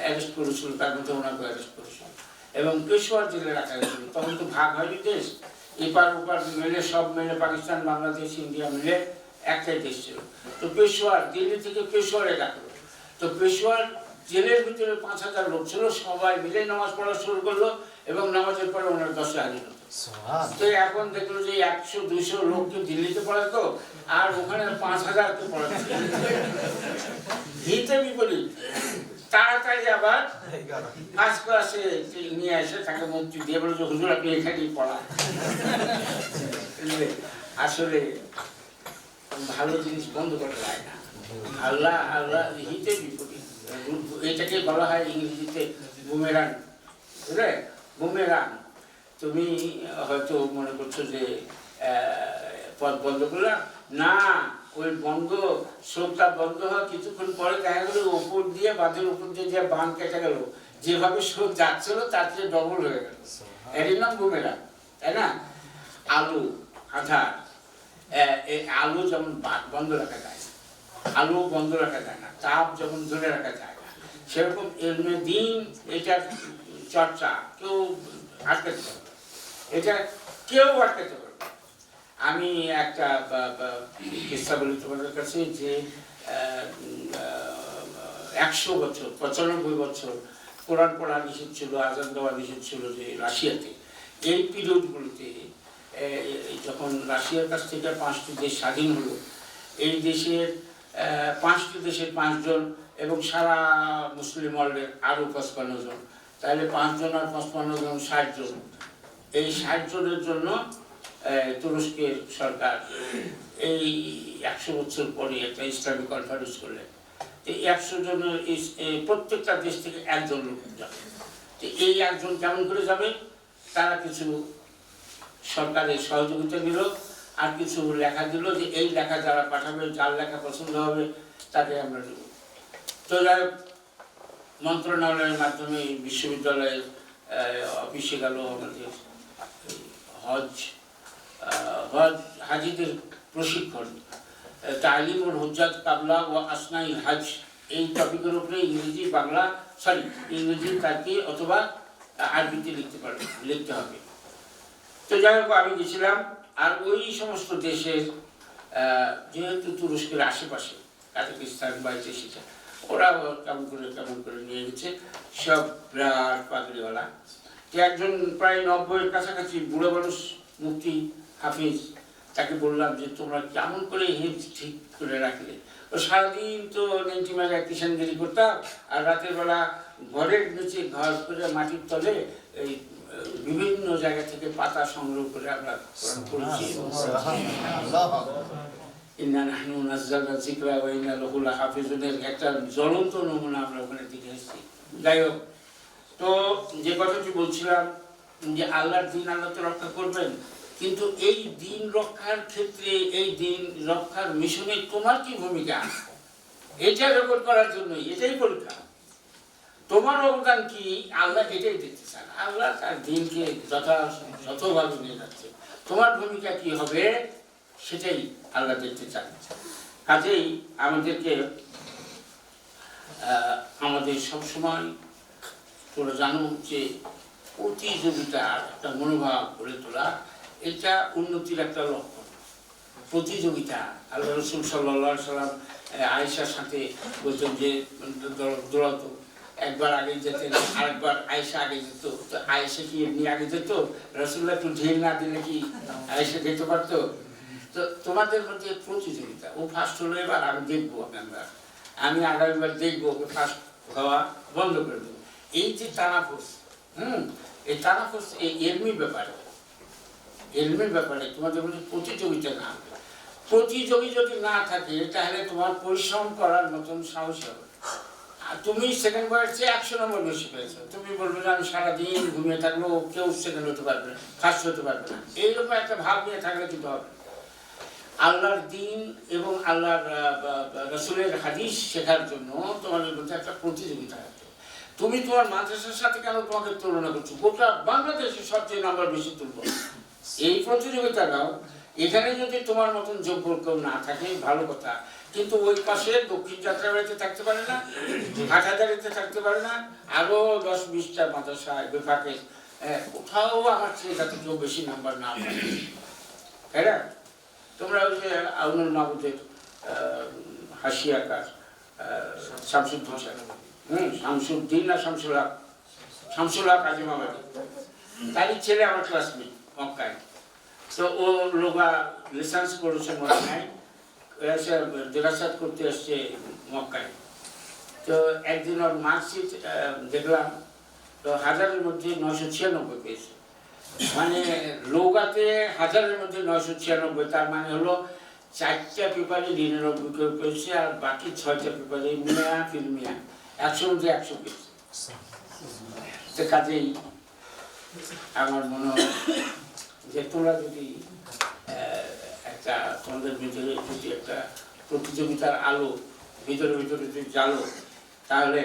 অ্যারেস্ট করেছিল, তার মধ্যে ওনাকে অ্যারেস্ট করেছিল এবং পেশোয়ার জেলে রাখা হয়েছিল। তখন তো ভাগ হয়নি দেশ, এপার ওপার মিলে সব মিলে পাকিস্তান, বাংলাদেশ, ইন্ডিয়া মিলে একটাই দেশ ছিল। তো পেশোয়ার, দিল্লি থেকে পেশোয়ারে রাখলো। তো পেশোয়ার জেলের ভিতরে ৫,০০০ লোক ছিল, সবাই মিলে নামাজ পড়া শুরু করলো এবং নামাজের পরে ওনার 10 হাজির হতো। তো এখন দেখলো যে ১০০-২০০ লোককে দিল্লিতে পড়াতো আর ওখানে ৫,০০০কে পড়াতো। হিতে বিপরীত। তাড়াতাড়ি আবার ফার্স্ট ক্লাসে নিয়ে এসে তাকে মুক্তি দিয়ে বলে যে হুজুর আপনি এখানেই পড়া। আসলে ভালো জিনিস বন্ধ করা যায় না। আল্লাহ হিতে বিপরীত। এটাকে বলা হয় ইংরেজিতে বুমেরাং, বুঝলে? বুমেরাং। তুমি হয়তো মনে করছো যে পথ বন্ধ করলাম না, ওই বন্ধ স্রোতটা বন্ধ হওয়া কিছুক্ষণ পরে দেখা গেল উপর দিয়ে বাঁধের উপর দিয়ে যে বাঁধ কেটে গেল, যেভাবে স্রোত যাচ্ছিল তার চেয়ে ডবল হয়ে গেল। এরই নাম বুমেরাং, তাই না? আলু আধার, এই আলু যেমন বন্ধ রাখা যায় না, আলু বন্ধ রাখা যায় না, চাপ যেমন ধরে রাখা যায় না, সেরকম দিন এটার চর্চা কেউ আটকাতে পারবে, এটা কেউ আটকাতে পারবে। আমি একটা কিস্সা বলি তোমাদের কাছে যে ১০০ বছর ৯৫ বছর কোরআন পড়া নিষেধ ছিল, আজান দেওয়া নিষেধ ছিল যে রাশিয়াতে। এই পিরিয়ডগুলোতে যখন রাশিয়ার কাছ থেকে ৫টি দেশ স্বাধীন হলো, এই দেশের 5টি দেশের 5 জন এবং সারা মুসলিম ওয়ার্ল্ডের আরও ৫৫ জন তাহলে 5 জন আর 55 জন 60 জন। এই 60 জনের জন্য তুরস্কের সরকার এই 100 বছর পরে একটা ইসলামিক কনফারেন্স করলেন। এই 100 জনের প্রত্যেকটা দেশ থেকে একজন লোক যাবে। তো এই একজন কেমন করে যাবে? তারা কিছু সরকারের সহযোগিতা দিল, আর কিছু লেখা দিল যে এই লেখা যারা পাঠাবে, যার লেখা পছন্দ হবে তাকে আমরা দেব। তো যারা মন্ত্রণালয়ের মাধ্যমে বিশ্ববিদ্যালয়ের অফিসে গেল আমাদের হাজিদের প্রশিক্ষণ, তালিমুল হুজ্জাত কাবলা ও আসনাইল হজ, এই টপিকের উপরে ইংরেজি তাকে অথবা আরবিতে লিখতে হবে। তো যাই হোক আমি গেছিলাম, আর ওই সমস্ত দেশের যেহেতু তুরস্কের আশেপাশে কাজাকিস্তান বা এসেছে, ওরা কেমন করে নিয়ে গেছে সব বিরাট পাগড়িওয়ালা। তো একজন প্রায় 90-এর কাছাকাছি বুড়ো মানুষ মুফতি হাফিজ, তাকে বললাম যে তোমরা কেমন করে হেড ঠিক করে রাখলে? ও সারাদিন তো নেংটি মেলা কিষানগিরি করতাম, আর রাতের বেলা ঘরের নিচে ঘর করে মাটির তলে এই বিভিন্ন জায়গা থেকে পাতা সংগ্রহ করে আমরা পড়েছি। একটা জ্বলন্ত নমুনা আমরা ওখানে দেখে এসেছি। যাই হোক, তো যে কথাটি বলছিলাম যে আল্লাহর দিন আল্লাহ তো রক্ষা করবেন, কিন্তু এই দিন রক্ষার ক্ষেত্রে, এই দিন রক্ষার মিশনে তোমার কি ভূমিকা? এটা রেকর্ড করার জন্য এটাই পরীক্ষা। তোমার অবদান কি? আল্লাহ এটাই দেখতে চান। আল্লাহ তার দিনকে যথাযথভাবে নিয়ে যাচ্ছে, তোমার ভূমিকা কি হবে সেটাই আল্লাহ দেখতে চান। কাজেই আমাদের সবসময় তোমরা জানো যে প্রতিযোগিতার একটা মনোভাব গড়ে তোলা, এটা উন্নতির একটা লক্ষণ। প্রতিযোগিতা, আল্লাহ রসুল সাল্লাল্লাহু আলাইহি সাল্লাম আয়েশার সাথে বলতেন যে দৌড়াতো, একবার আগে যেতেন, আরেকবার আয়েশা আগে যেত। তো আয়েশা কি এমনি আগে যেত? রাসূলুল্লাহ একটু ঢিল না দিলে কি আয়েশা যেতে পারতো? তো তোমাদের মধ্যে প্রতিযোগিতা, ও ফার্স্ট হলো, এবার আমি দেখবো, আমি আগামীবার দেখবো, ওকে ফার্স্ট হওয়া বন্ধ করে দেবো। এই যে তানাফুস, এই তানাফুস এই এলমির ব্যাপারে তোমাদের মধ্যে প্রতিযোগিতা না, প্রতিযোগী যদি না থাকে তাহলে তোমার পরিশ্রম করার মতন সাহস হবে। আর তুমি সেকেন্ড বয়ের চেয়ে 100 নম্বর বেশি পেয়েছো, তুমি বলবে যে আমি সারাদিন ঘুমিয়ে থাকলেও কেউ সেকেন্ড হতে পারবে না, ফার্স্ট হতে পারবে না। এইরকম একটা ভাব নিয়ে থাকলে কিন্তু হবে। আল্লাহর দিন এবং আল্লাহর রাসূলের হাদিস শেখার জন্য তোমাদের মধ্যে একটা প্রতিযোগিতা আছে। তুমি তোমার মাদ্রাসার সাথে কেন তোমাকে তুলনা করছো? গোটা বাংলাদেশে সবচেয়ে নাম্বার বেশি তুলব, এই প্রতিযোগিতা নাও। এখানে যদি তোমার মতন যোগ্য কেউ না থাকে ভালো কথা, কিন্তু ওই পাশে দক্ষিণ যাত্রাবাড়িতে থাকতে পারে না, হাটহাজারিতে থাকতে পারে না, আরো 10-20টা মাদ্রাসায় বিভাগে কোথাও আমার চেয়ে যাতে কেউ বেশি নাম্বার না পায়। তাই না? তোমরা ওই যে আউনুল মাহবুদের হাসিয়াকার শামসুদ্দিন না শামসুল হক আজিমাবাদী, তারই ছেলে আমার ক্লাসমেট মক্কায়। তো ও লোগা লাইসেন্স করেছে মক্কায়, দেরাসাত করতে এসছে মক্কায়। তো একদিন ওর মার্কশিট দেখলাম, তো 1000-এর মধ্যে 996 পেয়েছে। মানে লোগাতে 1000-এর মধ্যে 996, তার মানে হলো 4টা পেপারে 99 পেয়েছে, আর বাকি 6টা পেপারে মিয়া ফিল্মিয়া 100 মধ্যে 100 পেয়েছে। তো কাজেই আমার মনে হয় যে তোমরা যদি একটা তোমাদের ভিতরে যদি একটা প্রতিযোগিতার আলো ভিতরে যদি জ্বালো, তাহলে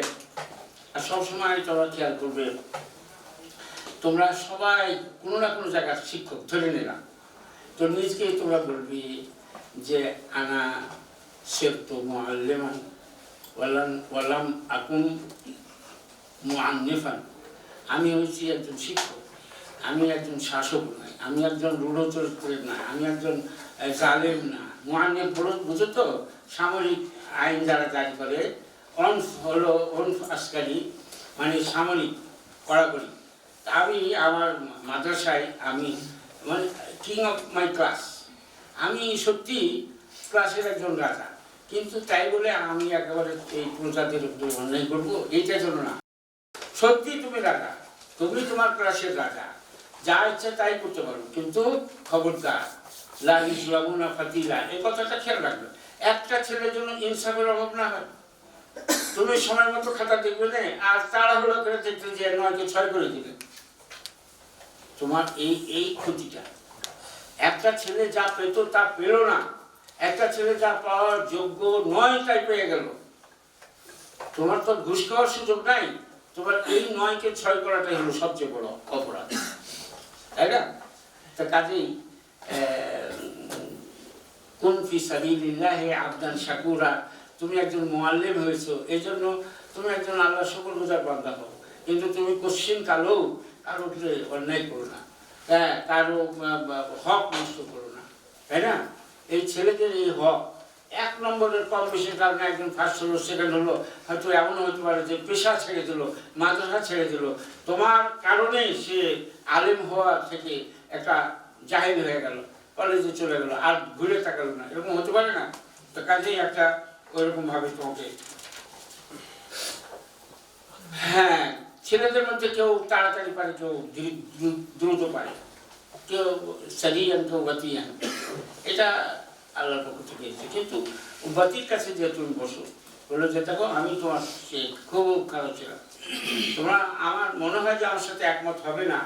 আর সবসময় তোমরা খেয়াল করবে তোমরা সবাই কোনো না কোনো জায়গার শিক্ষক ধরে নিলাম, তো নিজকে তোমরা বলবি যে আনা সিরতু মুআল্লিমান ওয়ালাম আকুন মুআন্নিফান, আমি হচ্ছি একজন শিক্ষক, আমি একজন শাসক নয়, আমি একজন রূঢ় চরিত্রের নয়, আমি একজন জালেম না। মুআন্নিফ বুঝো তো, সামরিক আইন যারা জারি করে, অনফ হলো অনফ আসকারি, মানে সামরিক কড়াকড়ি। আমি আমার মাদ্রাসায় আমি মানে কিং অফ মাই ক্লাস, আমি সত্যি ক্লাসের একজন রাজা, কিন্তু তাই বলে আমি একেবারে এই প্রজাতির উপরে অন্যায় করবো এইটার জন্য না। সত্যি তুমি রাজা, তুমি তোমার ক্লাসের রাজা, যা ইচ্ছা তাই করতে পারো, কিন্তু খবরদার লা ইসলামুনা ফাতিলা, এই কথাটা খেয়াল রাখবে। একটা ছেলের জন্য ইনসাফের অভাব না হয়। তুমি সময় মতো খাতা দেখবে না আর তাড়াহুড়ো করে দেখতে যে 9কে 6 করে দিলে, তোমার এই ক্ষতিটা। একটা ছেলে যা পেত তা পেল না, একটা ছেলে যা পাওয়ার যোগ্য নয় তাই পেয়ে গেল। তোমার তো ঘুষ খাওয়ার সুযোগ নাই, তোমার এই 9কে 6 করাটাই হলো সবচেয়ে বড় অপরাধ, তাই না? তা কাজেই কুন ফি সাবিলিল্লাহি আবদান শাকুরা, তুমি একজন মুআল্লিম হয়েছো, এই জন্য তুমি একজন আল্লাহর শুকরগুজার বান্দা হও। কিন্তু তুমি কোশ্চিন কালেও কারো উপরে অন্যায় করো না, হ্যাঁ, কারো হক নষ্ট করো না, তাই না? এই ছেলেদের এই হক 1 নম্বরের কম বেশির কারণে একজন ফার্স্ট হলো, সেকেন্ড হলো, হয়তো এমন হতে পারে যে পেশা ছেড়ে দিল, মাদ্রাসা ছেড়ে দিল, তোমার কারণে সে আলেম হওয়া থেকে একটা জাহিল হয়ে গেল, কলেজে চলে গেল, আর ঘুরে তাকালো না, এরকম হতে পারে না? তো কাজেই একটা ওইরকম ভাবে তোমাকে, হ্যাঁ, ছেলেদের মধ্যে কেউ তাড়াতাড়ি পারে, কেউ দ্রুত পারে, কেউ সারিয়ান, কেউ গতিয়ান, এটা আল্লাহর পক্ষ থেকে এসেছে। কিন্তু বাতির কাছে যে তুমি বসো, বললো যে দেখো আমি তোমার সে খুব খারাপ ছিলাম, তোমরা আমার মনে হয় যে আমার সাথে একমত হবে না,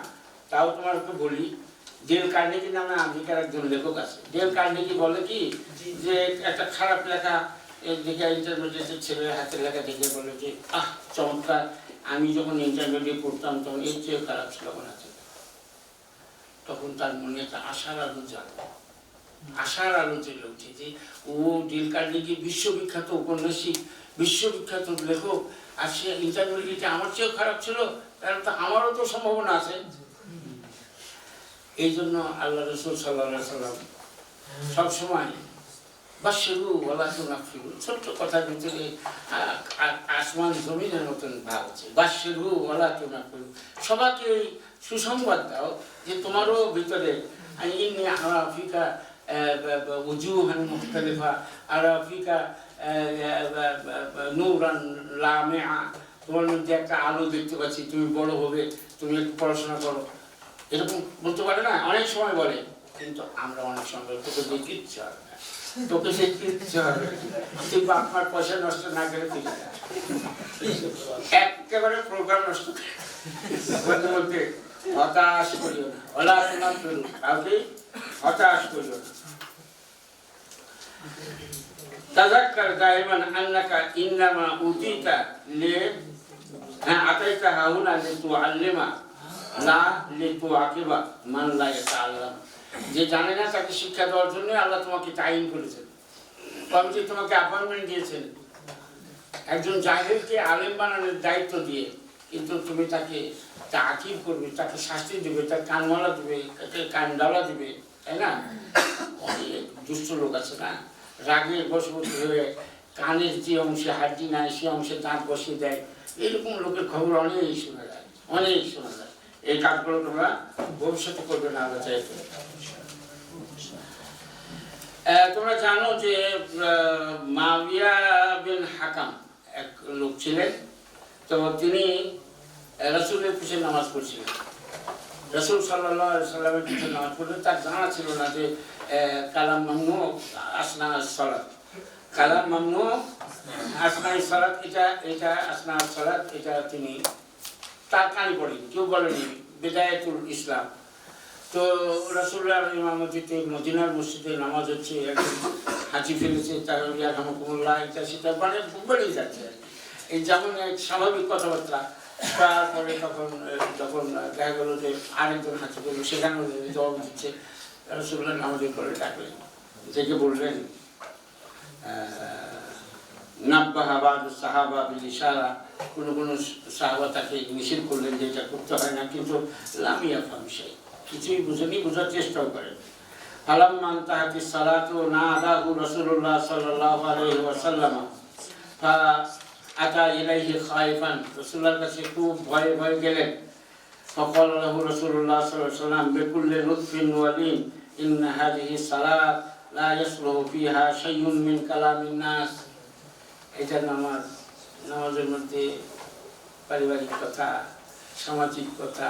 তাও তোমার একটু বলি। ডেল কার্নেগি নামে আমেরিকার একজন লেখক আছে। ডেল কার্নেগি বলে কি যে একটা খারাপ লেখা দেখে, ইন্টারমিডিয়েটের ছেলের হাতের লেখা দেখে বলে যে আহ চমৎকার, আমি যখন ইন্টারমিডিয়েট পড়তাম তখন এর চেয়ে খারাপ ছিল আমার হাতে। তখন তার মনে একটা আশার আলো জাগে, আশার আলো জেলে উঠে যে ও ডেল কার্নেগি বিশ্ববিখ্যাত উপন্যাসিক, বিশ্ববিখ্যাত লেখক, আর সে ইন্টারমিডিয়েটে আমার চেয়েও খারাপ ছিল, কারণ তো আমারও তো সম্ভাবনা আছে। এই জন্য আল্লাহ রাসূল সাল্লাল্লাহু আলাইহি সাল্লাম সবসময় বাশশিরু ওয়ালা তুনাফিরু, ছোট্ট কথার ভিতরে আসমান জমিনের মতন ভাব আছে। বাশশিরু ওয়ালা তুনাফিরু, সবাইকে সুসংবাদ দাও যে তোমারও ভিতরে ইন্নী আরা ফিকা উজুহান মুখতালিফা, আরা ফিকা নূরান লামিআ, তোমার মধ্যে একটা আলো দেখতে পাচ্ছি, তুমি বড় হবে, তুমি একটু পড়াশোনা করো, এরকম বলতে পারে না? অনেক সময় বলে, কিন্তু আমরা অনেক সময় বলি তোকে দিয়ে কিচ্ছু হবে না, তোকে সে কিচ্ছু হবে, তুই বাপ মার পয়সা নষ্ট না করে তুই একেবারে প্রোগ্রাম নষ্ট বলতে বলতে হতাশ করিও না, ওলা তোমার ফেরু, কাউকে হতাশ করিও না। তাযাক্কার দাইমান আন্নাকা ইন্নামা উতিতা লি আতাইতা হাউনা লিতুআল্লিমা লা লিতুআকিবা মান লা ইয়াতাআল্লাম, যে জানে না তাকে শিক্ষা দেওয়ার জন্য আল্লাহ তোমাকে তাইন করেছেন, কমিটি তোমাকে অ্যাপয়েন্টমেন্ট দিয়েছেন একজন জাহিলকে আলেম বানানোর দায়িত্ব দিয়ে, কিন্তু তুমি তাকে তাকিব করবে, তাকে শাস্তি দেবে, তার কানমালা দেবে, তাকে কানডালা দেবে, তাই না? অনেক দুষ্ট লোক আছে না, রাগে বশবর্তী হয়ে কানের যে অংশে হাড্ডি নাই সে অংশে দাঁত বসিয়ে দেয়, এরকম লোকের খবর অনেক শোনা যায়, অনেক শোনা যায়। এই কাজগুলো তোমরা ভবিষ্যতে করবে না, আল্লাহ চাইতে। তোমরা জানো যে মুআবিয়া বিন হাকাম এক লোক ছিলেন, তো তিনি রাসূলের পিছনে নামাজ পড়ছিলেন, রাসূল সাল্লাল্লাহু আলাইহি সাল্লামের পিছনে নামাজ পড়লেন। তার জানা ছিল না যে কালাম মামনু আসনা সালাত, কালাম মামনু আসনা সালাত, এটা আসনা সালাত, এটা তিনি তার কানে পড়েনি, কেউ বলেনি, বিদায়াতুল ইসলাম। তো রাসূলুল্লাহর ইমামতিতে মদিনার মসজিদে নামাজ হচ্ছে, একজন হাঁচি ফেলেছে, তার রাহমাকুমুল্লাহ, এটা সেটা মানে বেড়েই যাচ্ছে, এই যেমন এক স্বাভাবিক কথাবার্তা। তারপরে যখন দেখা গেল যে আরেকজন হাঁচি ফেলল, সেখানেও জবাব দিচ্ছে, রাসূলুল্লাহ নামাজের পরে ডাকলেন, ডেকে বললেন নাব্বাহা বা'দু সাহাবা বিল ইশারা, কোনো কোনো সাহাবা তাকে নিষেধ করলেন যে এটা করতে হয় না, কিন্তু লাম ইয়াফহাম শাই, কিছুই বুঝেনি, বোঝার চেষ্টাও করেন। ফালাম্মা ইনতাহাতিস সালাতু নাদাহু রাসূলুল্লাহ সাল্লাল্লাহু আলাইহি ওয়াসাল্লাম ফাআতা ইলাইহি খায়ফান, রাসূলুল্লাহর কাছে খুব ভয়ে ভয়ে গেলেন। ফাকালা লাহু রাসূলুল্লাহ সাল্লাল্লাহু আলাইহি ওয়াসাল্লাম বিকুল্লি লুতফিন ওয়া লিন ইন্না হাযিহি সালাত লা ইয়াসলুহু ফিহা শাইউন মিন কালামিন নাস, এটা নামাজের মধ্যে পারিবারিক কথা, সামাজিক কথা।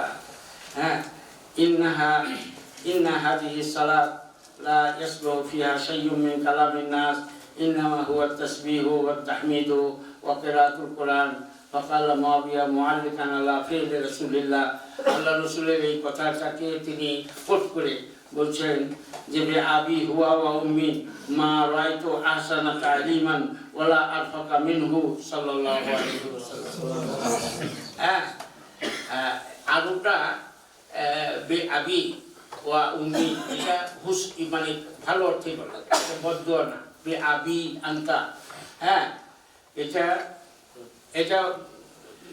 হ্যাঁ, ইন্না হাযিহি সালাত লা ইয়াসলু ফিহা শাইয়্যুম মিন কালামিন নাস ইন্নামা হুয়া তাসবিহু ওয়া তাহমিদু ওয়া কিরাআতুল কুরআন। ফাকালা মুআবিয়া মুআল্লিকান আলা ফি'লি রাসূলিল্লাহ। আল্লাহ রাসূলের এই কথাটাকে তিনি কোট করে বলছেন যে বে আবি হুয়া ওয়া উম্মি মা রাআইতু আহসানা তা'লিমান ওয়ালা আরফাকা মিনহু সাল্লাল্লাহু আলাইহি ওয়াসাল্লাম। হ্যাঁ, আরবটা বে আবি ওয়া উম্মি, এটা মানে ভালো অর্থে বলে, বদদুয়া না। বে আবি আনতা, হ্যাঁ, এটা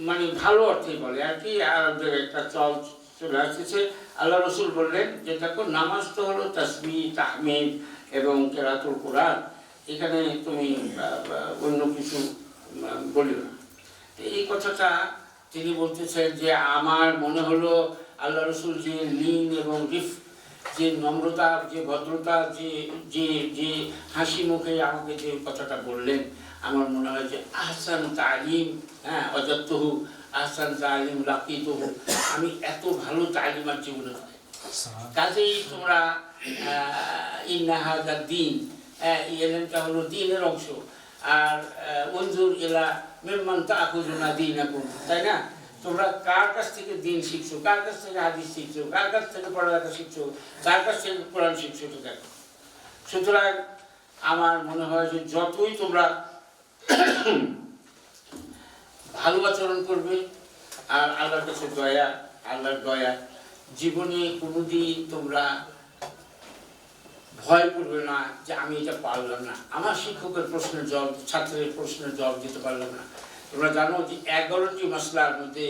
মানে ভালো অর্থে বলে আর কি। আরবদের একটা চল চলে আসছে। আল্লাহ রসুল বললেন যে দেখো, নামাজ তো হলো তাসবিহ, তাহমিদ এবং কিরাআতুল কুরআন, এখানে তুমি অন্য কিছু বলিও না। এই কথাটা তিনি বলতেছেন যে আমার মনে হলো আল্লাহ রসুল যে লিন এবং রিফ, যে নম্রতা, যে ভদ্রতা, যে যে যে হাসি মুখে আমাকে যে কথাটা বললেন, আমার মনে হয় যে আহসান তালিম, হ্যাঁ, অজাত্তহু আহসান তালিম লাকিতুহু, আমি এত ভালো তালিম আর জীবনে পাই। কাজেই তোমরা ইন্না হাযা দ্বীন, এই এলেমটা হলো দ্বীনের অংশ। আর উনজুর ইলা মিম্মান তা'খুযুনা দীনাকুম, তাই না? তোমরা কার কাছ থেকে দ্বীন শিখছো, কার কাছ থেকে হাদিস শিখছো, কার কাছ থেকে পড়ালেখা শিখছো, কার কাছ থেকে কোরআন শিখছো, তো দেখো। সুতরাং আমার মনে হয় যে যতই তোমরা ভালো আচরণ করবে আর আল্লাহর কাছে দয়া, আল্লাহর দয়া, জীবনে কোনোদিন তোমরা ভয় করবে না যে আমি এটা পারলাম না, আমার শিক্ষকের প্রশ্নের জবাব, ছাত্রের প্রশ্নের জবাব দিতে পারলাম না। তোমরা জানো যে 11টি মশলার মধ্যে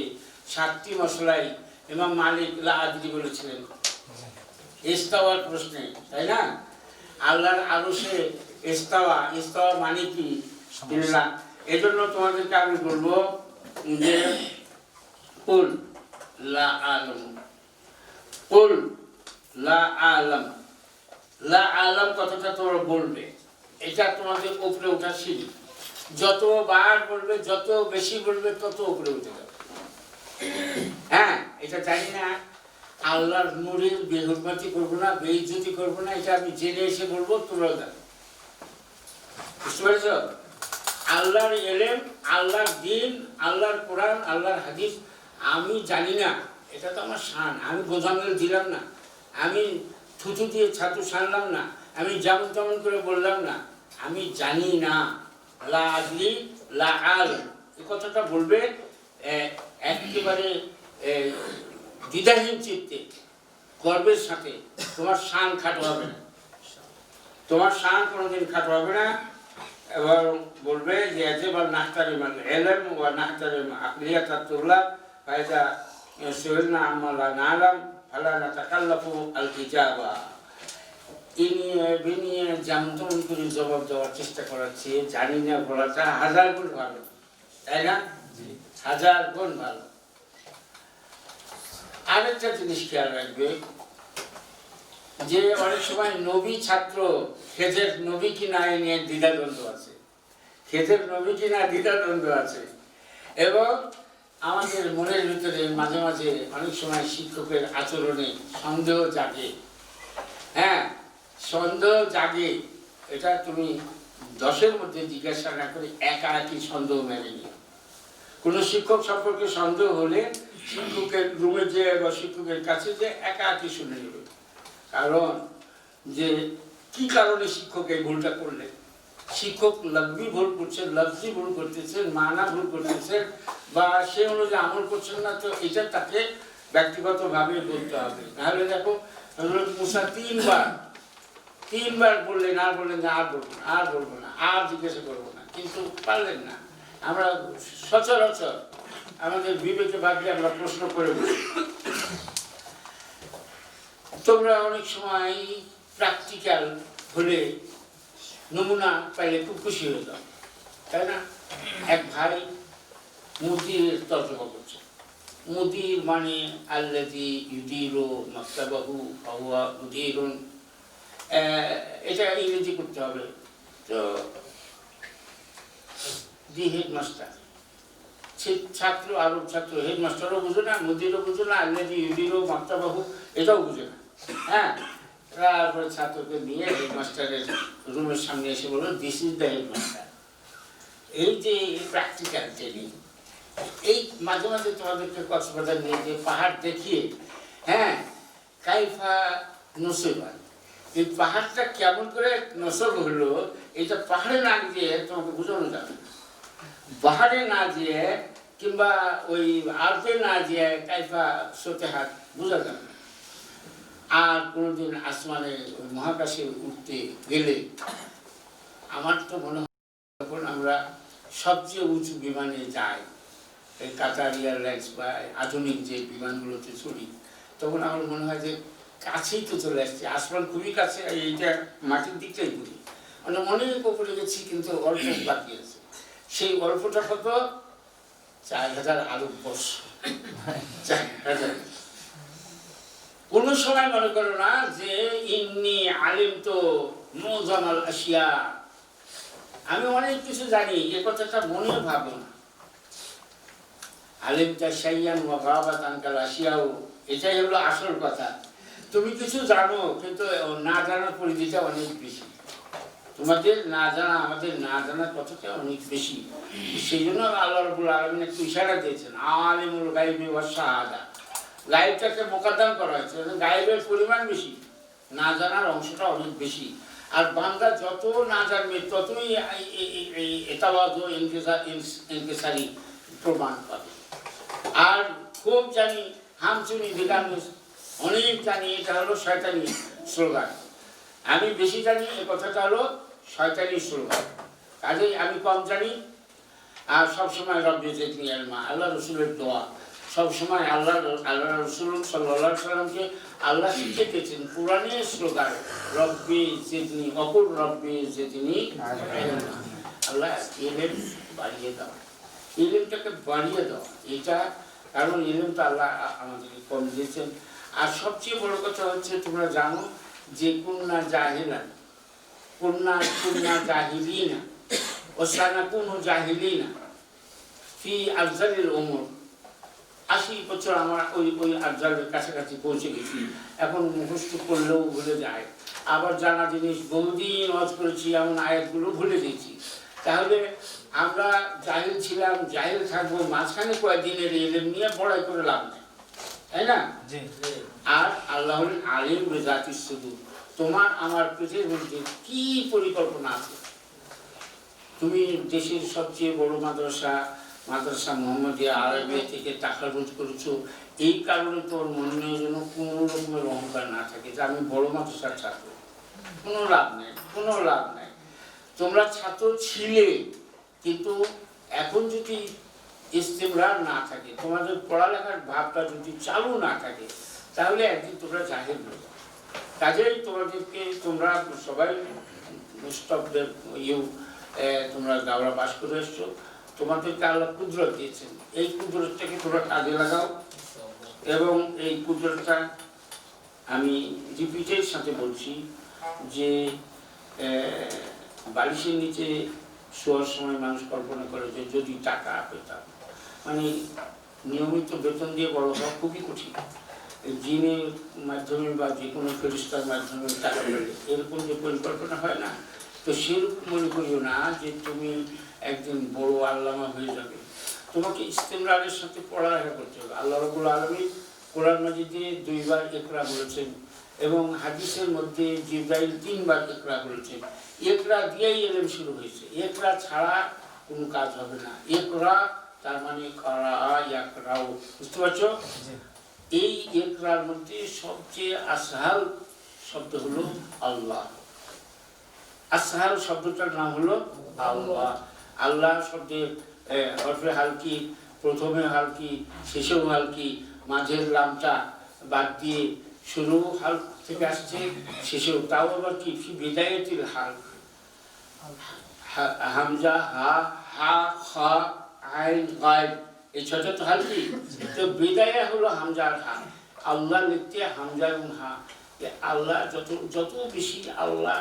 7টি মশলাই ইমাম মালিক লা আদরি বলেছিলেন ইস্তাওয়ার প্রশ্নে, তাই না? আল্লাহর আরশে ইস্তাওয়া, ইস্তাওয়া মানে কি? ইল্লাহ। এজন্য তোমাদেরকে আমি বলবো যে কুল লা আলাম, কুল লা আলাম, লা আলাম কথাটা তোমরা বলবে, এটা তোমাদের উপরে ওঠা সিঁড়ি। যতবার বলবে, যত বেশি বলবে, তত উপরে উঠে যাবে। হ্যাঁ, এটা জানি না, আল্লাহর নূরের বেহুরমতি করবো না, বেইজ্জতি করবো না, এটা আমি জেনে এসে বলবো, তোমরাও জানো। বুঝতে পেরেছ? আল্লাহর এলেম, আল্লাহর দ্বীন, আল্লাহর কোরআন, আল্লাহর হাদিস আমি জানি না, এটা তো আমার শান। আমি গোজামিল দিলাম না, আমি থুতু দিয়ে ছাতু সানলাম না, আমি যেমন তেমন করে বললাম না, আমি জানি না। লা আদরি লা আলাম, এই কথাটা বলবে একেবারে দ্বিধাহীন চিত্তে, গর্বের সাথে। তোমার শান খাটো হবে না, তোমার শান কোনোদিন খাটো হবে না। এবং বলবে যে এজেবাল নাহতারিম আল ইলম ওয়া নাহতারিম আকলিয়াতাত তুল্লাব ফাইদা সুইলনা আম্মা লা না'লাম ফালা নাতাকাল্লাফু আল ইজাবা। বিনিয়ে যেমন তেমন করে জবাব দেওয়ার চেষ্টা করাচ্ছে, জানি না বলাটা 1000 গুণ ভালো, তাই না? 1000 গুণ ভালো। আরেকটা জিনিস খেয়াল রাখবে যে অনেক সময় নবী ছাত্র খেজের নবী কি না নিয়ে দ্বিধাদ্বন্দ্ব আছে, খেজের নবী কি না দ্বিধাদ্বন্দ্ব আছে। এবং আমাদের মনের ভিতরে মাঝে মাঝে অনেক সময় শিক্ষকের আচরণে সন্দেহ জাগে। হ্যাঁ, সন্দেহ জাগে, এটা তুমি 10-এর মধ্যে জিজ্ঞাসা না করে একা একই সন্দেহ মেনে নিও। কোনো শিক্ষক সম্পর্কে সন্দেহ হলে শিক্ষকের রুমে যে বা শিক্ষকের কাছে যে একা একই শুনে নেবে। কারণ যে কি কারণে শিক্ষক এই ভুলটা করলেন, শিক্ষক লফজি ভুল করছেন, লফজি ভুল করতেছেন, মানা ভুল করতেছেন, বা সে অনুযায়ী আমল করছেন না, তো এটা তাকে ব্যক্তিগতভাবে বলতে হবে। নাহলে দেখো হযরত মুসা 3বার বললেন, আর বললেন যে আর বলবো না, আর বলবো না, আর জিজ্ঞাসা করবো না, কিন্তু পারলেন না। আমরা সচরাচর আমাদের বিবেকে ভাবলে আমরা প্রশ্ন করে বলি। তোমরা অনেক সময় প্র্যাকটিক্যাল হলে, নমুনা পাইলে খুব খুশি হয়ে যাও, তাই না? এক ভাই মুদির তর্জমা করছে। মুদির মানে আল্লাযী ইউদিরু মাকতাবাহু ফাহুয়া মুদিরুন, এটা ইংরেজি করতে হবে। তো দি হেডমাস্টার ছাত্র আরব ছাত্র হেডমাস্টারও বুঝে না, মুদিরও বুঝে না, আল্লাদি ইউদিরও মাক্তাবাহু এটাও বুঝে না। হ্যাঁ, তারপরে ছাত্রকে নিয়ে হেডমাস্টারের রুমের সামনে এসে বললো, দিস ইজ দ্য হেডমাস্টার। এই যে প্র্যাকটিক্যাল ট্রেনিং, এই মাঝে মাঝে তোমাদেরকে কক্সবাজার নিয়ে যে পাহাড় দেখিয়ে, হ্যাঁ, কাইফা নসিবান, এই পাহাড়টা কেমন করে নসব হলো এটা পাহাড়ে না গিয়ে তোমাকে বোঝানো যাবে। পাহাড়ে না যেয়ে কিংবা ওই আলপে না যেয়ে কাইফা সতেহাত বোঝা যাবে। আর কোনোদিন আসমানে ওই মহাকাশে উঠতে গেলে আমার তো মনে হয় যখন আমরা সবচেয়ে উঁচু বিমানে যাই, এই কাতার এয়ারলাইন্স বা আধুনিক যে বিমানগুলোতে চড়ি, তখন আমার মনে হয় যে কাছেই তো চলে আসছে, আসমান খুবই কাছে, এইটা মাটির দিকটাই ঘুরি, মানে অনেক উপরে গেছি কিন্তু অল্প বাকি আছে। সেই অল্পটা কত? 4000 আলোকবর্ষ। 4000। কোন সময় মনে করো না যে ইন্নি আলিম তো মুজামাল আশিয়া, আমি অনেক কিছু জানি, এ কথাটা মনে ভাবো না। আলিমটা শাইয়ান ওয়া গাবাত আনকাল আশিয়াও, এটাই হলো আসল কথা। তুমি কিছু জানো কিন্তু না জানার পরিধিটা অনেক বেশি। তোমাদের না জানা, আমাদের না জানার কথাটা অনেক বেশি। সেই জন্য আল্লাহ রাব্বুল আলামিন একটু ইশারা দিয়েছেন, আলিমুল গায়বি ওয়াশ শাহাদা, গায়েবটাকে মোকাদ্দাম করা হয়েছে, গায়েবের পরিমাণ বেশি, না জানার অংশটা অনেক বেশি। আর বান্দা যত না জানবে ততই এতাওয়াজু ইনকিসারি প্রমাণ পাবে। আর খুব জানি হামচুনি দিলানুস, অনেক জানি, এটা হলো শয়তানি স্লোগান। আমি বেশি জানি, এ কথাটা হলো শয়তানি স্লোগান। কাজেই আমি কম জানি। আর সবসময় রব্বি জিদনি ইলমা, আল্লাহ রসুলের দোয়া সবসময়। আল্লাহ রসুল সাল্লাল্লাহু আলাইহি সাল্লামকে আল্লাহ শিখিয়ে দিয়েছেন কোরআনের স্লোগান, রব্বি জিদনি, অকুল রব্বি জিদনি ইলমা। আল্লাহ ইলম বাড়িয়ে দাও, ইলমটাকে বাড়িয়ে দাও, এটা কারণ ইলমটা আল্লাহ আমাদেরকে কম দিয়েছেন। আর সবচেয়ে বড় কথা হচ্ছে, তোমরা জানো যে কুন্না জাহিলান, কুন্না জাহিলিনা ও সানাকুনু জাহিলিনা ফি আফজালিল উমুর। 80 বছর আমার ওই আফজালের কাছাকাছি পৌঁছে গেছি, এখন মুখস্থ করলেও ভুলে যায়। আবার জানা জিনিস বহুদিন ওয়াজ করেছি, এমন আয়াতগুলো ভুলে দিয়েছি। তাহলে আমরা জাহিল ছিলাম, জাহিল থাকবো, মাঝখানে কয়েকদিনের ইলম নিয়ে পড়াই করে লাভ নেই, তাই না? আর আল্লাহ হলেন আলিম বিজাতিস সুদূর, তোমার আমার পেটের মধ্যে কি পরিকল্পনা আছে। তুমি দেশের সবচেয়ে বড় মাদ্রাসা মোহাম্মদিয়া আরবিয়া থেকে টাকা রোজ করেছো, এই কারণে তোর মনে যেন কোনো রকমের অহংকার না থাকে যে আমি বড় মাদ্রাসার ছাত্র। কোনো লাভ নেই, কোনো লাভ নেই। তোমরা ছাত্র ছিলে, কিন্তু এখন যদি ইস্তেমরার না থাকে, তোমাদের পড়ালেখার ভাবটা যদি চালু না থাকে, তাহলে একদিন তোমরা জাহিল হয়ে যাবে। কাজেই তোমাদেরকে, তোমরা সবাই মুস্তাফদের তোমরা দাওরা পাস করে এসছো, তোমাদেরকে আল্লাহ কুদরত দিয়েছেন, এই কুদরতটাকে তোমরা কাজে লাগাও। এবং এই কুদরতটা আমি রিপিটের সাথে বলছি যে বালিশের নিচে শোয়ার সময় মানুষ কল্পনা করে যে যদি টাকা পেতাম, মানে নিয়মিত বেতন দিয়ে বড় হওয়া খুবই কঠিন। জিনের মাধ্যমে বা যে কোনো ফেরেশতার মাধ্যমে টাকা পেলে এরকম যে পরিকল্পনা হয় না, তো সেরকম মনে করিও না যে তুমি একদিন বড় আল্লামা হয়ে যাবে। তোমাকে ইস্তেমরারের সাথে পড়ালেখা করতে হবে। আল্লাহ রাব্বুল আলামিন কোরআন মাজিদে 2 বার ইকরা বলেছেন এবং হাদিসের মধ্যে জিবরাইল 3 বার ইকরা বলেছেন। ইকরা দিয়েই ইলম শুরু হয়েছে, ইকরা ছাড়া কোনো কাজ হবে না। ইকরা তার মানে করা, ইয়াকরাউ, বুঝতে পারছো? এই ইকরার মধ্যে সবচেয়ে আসহাল শব্দ হলো আল্লাহ। আসহাল শব্দটার নাম হলো আল্লাহ। আল্লাহ শব্দের হরফে হালকি, প্রথমে হালকি, শেষেও হালকি, মাঝের লামটা বাদ দিয়ে শুরু হাল থেকে আসছে, শেষেও তাও আবার কি বিদায়তিল হাল, হামজা, হা, হা, খা, আইন, গায়ব, এই ছটা তো হালকি। তো বিদায় হলো হামজা আর হা। আল্লাহ লিখতে হামজা এবং হা। আল্লাহ যত বেশি আল্লাহ,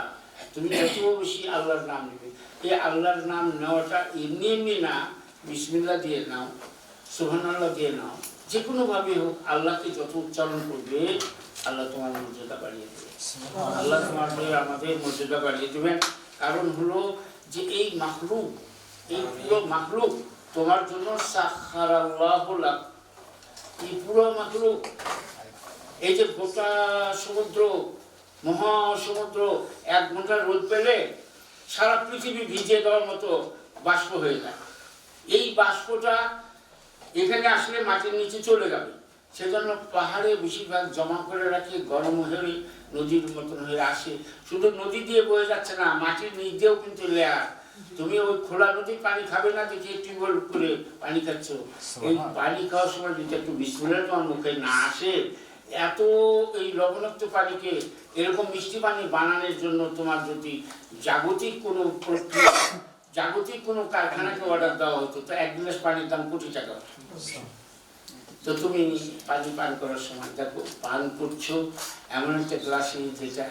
তুমি যত বেশি আল্লাহর নাম নেবে। এই আল্লাহর নাম নেওয়াটা এমনি এমনি না বিসমিল্লাহ দিয়ে নাও, সুবহানাল্লাহ দিয়ে নাও, যে কোনোভাবে হোক আল্লাহকে যত উচ্চারণ করবে আল্লাহ তোমার মর্যাদা বাড়িয়ে দেবে। আল্লাহ আমাদের মর্যাদা বাড়িয়ে দেবেন। কারণ হলো যে এই মাখলুক, এই পুরো মাখলুক তোমার জন্য সাখারাল্লাহু লাক, এই পুরো মাখলুক, এই যে গোটা সমুদ্র, মহাসমুদ্র 1 ঘন্টা রোদ পেলে সারা পৃথিবী ভিজিয়ে দেওয়ার মতো বাষ্প হয়ে যায়। এই বাষ্পটা এখানে আসলে মাটির নিচে চলে যাবে, সেজন্য পাহাড়ে বেশিরভাগ জমা করে রাখে, গরম হয়ে নদীর মতন হয়ে আসে। শুধু নদী দিয়ে বয়ে যাচ্ছে না, মাটির নিচ দিয়েও কিন্তু লেয়ার। তুমি ওই খোলা নদীর পানি খাবে না দেখি টিউবওয়েল করে পানি খাচ্ছ, এই পানি খাওয়ার সময় যদি একটু বিসমিল্লাহ তোমার মুখে না আসে, এত এই লবণাক্ত পানিকে এরকম মিষ্টি পানি বানানোর জন্য তোমার যদি জাগতিক কোনো প্রক্রিয়া, জাগতিক কোনো কারখানাকে অর্ডার দেওয়া হতো তো 1 গ্লাস পানির দাম কোটি টাকা। তো তুমি পানি পান করার সময় দেখো পান করছো এমন একটা গ্লাসে যেটা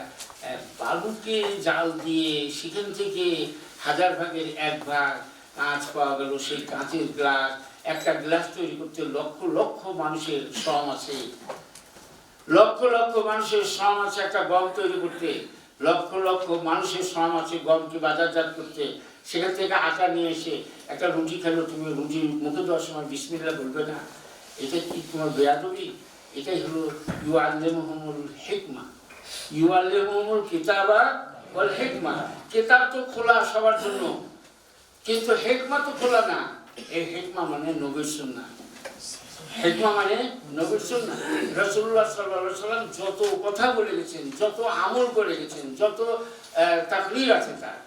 বালুকে জাল দিয়ে সেখান থেকে 1000 ভাগের 1 ভাগ কাঁচ পাওয়া গেল। সেই কাঁচের গ্লাস, একটা গ্লাস তৈরি করতে লক্ষ লক্ষ মানুষের শ্রম আছে, লক্ষ লক্ষ মানুষের শ্রম আছে। একটা গম তৈরি করতে লক্ষ লক্ষ মানুষের শ্রম আছে, গমকে বাজারজাত করতে। সেখান থেকে আটা নিয়ে এসে একটা রুটি খেলো, তুমি রুটি মুখে দেওয়ার সময় বিসমিল্লাহ বলবে না, এটা কি তোমার বেয়াদবি? এটাই হলো ইউআল্লিমুহুমুল হিকমা, ইউআল্লিমুহুমুল কিতাবা ওয়াল হিকমা। কিতাব তো খোলা সবার জন্য, কিন্তু হিকমা তো খোলা না। এই হিকমা মানে নবীর সুন্নাহ, হিকমা মানে নবীর সুন্নাহ। রাসূলুল্লাহ সাল্লাল্লাহু আলাইহি ওয়াসাল্লাম যত কথা বলে গেছেন, যত আমল করে গেছেন, যত তাকরীর আছে তার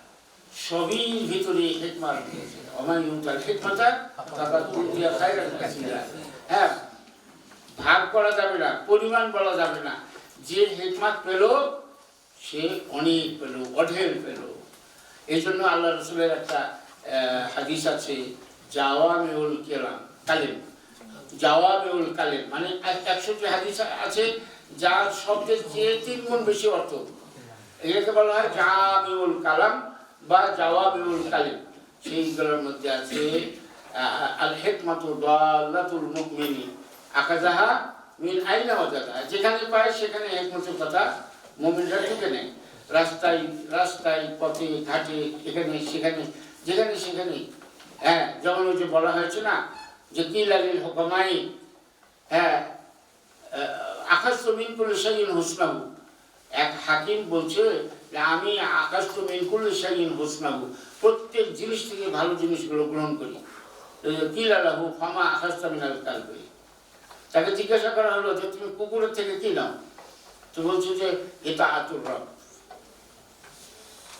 সবই ভিতরে হিকমা রয়েছে। ওমা ইউতাল হিকমাতা ফাকাদ উতিয়া খায়রান কাসীরা। হ্যাঁ, ভাগ করা যাবে না, পরিমাণ বলা যাবে না। যে হিকমত পেল সে অনেক পেল, অঢেল পেল। এই জন্য আল্লাহ রাসূলের একটা হাদিস আছে, জাওয়ামিউল কালিম, জাওয়ামিউল কালিম মানে 100টি হাদিস আছে যার শব্দের চেয়ে 3 গুণ বেশি অর্থ। এটাকে বলা হয় জামিউল কালাম বা জাওয়ামিউল কালিম। সেইগুলোর মধ্যে আছে আল হিকমাতু দাল্লাতুল মুমিনি আকাযাহা মিন আইনা ওয়াজাদা। যেখানে পায় সেখানে হিকমতের কথা মুমিনরা ঢুকে নেয়। রাস্তায় রাস্তায়, পথে ঘাটে, এখানে সেখানে, যেখানে সেখানে। হ্যাঁ, যেমন ওই যে বলা হয়েছে না যে কি লালিল হুকামাই, হ্যাঁ, আখাযতু মিন কুল্লি শাইইন হুসনাহু। এক হাকিম বলছে যে আমি আখাযতু মিন কুল্লি শাইইন হুসনাহু, প্রত্যেক জিনিস থেকে ভালো জিনিসগুলো গ্রহণ করি। কি লালাহু ফামা আখাযতা মিনাল কালবি। তাকে জিজ্ঞাসা করা হলো যে তুমি কুকুরের থেকে কি নাও? তো বলছো যে এটা আতুর রব।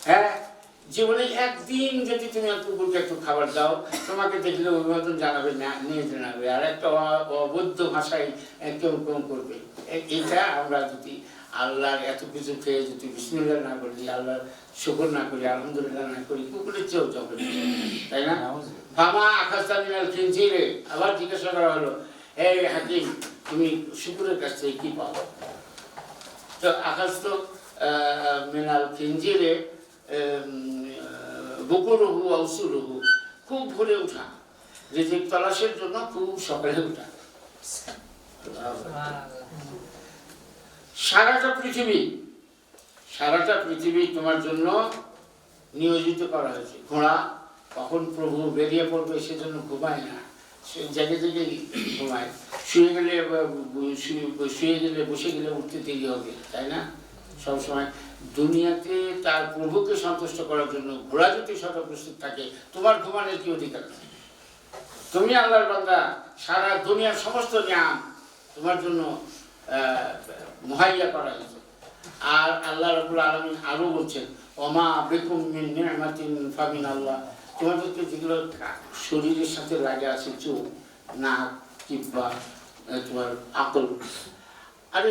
হ্যাঁ, জীবনে একদিন যদি তুমি কুকুরকে একটু খাবার দাও, তোমাকে দেখলে অভিবাদন জানাবে না, নিয়ে জানাবে, আর একটা অবৈধ ভাষায় কেউ কেউ করবে। এটা আমরা যদি আল্লাহর এত কিছু খেয়ে যদি বিসমিল্লাহ না করি, আল্লাহর শুকর না করি, আলহামদুলিল্লাহ না করি, কুকুরের চেয়েও যাবে, তাই না? ফামা আখাযতা মিনাল খিনজিরে। আবার জিজ্ঞাসা করা হলো, এই হাকিম তুমি শুকুরের কাছ থেকে কি পাও? তো আখাযতু মিনাল খিনজিরে বুকুরুহু ওয়া উসুলুহু, খুব ভোরে ওঠা, রিজিক তালাশের জন্য খুব সকালে ওঠা। সারাটা পৃথিবী তোমার জন্য নিয়োজিত করা হয়েছে। ঘোড়া কখন প্রভু বেরিয়ে পড়বে সেজন্য ঘুমায় না, সে জেগে জেগে ঘুমায়। শুয়ে গেলে বসে গেলে উঠতে দেরি হবে, তাই না? সবসময় দুনিয়াতে তার প্রভুকে সন্তুষ্ট করার জন্য ঘোড়া যদি সদা প্রস্তুত থাকে, তোমার ঘুমানোর কি অধিকার নেই? তুমি আল্লাহর বান্দা, সারা দুনিয়ার সমস্ত নিয়াম তোমার জন্য মুহাইয়া করা হয়েছে। আর আল্লাহ রাব্বুল আলামিন আরো বলছেন, ওমা বিকুম মিন নি'মাতিন ফামিনাল্লাহ। তোমাদেরকে যেগুলো শরীরের সাথে লাগে আছে, চোখ, নাক, জিহ্বা, তোমার আকল। আরে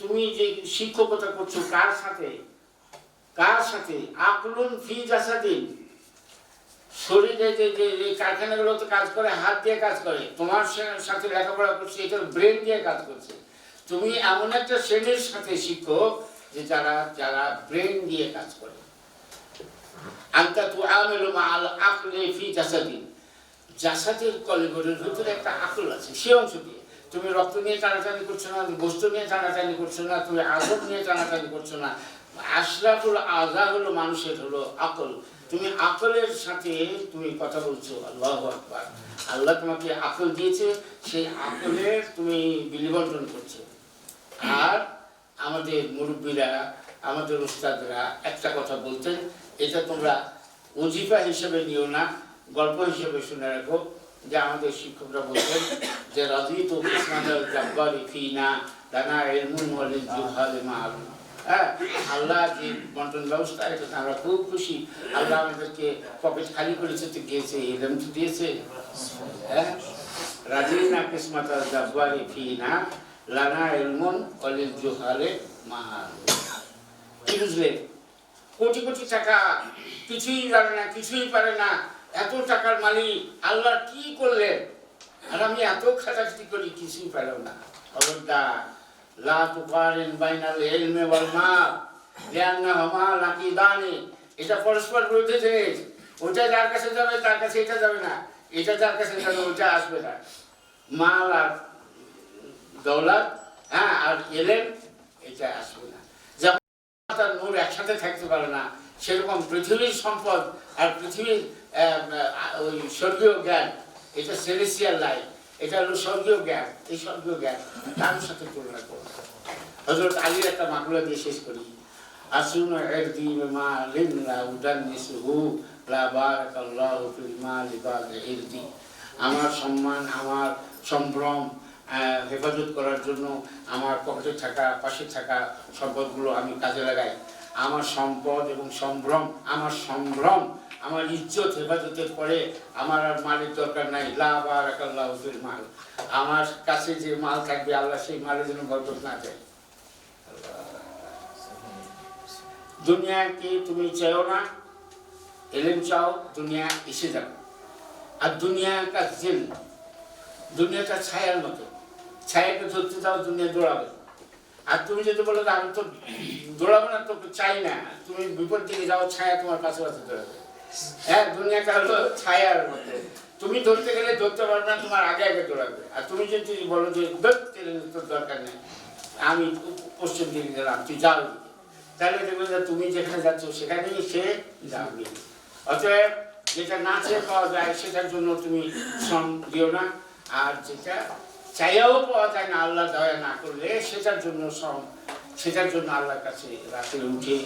তুমি যে শিক্ষকতা করছো কার সাথে? আকলুন ফি জাসাদিন। শরীরে যে কারখানাগুলো তো কাজ করে, হাত দিয়ে কাজ করে। তোমার সাথে লেখাপড়া করছে, এটা ব্রেন দিয়ে কাজ করছে। তুমি এমন একটা শ্রেণীর সাথে শিক্ষক যে যারা ব্রেন দিয়ে কাজ করে। আনতা তুআমিলু মাআল আকলি ফি জাসাদিন। জাসাদের কলিবরের ভিতরে একটা আকল আছে, সে অংশ দিয়ে তুমি রক্ত নিয়ে টানাটানি করছো না, বস্তু নিয়ে টানাটানি করছো না, তুমি আজব নিয়ে টানাটানি করছো না। আশরাফুল আযা হলো মানুষের হলো আকল। তুমি আকলের সাথে তুমি কথা বলছো, আল্লাহু আকবার। আল্লাহ তোমাকে আকল দিয়েছে, সেই আকলের তুমি বিলিবন্টন করছো। আর আমাদের মুরব্বীরা, আমাদের উস্তাদরা একটা কথা বলতেন, এটা তোমরা ওজিফা হিসেবে নিও না, গল্প হিসেবে শুনে রাখো, যে আমাদের শিক্ষকরা বলতেন যে রাদিতু ইসমাতাল জাব্বারি ফিনা লানা ইলমুন ওয়া লিল জুহালি মা'লুম। হ্যাঁ, আল্লাহ যে বন্টন ব্যবস্থা, এটাতে আমরা খুব খুশি। আল্লাহ আমাদেরকে পকেট খালি করেছে তো গিয়েছে, ইলম তো দিয়েছে। হ্যাঁ, রাদিনা কিসমাতাল জাব্বারি ফিনা লানা ইলমুন ওয়া লিল জুহালি মা'লুম। কি বুঝলে? কোটি কোটি টাকা, কিছুই জানে না, কিছুই পারে না, এত টাকার মালিক আল্লাহ কি করলেন? আর আমি এত খাটাখাটি করি, কিছুই পেলাম না। খবরদার, লা তুকারিন বাইনাল ইলমি ওয়াল মাল লিআন্নাহুমা নাকিদানি। এটা পরস্পর বিরোধী জিনিস। ওটা যার কাছে যাবে তার কাছে এটা যাবে না, এটা যার কাছে যাবে ওটা আসবে না। মাল আর দৌলত, হ্যাঁ, আর ইলম, এটা আসবে না। যেমন তার নূর একসাথে থাকতে পারে না, সেরকম পৃথিবীর সম্পদ আর পৃথিবীর ওই স্বর্গীয় জ্ঞান, এটা সেলেসিয়াল লাইফ, এটা হলো স্বর্গীয় জ্ঞান। এই স্বর্গীয় জ্ঞান তার সাথে তুলনা করো। হযরত আলীর একটা মাকলা দিয়ে শেষ করি। আসুনু ইরদি মা লিল্লা উদান্নিসুহু লা বারাকাল্লাহু ফিল মালি বা'দ ইরদি। আমার সম্মান, আমার সম্ভ্রম হেফাজত করার জন্য আমার পকেটে থাকা, পাশে থাকা সম্পদগুলো আমি কাজে লাগাই। আমার সম্পদ এবং সম্ভ্রম, আমার ইজ্জত হেফাজতের পরে আমার আর মালের দরকার নাই। লা বারাকাল্লাহু ফিল মাল। আমার কাছে যে মাল থাকবে, আল্লাহ সেই মালের জন্য বরকত না দেয়। দুনিয়াকে তুমি চাও না, ইলম চাও, দুনিয়া এসে যাবে। আর দুনিয়া কা জিল, দুনিয়াটা ছায়ার মতো, ছায়াকে ধরতে যাও, দুনিয়া দৌড়াবে। আর তুমি যদি বলো যে আমি তো দৌড়াবো না, তোকে চাই না, তুমি বিপদ দিকে যাও, ছায়া তোমার কাছে কাছে দৌড়াবে। হ্যাঁ, দুনিয়াটা হলো ছায়ার মতো, তুমি ধরতে গেলে ধরতে পারবে না, তোমার আগে আগে দৌড়াবে। আর তুমি যদি বলো যে ধরতে তোর দরকার নেই, আমি পশ্চিম দিকে গেলাম, তুই যাও, তাহলে দেখবে যে তুমি যেখানে যাচ্ছ সেখানেই সে যাবে। অতএব যেটা না চেয়ে পাওয়া যায় সেটার জন্য তুমি শ্রম দিও না, আর যেটা চাইয়াও পাওয়া যায় না আল্লাহ দয়া না করলে সেটার জন্য শ্রম, সেটার জন্য আল্লাহর কাছে রাতে উঠে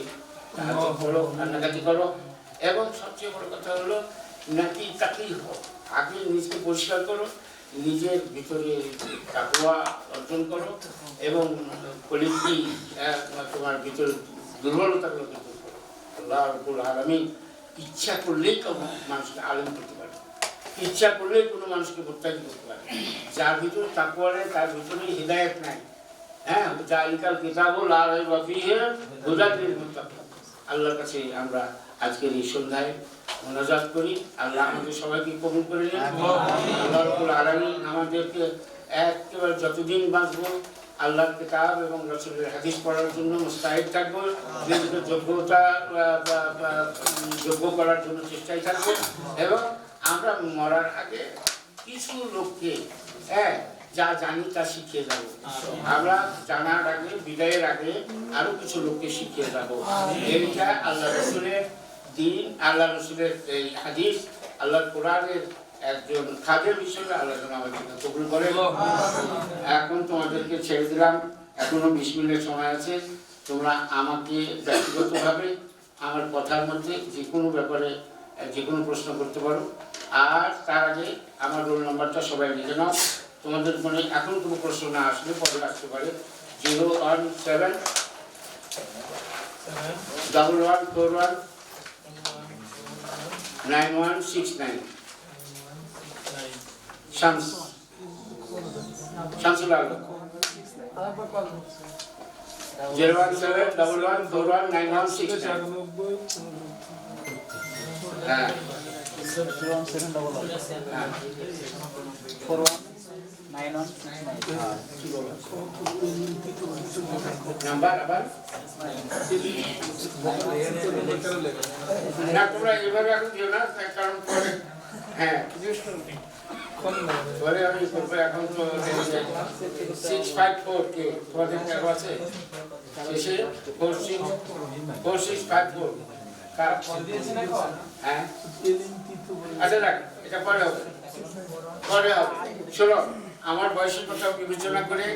করো, কান্নাকাটি করো। এবং সবচেয়ে বড় কথা হলো নাকি তাকেই হোক, আগে নিজেকে পরিষ্কার করো, নিজের ভিতরে তাকওয়া অর্জন করো, এবং কলিকি তোমার ভিতরে দুর্বলতাগুলো দূর করো। আল্লাহ রাব্বুল আলামিন ইচ্ছা করলেই মানুষকে আলেম করতে পারে, ইচ্ছা করলেই কোনো মানুষকে প্রত্যাখ্যান করতে পারে। যার ভিতরে তাকওয়া নেই তার ভিতরে হিদায়াত নাই। হ্যাঁ, জালিকাল কিতাবুল লা রাইবা ফীহি হুদাল লিল মুত্তাকিন। আল্লাহর কাছে আমরা আজকের এই সন্ধ্যায় মুনাজাত করি, আল্লাহ আমাদের সবাইকে কবুল করে নিন। আল্লাহ রাব্বুল আলামিন আমাদেরকে একেবারে যতদিন বাঁচব আল্লাহর কিতাব এবং রাসূলের হাদিস পড়ার জন্য মুস্তাহিদ থাকবো, নিজেকে যোগ্য করার জন্য চেষ্টায় থাকবো। এবং আমরা মরার আগে কিছু লোককে যা জানি তা শিখিয়ে যাব। আমরা জানার আগে, বিদায়ের আগে আরো কিছু লোককে শিখিয়ে যাব। এইটা আল্লাহ রাসূলের দিন, আল্লাহ রাসূলের এই হাদিস, আল্লাহর কোরআনের একজন খাদেম হিসেবে আল্লাহ যেন আমাদেরকে কবুল করে। এখন তোমাদেরকে ছেড়ে দিলাম, এখনো 20 মিনিট সময় আছে। তোমরা আমাকে ব্যক্তিগতভাবে আমার কথার মধ্যে যে কোনো ব্যাপারে যে কোনো প্রশ্ন করতে পারো। আর তার আগে আমার রোল নাম্বারটা সবাই লিখে নাও। তোমাদের মনে এখন কোনো প্রশ্ন না আসলে পরে আসতে পারে। 017 1141 9169 শামসুল আলম। 017 1141 9169। হ্যাঁ, নাম্বার আবার না, তোমরা এভাবে এখন দিও না, কারণ পরে হ্যাঁ পরে আমি করবো এখন তো 654 কে তোমাদের কাগজ আছে শেষে 4654 হ্যাঁ আচ্ছা রাখ এটা পরে হবে শোনো আমার বয়সের কথা বিবেচনা করে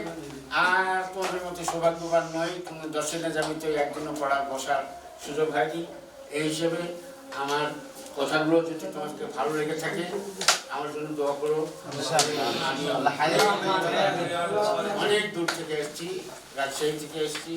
আর তোমাদের মতো সৌভাগ্যবান নয় কোনো দর্শনে যাবি তো একদিনও পড়ার বসার সুযোগ হয়নি এই হিসেবে আমার কথাগুলো যদি তোমাকে ভালো লেগে থাকে আমার জন্য দোয়া করো আমি অনেক দূর থেকে এসেছি রাজশাহী থেকে এসেছি